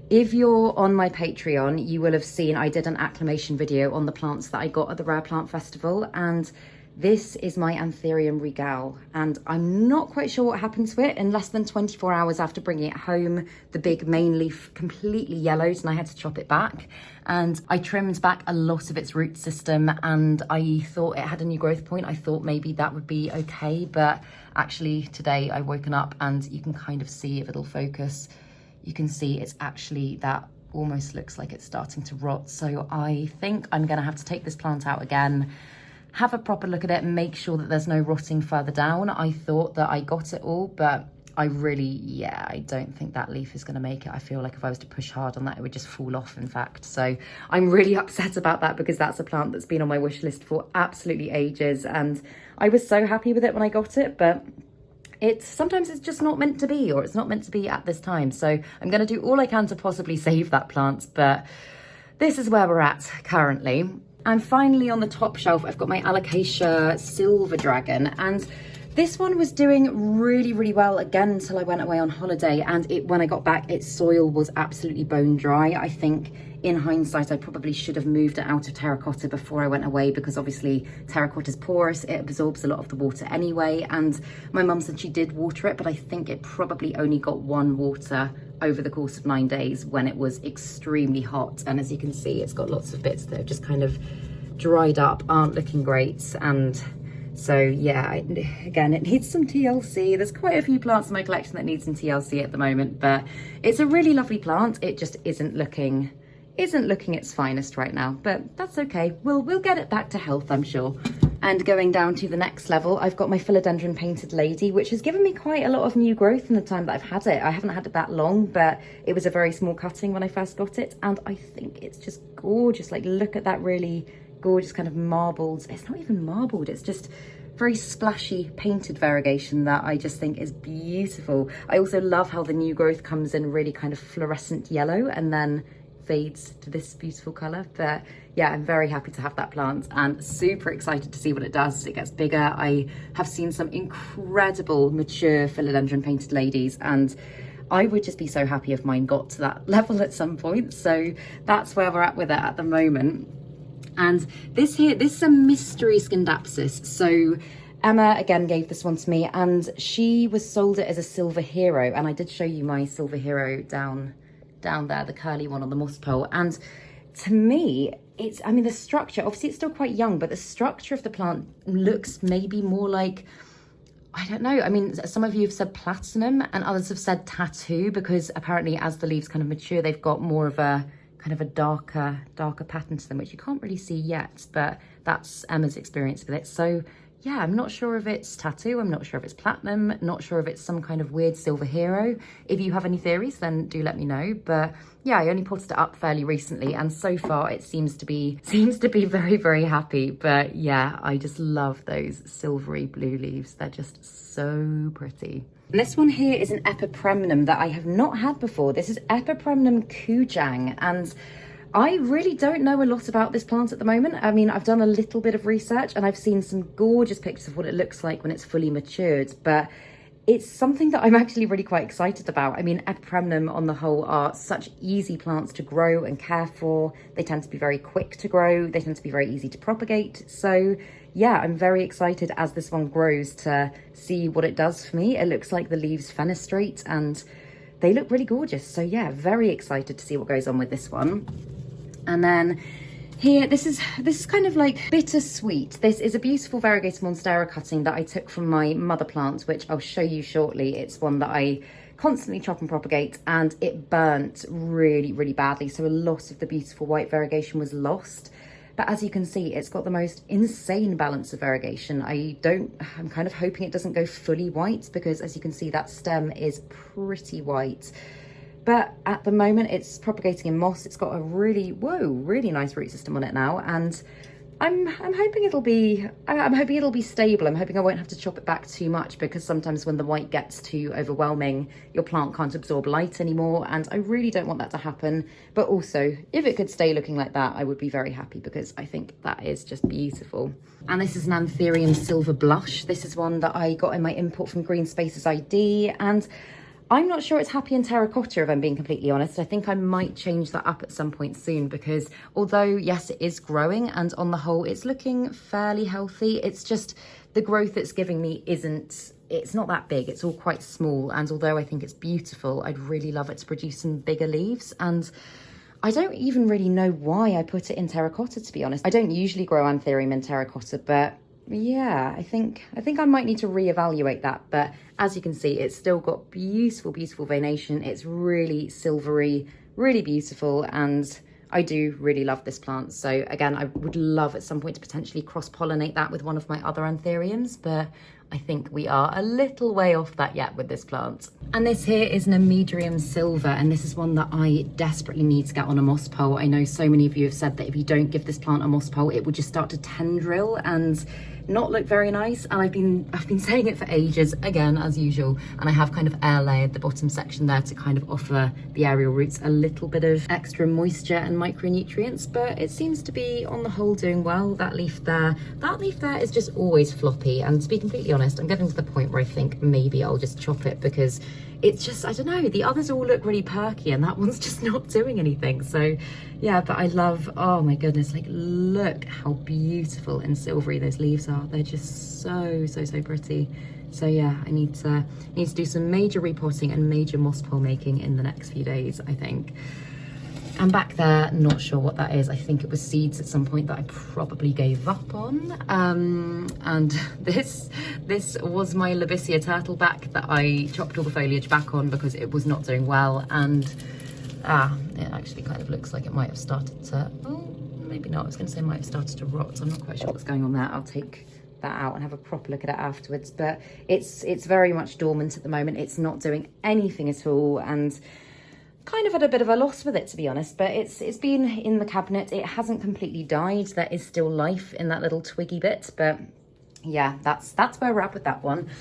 If you're on my Patreon, you will have seen I did an acclimation video on the plants that I got at the Rare Plant Festival, and This is my Anthurium regal, and I'm not quite sure what happened to it. In less than 24 hours after bringing it home, the big main leaf completely yellowed and I had to chop it back. And I trimmed back a lot of its root system, and I thought it had a new growth point. I thought maybe that would be okay, but actually today I've woken up and you can kind of see, if it'll focus, you can see it's actually, that almost looks like it's starting to rot. So I think I'm gonna have to take this plant out again, have a proper look at it and make sure that there's no rotting further down. I thought that I got it all, but I really, I don't think that leaf is going to make it. I feel like if I was to push hard on that, it would just fall off, in fact. So I'm really upset about that, because that's a plant that's been on my wish list for absolutely ages. And I was so happy with it when I got it, but sometimes it's just not meant to be, or it's not meant to be at this time. So I'm going to do all I can to possibly save that plant, but this is where we're at currently. And finally, on the top shelf, I've got my Alocasia Silver Dragon, and this one was doing really, really well again until I went away on holiday. And when I got back, its soil was absolutely bone dry. I think in hindsight, I probably should have moved it out of terracotta before I went away, because obviously terracotta is porous, it absorbs a lot of the water anyway. And my mum said she did water it, but I think it probably only got one water over the course of 9 days when it was extremely hot. And as you can see, it's got lots of bits that have just kind of dried up, aren't looking great. And so yeah, again, it needs some TLC. There's quite a few plants in my collection that need some TLC at the moment, but it's a really lovely plant. It just isn't looking its finest right now, but that's okay. We'll get it back to health, I'm sure. And going down to the next level, I've got my Philodendron Painted Lady, which has given me quite a lot of new growth in the time that I've had it. I haven't had it that long, but it was a very small cutting when I first got it, and I think it's just gorgeous. Like, look at that really gorgeous kind of marbled, it's not even marbled, it's just very splashy painted variegation that I just think is beautiful. I also love how the new growth comes in really kind of fluorescent yellow and then fades to this beautiful colour. But yeah, I'm very happy to have that plant and super excited to see what it does as it gets bigger. I have seen some incredible mature Philodendron Painted Ladies, and I would just be so happy if mine got to that level at some point. So that's where we're at with it at the moment. And this is a mystery Scindapsus. So Emma again gave this one to me, and she was sold it as a silver hero, and I did show you my silver hero down there, the curly one on the moss pole. And to me, I mean, the structure, obviously it's still quite young, but the structure of the plant looks maybe more like, I don't know. I mean, some of you have said platinum and others have said tattoo, because apparently as the leaves kind of mature, they've got more of a kind of a darker pattern to them, which you can't really see yet, but that's Emma's experience with it. So yeah, I'm not sure if it's tattoo, I'm not sure if it's platinum, not sure if it's some kind of weird silver hero. If you have any theories, then do let me know. But yeah, I only potted it up fairly recently, and so far it seems to be very, very happy. But yeah, I just love those silvery blue leaves. They're just so pretty. And this one here is an Epipremnum that I have not had before. This is Epipremnum Kujang, and I really don't know a lot about this plant at the moment. I mean, I've done a little bit of research and I've seen some gorgeous pictures of what it looks like when it's fully matured, but it's something that I'm actually really quite excited about. I mean, Epipremnum on the whole are such easy plants to grow and care for. They tend to be very quick to grow. They tend to be very easy to propagate. So yeah, I'm very excited as this one grows to see what it does for me. It looks like the leaves fenestrate and they look really gorgeous. So yeah, very excited to see what goes on with this one. And then here, this is kind of like bittersweet. This is a beautiful Variegated Monstera cutting that I took from my mother plant, which I'll show you shortly. It's one that I constantly chop and propagate, and it burnt really, really badly. So a lot of the beautiful white variegation was lost. But as you can see, it's got the most insane balance of variegation. I'm kind of hoping it doesn't go fully white, because as you can see, that stem is pretty white. But at the moment it's propagating in moss. It's got a really nice root system on it now, and I'm hoping it'll be stable. I'm hoping I won't have to chop it back too much, because sometimes when the white gets too overwhelming, your plant can't absorb light anymore, and I really don't want that to happen. But also, if it could stay looking like that, I would be very happy, because I think that is just beautiful. And this is an Anthurium Silver Blush. This is one that I got in my import from Green Spaces ID, and I'm not sure it's happy in terracotta, if I'm being completely honest. I think I might change that up at some point soon, because although, yes, it is growing and on the whole, it's looking fairly healthy. It's just the growth it's giving me it's not that big. It's all quite small. And although I think it's beautiful, I'd really love it to produce some bigger leaves. And I don't even really know why I put it in terracotta, to be honest. I don't usually grow Anthurium in terracotta, but yeah, I think I might need to reevaluate that. But as you can see, it's still got beautiful, beautiful veination. It's really silvery, really beautiful, and I do really love this plant. So again, I would love at some point to potentially cross-pollinate that with one of my other Anthuriums, but I think we are a little way off that yet with this plant. And this here is an Amedrium silver, and this is one that I desperately need to get on a moss pole. I know so many of you have said that if you don't give this plant a moss pole, it would just start to tendril and not look very nice. And I've been saying it for ages, again, as usual, and I have kind of air layered the bottom section there to kind of offer the aerial roots a little bit of extra moisture and micronutrients, but it seems to be on the whole doing well. That leaf there is just always floppy, and to be completely honest, I'm getting to the point where I think maybe I'll just chop it, because it's just, I don't know, the others all look really perky and that one's just not doing anything. So yeah, but I love, oh my goodness, like look how beautiful and silvery those leaves are. They're just so pretty. So yeah, I need to do some major repotting and major moss pole making in the next few days, I think. And back there, not sure what that is. I think it was seeds at some point that I probably gave up on. And this was my Lobesia turtleback that I chopped all the foliage back on because it was not doing well. And it actually kind of looks like it might have started to, oh, maybe not. I was going to say it might have started to rot. So I'm not quite sure what's going on there. I'll take that out and have a proper look at it afterwards. But it's very much dormant at the moment. It's not doing anything at all. And kind of had a bit of a loss with it, to be honest, but it's been in the cabinet. It hasn't completely died. There is still life in that little twiggy bit, but yeah, that's where we're at with that one.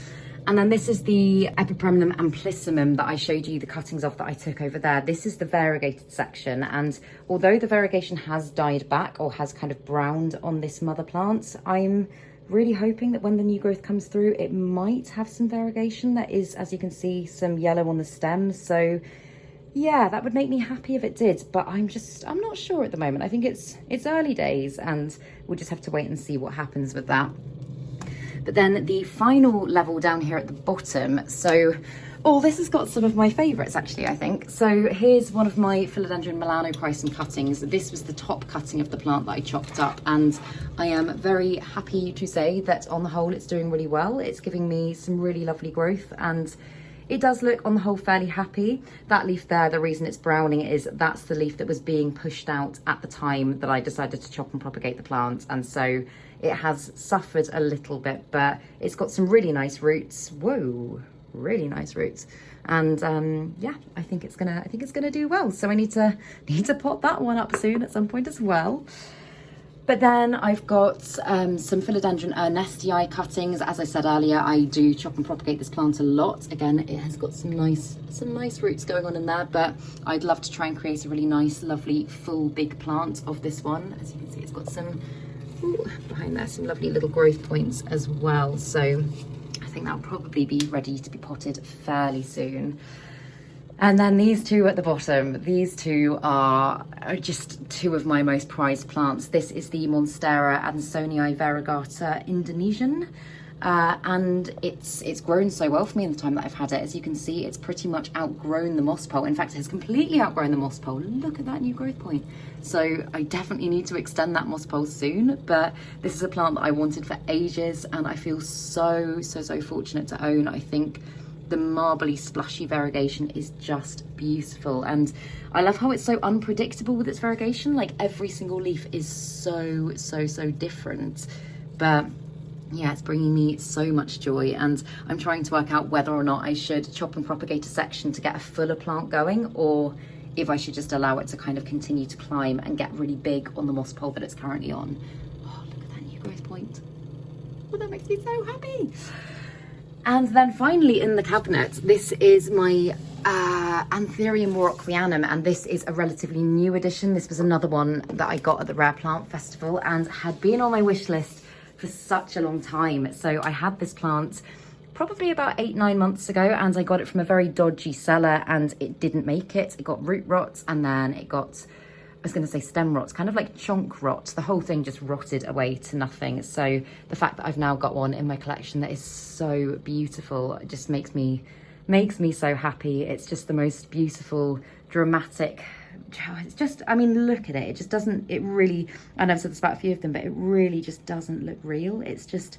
And then this is the Epipremnum amplissimum that I showed you the cuttings of that I took over there. This is the variegated section, and although the variegation has died back or has kind of browned on this mother plant, I'm really hoping that when the new growth comes through, it might have some variegation. There is, as you can see, some yellow on the stems, so yeah, that would make me happy if it did, but I'm not sure at the moment. I think it's early days and we'll just have to wait and see what happens with that. But then the final level down here at the bottom, so, oh, this has got some of my favourites actually, I think. So here's one of my Philodendron melanochrysum cuttings. This was the top cutting of the plant that I chopped up, and I am very happy to say that on the whole it's doing really well. It's giving me some really lovely growth, and it does look on the whole fairly happy. That leaf there, the reason it's browning is that's the leaf that was being pushed out at the time that I decided to chop and propagate the plant. And so it has suffered a little bit, but it's got some really nice roots. Whoa, really nice roots. And yeah, I think it's gonna do well. So I need to pot that one up soon at some point as well. But then I've got some Philodendron ernestii cuttings. As I said earlier, I do chop and propagate this plant a lot. Again, it has got some nice roots going on in there, but I'd love to try and create a really nice, lovely, full big plant of this one. As you can see, it's got some, behind there, some lovely little growth points as well. So I think that'll probably be ready to be potted fairly soon. And then these two at the bottom, these two are just two of my most prized plants. This is the Monstera Ansonii variegata Indonesian. And it's grown so well for me in the time that I've had it. As you can see, it's pretty much outgrown the moss pole. In fact, it has completely outgrown the moss pole. Look at that new growth point. So I definitely need to extend that moss pole soon, but this is a plant that I wanted for ages, and I feel so fortunate to own. I think the marbly splashy variegation is just beautiful, and I love how it's so unpredictable with its variegation. Like every single leaf is so different, but yeah, it's bringing me so much joy. And I'm trying to work out whether or not I should chop and propagate a section to get a fuller plant going, or if I should just allow it to kind of continue to climb and get really big on the moss pole that it's currently on. Oh, look at that new growth point. Oh, that makes me so happy. And then finally in the cabinet, this is my Anthurium Brancianum, and this is a relatively new addition. This was another one that I got at the Rare Plant Festival and had been on my wish list for such a long time. So I had this plant probably about 8-9 months ago, and I got it from a very dodgy seller and it didn't make it. It got root rot, and then it got, I was going to say stem rot, kind of like chonk rot. The whole thing just rotted away to nothing. So the fact that I've now got one in my collection that is so beautiful, it just makes me so happy. It's just the most beautiful, dramatic, it's just, I mean, look at it. It just doesn't, it really, I know I've said this about a few of them, but it really just doesn't look real. It's just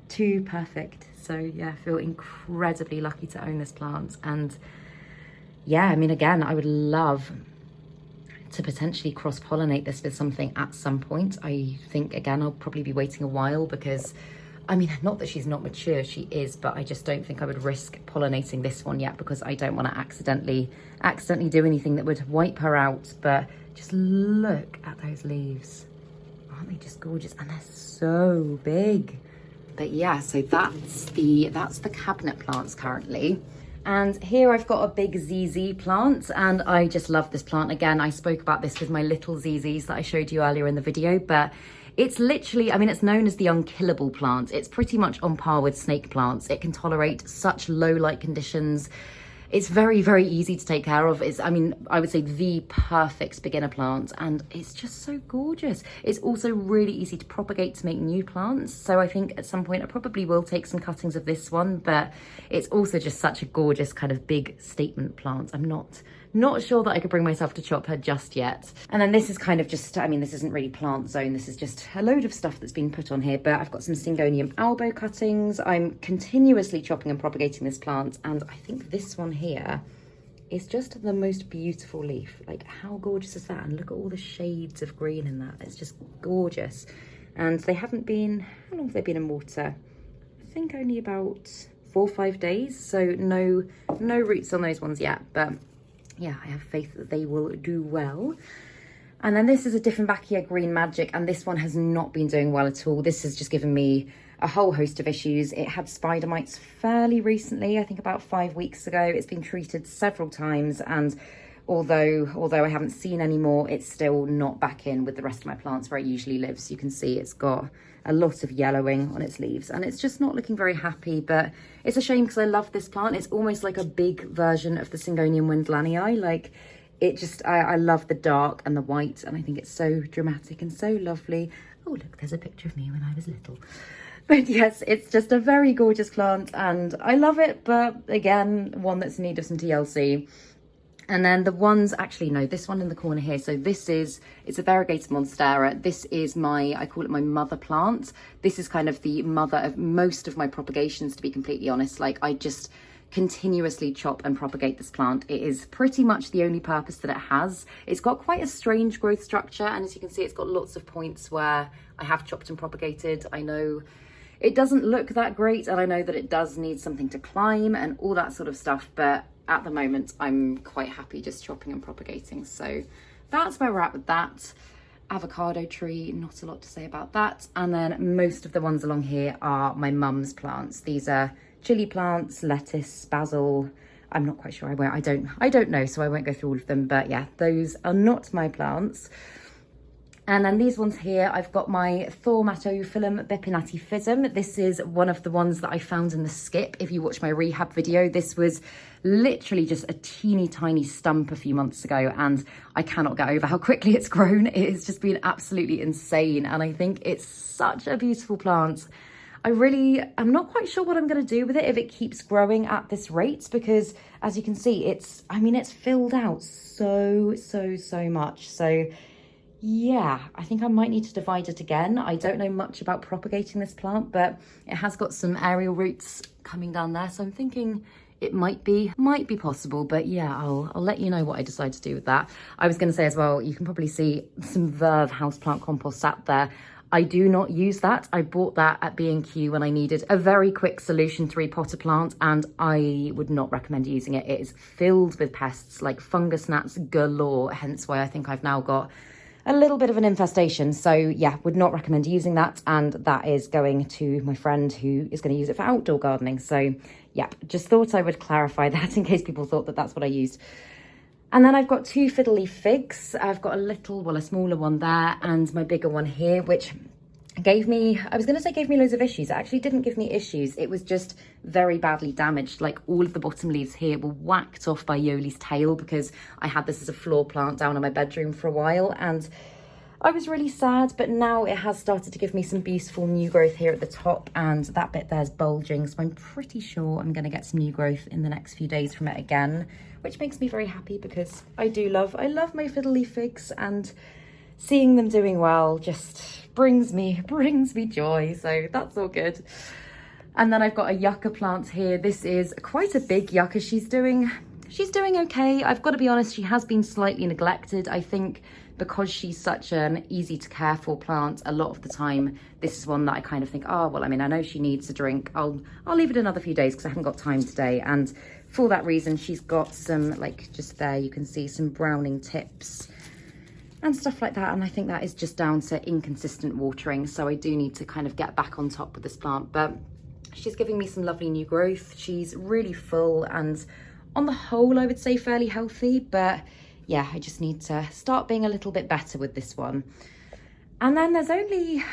too perfect. So yeah, I feel incredibly lucky to own this plant. And yeah, I mean, again, I would love to potentially cross-pollinate this with something at some point. I think, again, I'll probably be waiting a while because, I mean, not that she's not mature, she is, but I just don't think I would risk pollinating this one yet because I don't want to accidentally do anything that would wipe her out. But just look at those leaves. Aren't they just gorgeous? And they're so big. But yeah, so that's the cabinet plants currently. And here I've got a big ZZ plant, and I just love this plant. Again, I spoke about this with my little ZZs that I showed you earlier in the video, but it's literally, I mean, it's known as the unkillable plant. It's pretty much on par with snake plants. It can tolerate such low light conditions. It's very, very easy to take care of. It's, I mean, I would say the perfect beginner plant, and it's just so gorgeous. It's also really easy to propagate to make new plants. So I think at some point I probably will take some cuttings of this one, but it's also just such a gorgeous kind of big statement plant. I'm not sure that I could bring myself to chop her just yet. And then this is kind of just, I mean, this isn't really plant zone. This is just a load of stuff that's been put on here, but I've got some Syngonium elbow cuttings. I'm continuously chopping and propagating this plant. And I think this one here is just the most beautiful leaf. Like, how gorgeous is that? And look at all the shades of green in that. It's just gorgeous. And they haven't been, how long have they been in water? I think only about 4 or 5 days. So no roots on those ones yet, but yeah, I have faith that they will do well. And then this is a Dieffenbachia Green Magic, and this one has not been doing well at all. This has just given me a whole host of issues. It had spider mites fairly recently, I think about 5 weeks ago. It's been treated several times, and although I haven't seen any more, it's still not back in with the rest of my plants where it usually lives. You can see it's got a lot of yellowing on its leaves, and it's just not looking very happy. But it's a shame because I love this plant. It's almost like a big version of the Syngonium wendlanii. Like, it just, I love the dark and the white, and I think it's so dramatic and so lovely. Oh, look, there's a picture of me when I was little. But yes, it's just a very gorgeous plant, and I love it, but again, one that's in need of some TLC. And then the ones, actually, no, this one in the corner here. So this is, it's a Variegated Monstera. This is my, I call it my mother plant. This is kind of the mother of most of my propagations, to be completely honest. Like, I just continuously chop and propagate this plant. It is pretty much the only purpose that it has. It's got quite a strange growth structure. And as you can see, it's got lots of points where I have chopped and propagated. I know it doesn't look that great, and I know that it does need something to climb and all that sort of stuff, but at the moment I'm quite happy just chopping and propagating. So that's where we're at with that. Avocado tree, not a lot to say about that. And then most of the ones along here are my mum's plants. These are chili plants, lettuce, basil. I'm not quite sure. I don't know, so I won't go through all of them, but yeah, those are not my plants. And then these ones here, I've got my Thaumatophyllum bepinatifidum. This is one of the ones that I found in the skip. If you watch my rehab video, this was literally just a teeny tiny stump a few months ago, and I cannot get over how quickly it's grown. It has just been absolutely insane, and I think it's such a beautiful plant. I'm not quite sure what I'm going to do with it if it keeps growing at this rate, because as you can see, it's filled out so much. So yeah, I think I might need to divide it again. I don't know much about propagating this plant, but it has got some aerial roots coming down there. So I'm thinking it might be possible, but yeah, I'll let you know what I decide to do with that. I was going to say as well, you can probably see some Verve houseplant compost sat there. I do not use that. I bought that at B&Q when I needed a very quick solution to repot a plant, and I would not recommend using it. It is filled with pests like fungus gnats galore, hence why I think I've now got a little bit of an infestation. So yeah, would not recommend using that. And that is going to my friend who is going to use it for outdoor gardening. So yeah, just thought I would clarify that in case people thought that that's what I used. And then I've got 2 fiddle leaf figs. I've got a smaller one there, and my bigger one here, which gave me, I was going to say gave me loads of issues. It actually didn't give me issues. It was just very badly damaged. Like all of the bottom leaves here were whacked off by Yoli's tail because I had this as a floor plant down in my bedroom for a while, and I was really sad, but now it has started to give me some beautiful new growth here at the top, and that bit there's bulging. So I'm pretty sure I'm going to get some new growth in the next few days from it again, which makes me very happy because I love my fiddly figs, and seeing them doing well just brings me joy. So that's all good. And then I've got a yucca plant here. This is quite a big yucca. She's doing okay. I've got to be honest, she has been slightly neglected. I think because she's such an easy to care for plant, a lot of the time this is one that I kind of think, oh well, I mean, I know she needs a drink, I'll leave it another few days because I haven't got time today. And for that reason, she's got some, like just there you can see some browning tips and stuff like that, and I think that is just down to inconsistent watering. So I do need to kind of get back on top with this plant, but she's giving me some lovely new growth. She's really full and on the whole I would say fairly healthy, but yeah, I just need to start being a little bit better with this one. And then there's only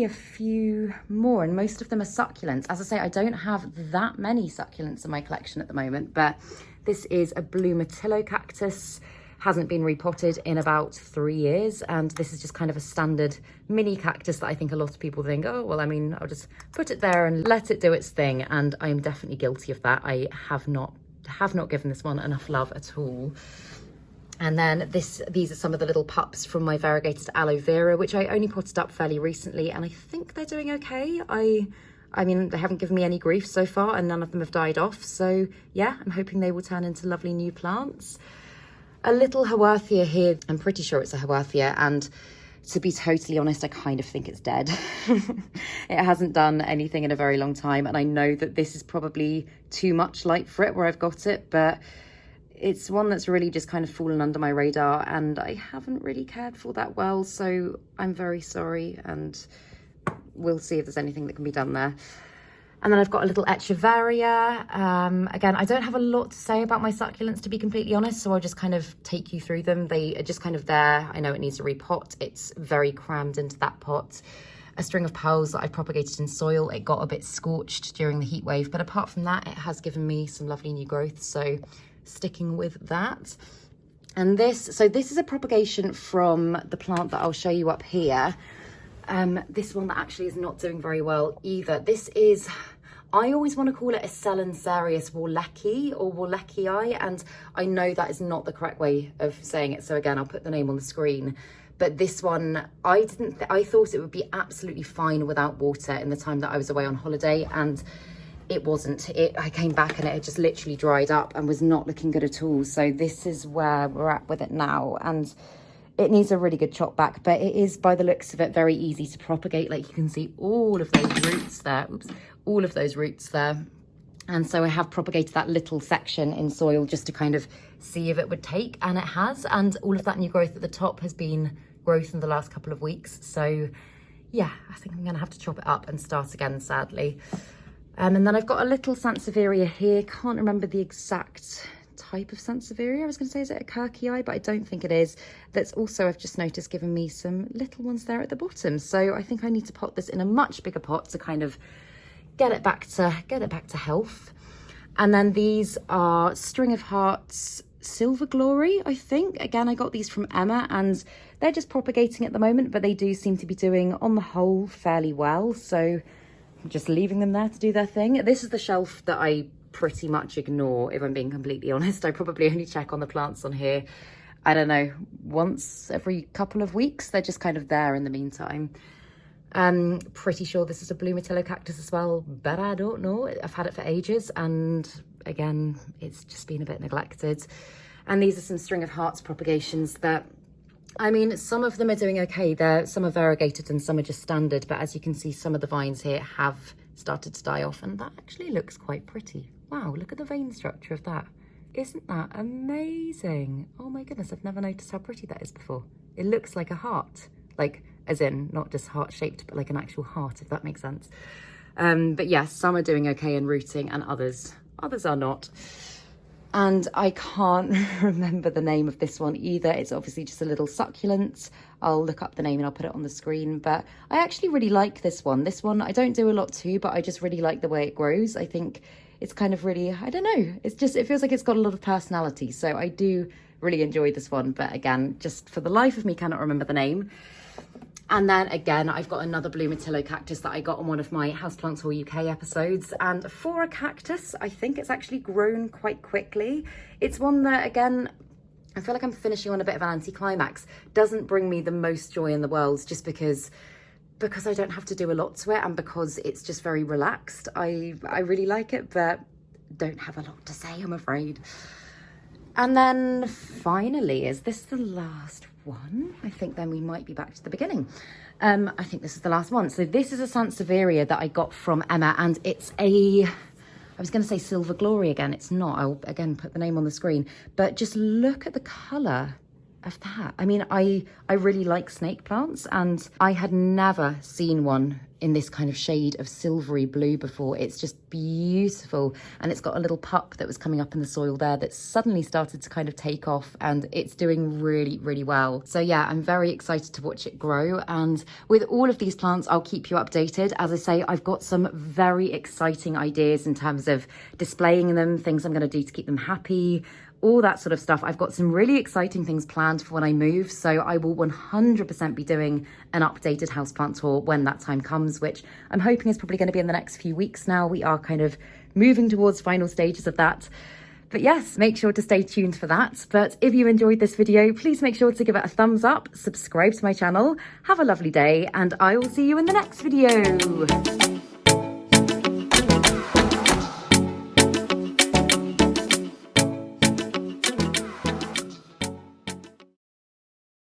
a few more, and most of them are succulents. As I say, I don't have that many succulents in my collection at the moment, but this is a blue Myrtillo cactus. Hasn't been repotted in about 3 years, and this is just kind of a standard mini cactus that I think a lot of people think, oh well, I mean, I'll just put it there and let it do its thing, and I am definitely guilty of that. I have not given this one enough love at all. And then these are some of the little pups from my variegated aloe vera, which I only potted up fairly recently, and I think they're doing okay. I mean, they haven't given me any grief so far, and none of them have died off, so yeah, I'm hoping they will turn into lovely new plants. A little Howarthia here. I'm pretty sure it's a Howarthia, and to be totally honest, I kind of think it's dead. It hasn't done anything in a very long time, and I know that this is probably too much light for it where I've got it, but it's one that's really just kind of fallen under my radar, and I haven't really cared for that well, so I'm very sorry, and we'll see if there's anything that can be done there. And then I've got a little Echeveria. Again, I don't have a lot to say about my succulents, to be completely honest, so I'll just kind of take you through them. They are just kind of there. I know it needs a repot. It's very crammed into that pot. A string of pearls that I propagated in soil. It got a bit scorched during the heat wave, but apart from that, it has given me some lovely new growth, so sticking with that. And this is a propagation from the plant that I'll show you up here. This one that actually is not doing very well either. This is, I always want to call it a Celencerius Warlecki or Warleckii, and I know that is not the correct way of saying it, so again, I'll put the name on the screen. But this one, I thought it would be absolutely fine without water in the time that I was away on holiday, and it wasn't. I came back and it had just literally dried up and was not looking good at all. So this is where we're at with it now, and it needs a really good chop back, but it is, by the looks of it, very easy to propagate. Like you can see all of those roots there, all of those roots there. And so I have propagated that little section in soil just to kind of see if it would take, and it has. And all of that new growth at the top has been growth in the last couple of weeks. So yeah, I think I'm gonna have to chop it up and start again, sadly. And then I've got a little Sansevieria here. Can't remember the exact type of Sansevieria. I was going to say, is it a Kirkii? But I don't think it is. That's also, I've just noticed, given me some little ones there at the bottom. So I think I need to pot this in a much bigger pot to kind of get it back to health. And then these are String of Hearts Silver Glory, I think. Again, I got these from Emma, and they're just propagating at the moment, but they do seem to be doing, on the whole, fairly well. So I'm just leaving them there to do their thing. This is the shelf that I pretty much ignore, if I'm being completely honest. I probably only check on the plants on here, I don't know, once every couple of weeks. They're just kind of there in the meantime. Pretty sure this is a blue Myrtillo cactus as well, but I don't know. I've had it for ages, and again, it's just been a bit neglected. And these are some String of Hearts propagations that, I mean, some of them are doing okay. Some are variegated and some are just standard, but as you can see, some of the vines here have started to die off, and that actually looks quite pretty. Wow, look at the vein structure of that. Isn't that amazing? Oh my goodness, I've never noticed how pretty that is before. It looks like a heart, like, as in not just heart shaped, but like an actual heart, if that makes sense. But yes, some are doing okay and rooting, and others are not. And I can't remember the name of this one either. It's obviously just a little succulent. I'll look up the name and I'll put it on the screen. But I actually really like this one. This one I don't do a lot to, but I just really like the way it grows. I think it's kind of really, I don't know. It's just, it feels like it's got a lot of personality. So I do really enjoy this one. But again, just for the life of me, cannot remember the name. And then again, I've got another blue Matillo cactus that I got on one of my Houseplants Haul UK episodes. And for a cactus, I think it's actually grown quite quickly. It's one that, again, I feel like I'm finishing on a bit of an anticlimax. Doesn't bring me the most joy in the world just because I don't have to do a lot to it and because it's just very relaxed. I really like it, but don't have a lot to say, I'm afraid. And then finally, is this the last one? I think then we might be back to the beginning. I think this is the last one. So this is a Sansevieria that I got from Emma, and it's a, I was going to say Silver Glory again. It's not. I'll again put the name on the screen, but just look at the colour of that. I mean, I really like snake plants, and I had never seen one in this kind of shade of silvery blue before. It's just beautiful, and it's got a little pup that was coming up in the soil there that suddenly started to kind of take off, and it's doing really, really well. So yeah, I'm very excited to watch it grow, and with all of these plants, I'll keep you updated. As I say, I've got some very exciting ideas in terms of displaying them, things I'm going to do to keep them happy, all that sort of stuff. I've got some really exciting things planned for when I move, so I will 100% be doing an updated houseplant tour when that time comes, which I'm hoping is probably going to be in the next few weeks now. We are kind of moving towards final stages of that. But yes, make sure to stay tuned for that. But if you enjoyed this video, please make sure to give it a thumbs up, subscribe to my channel, have a lovely day, and I will see you in the next video.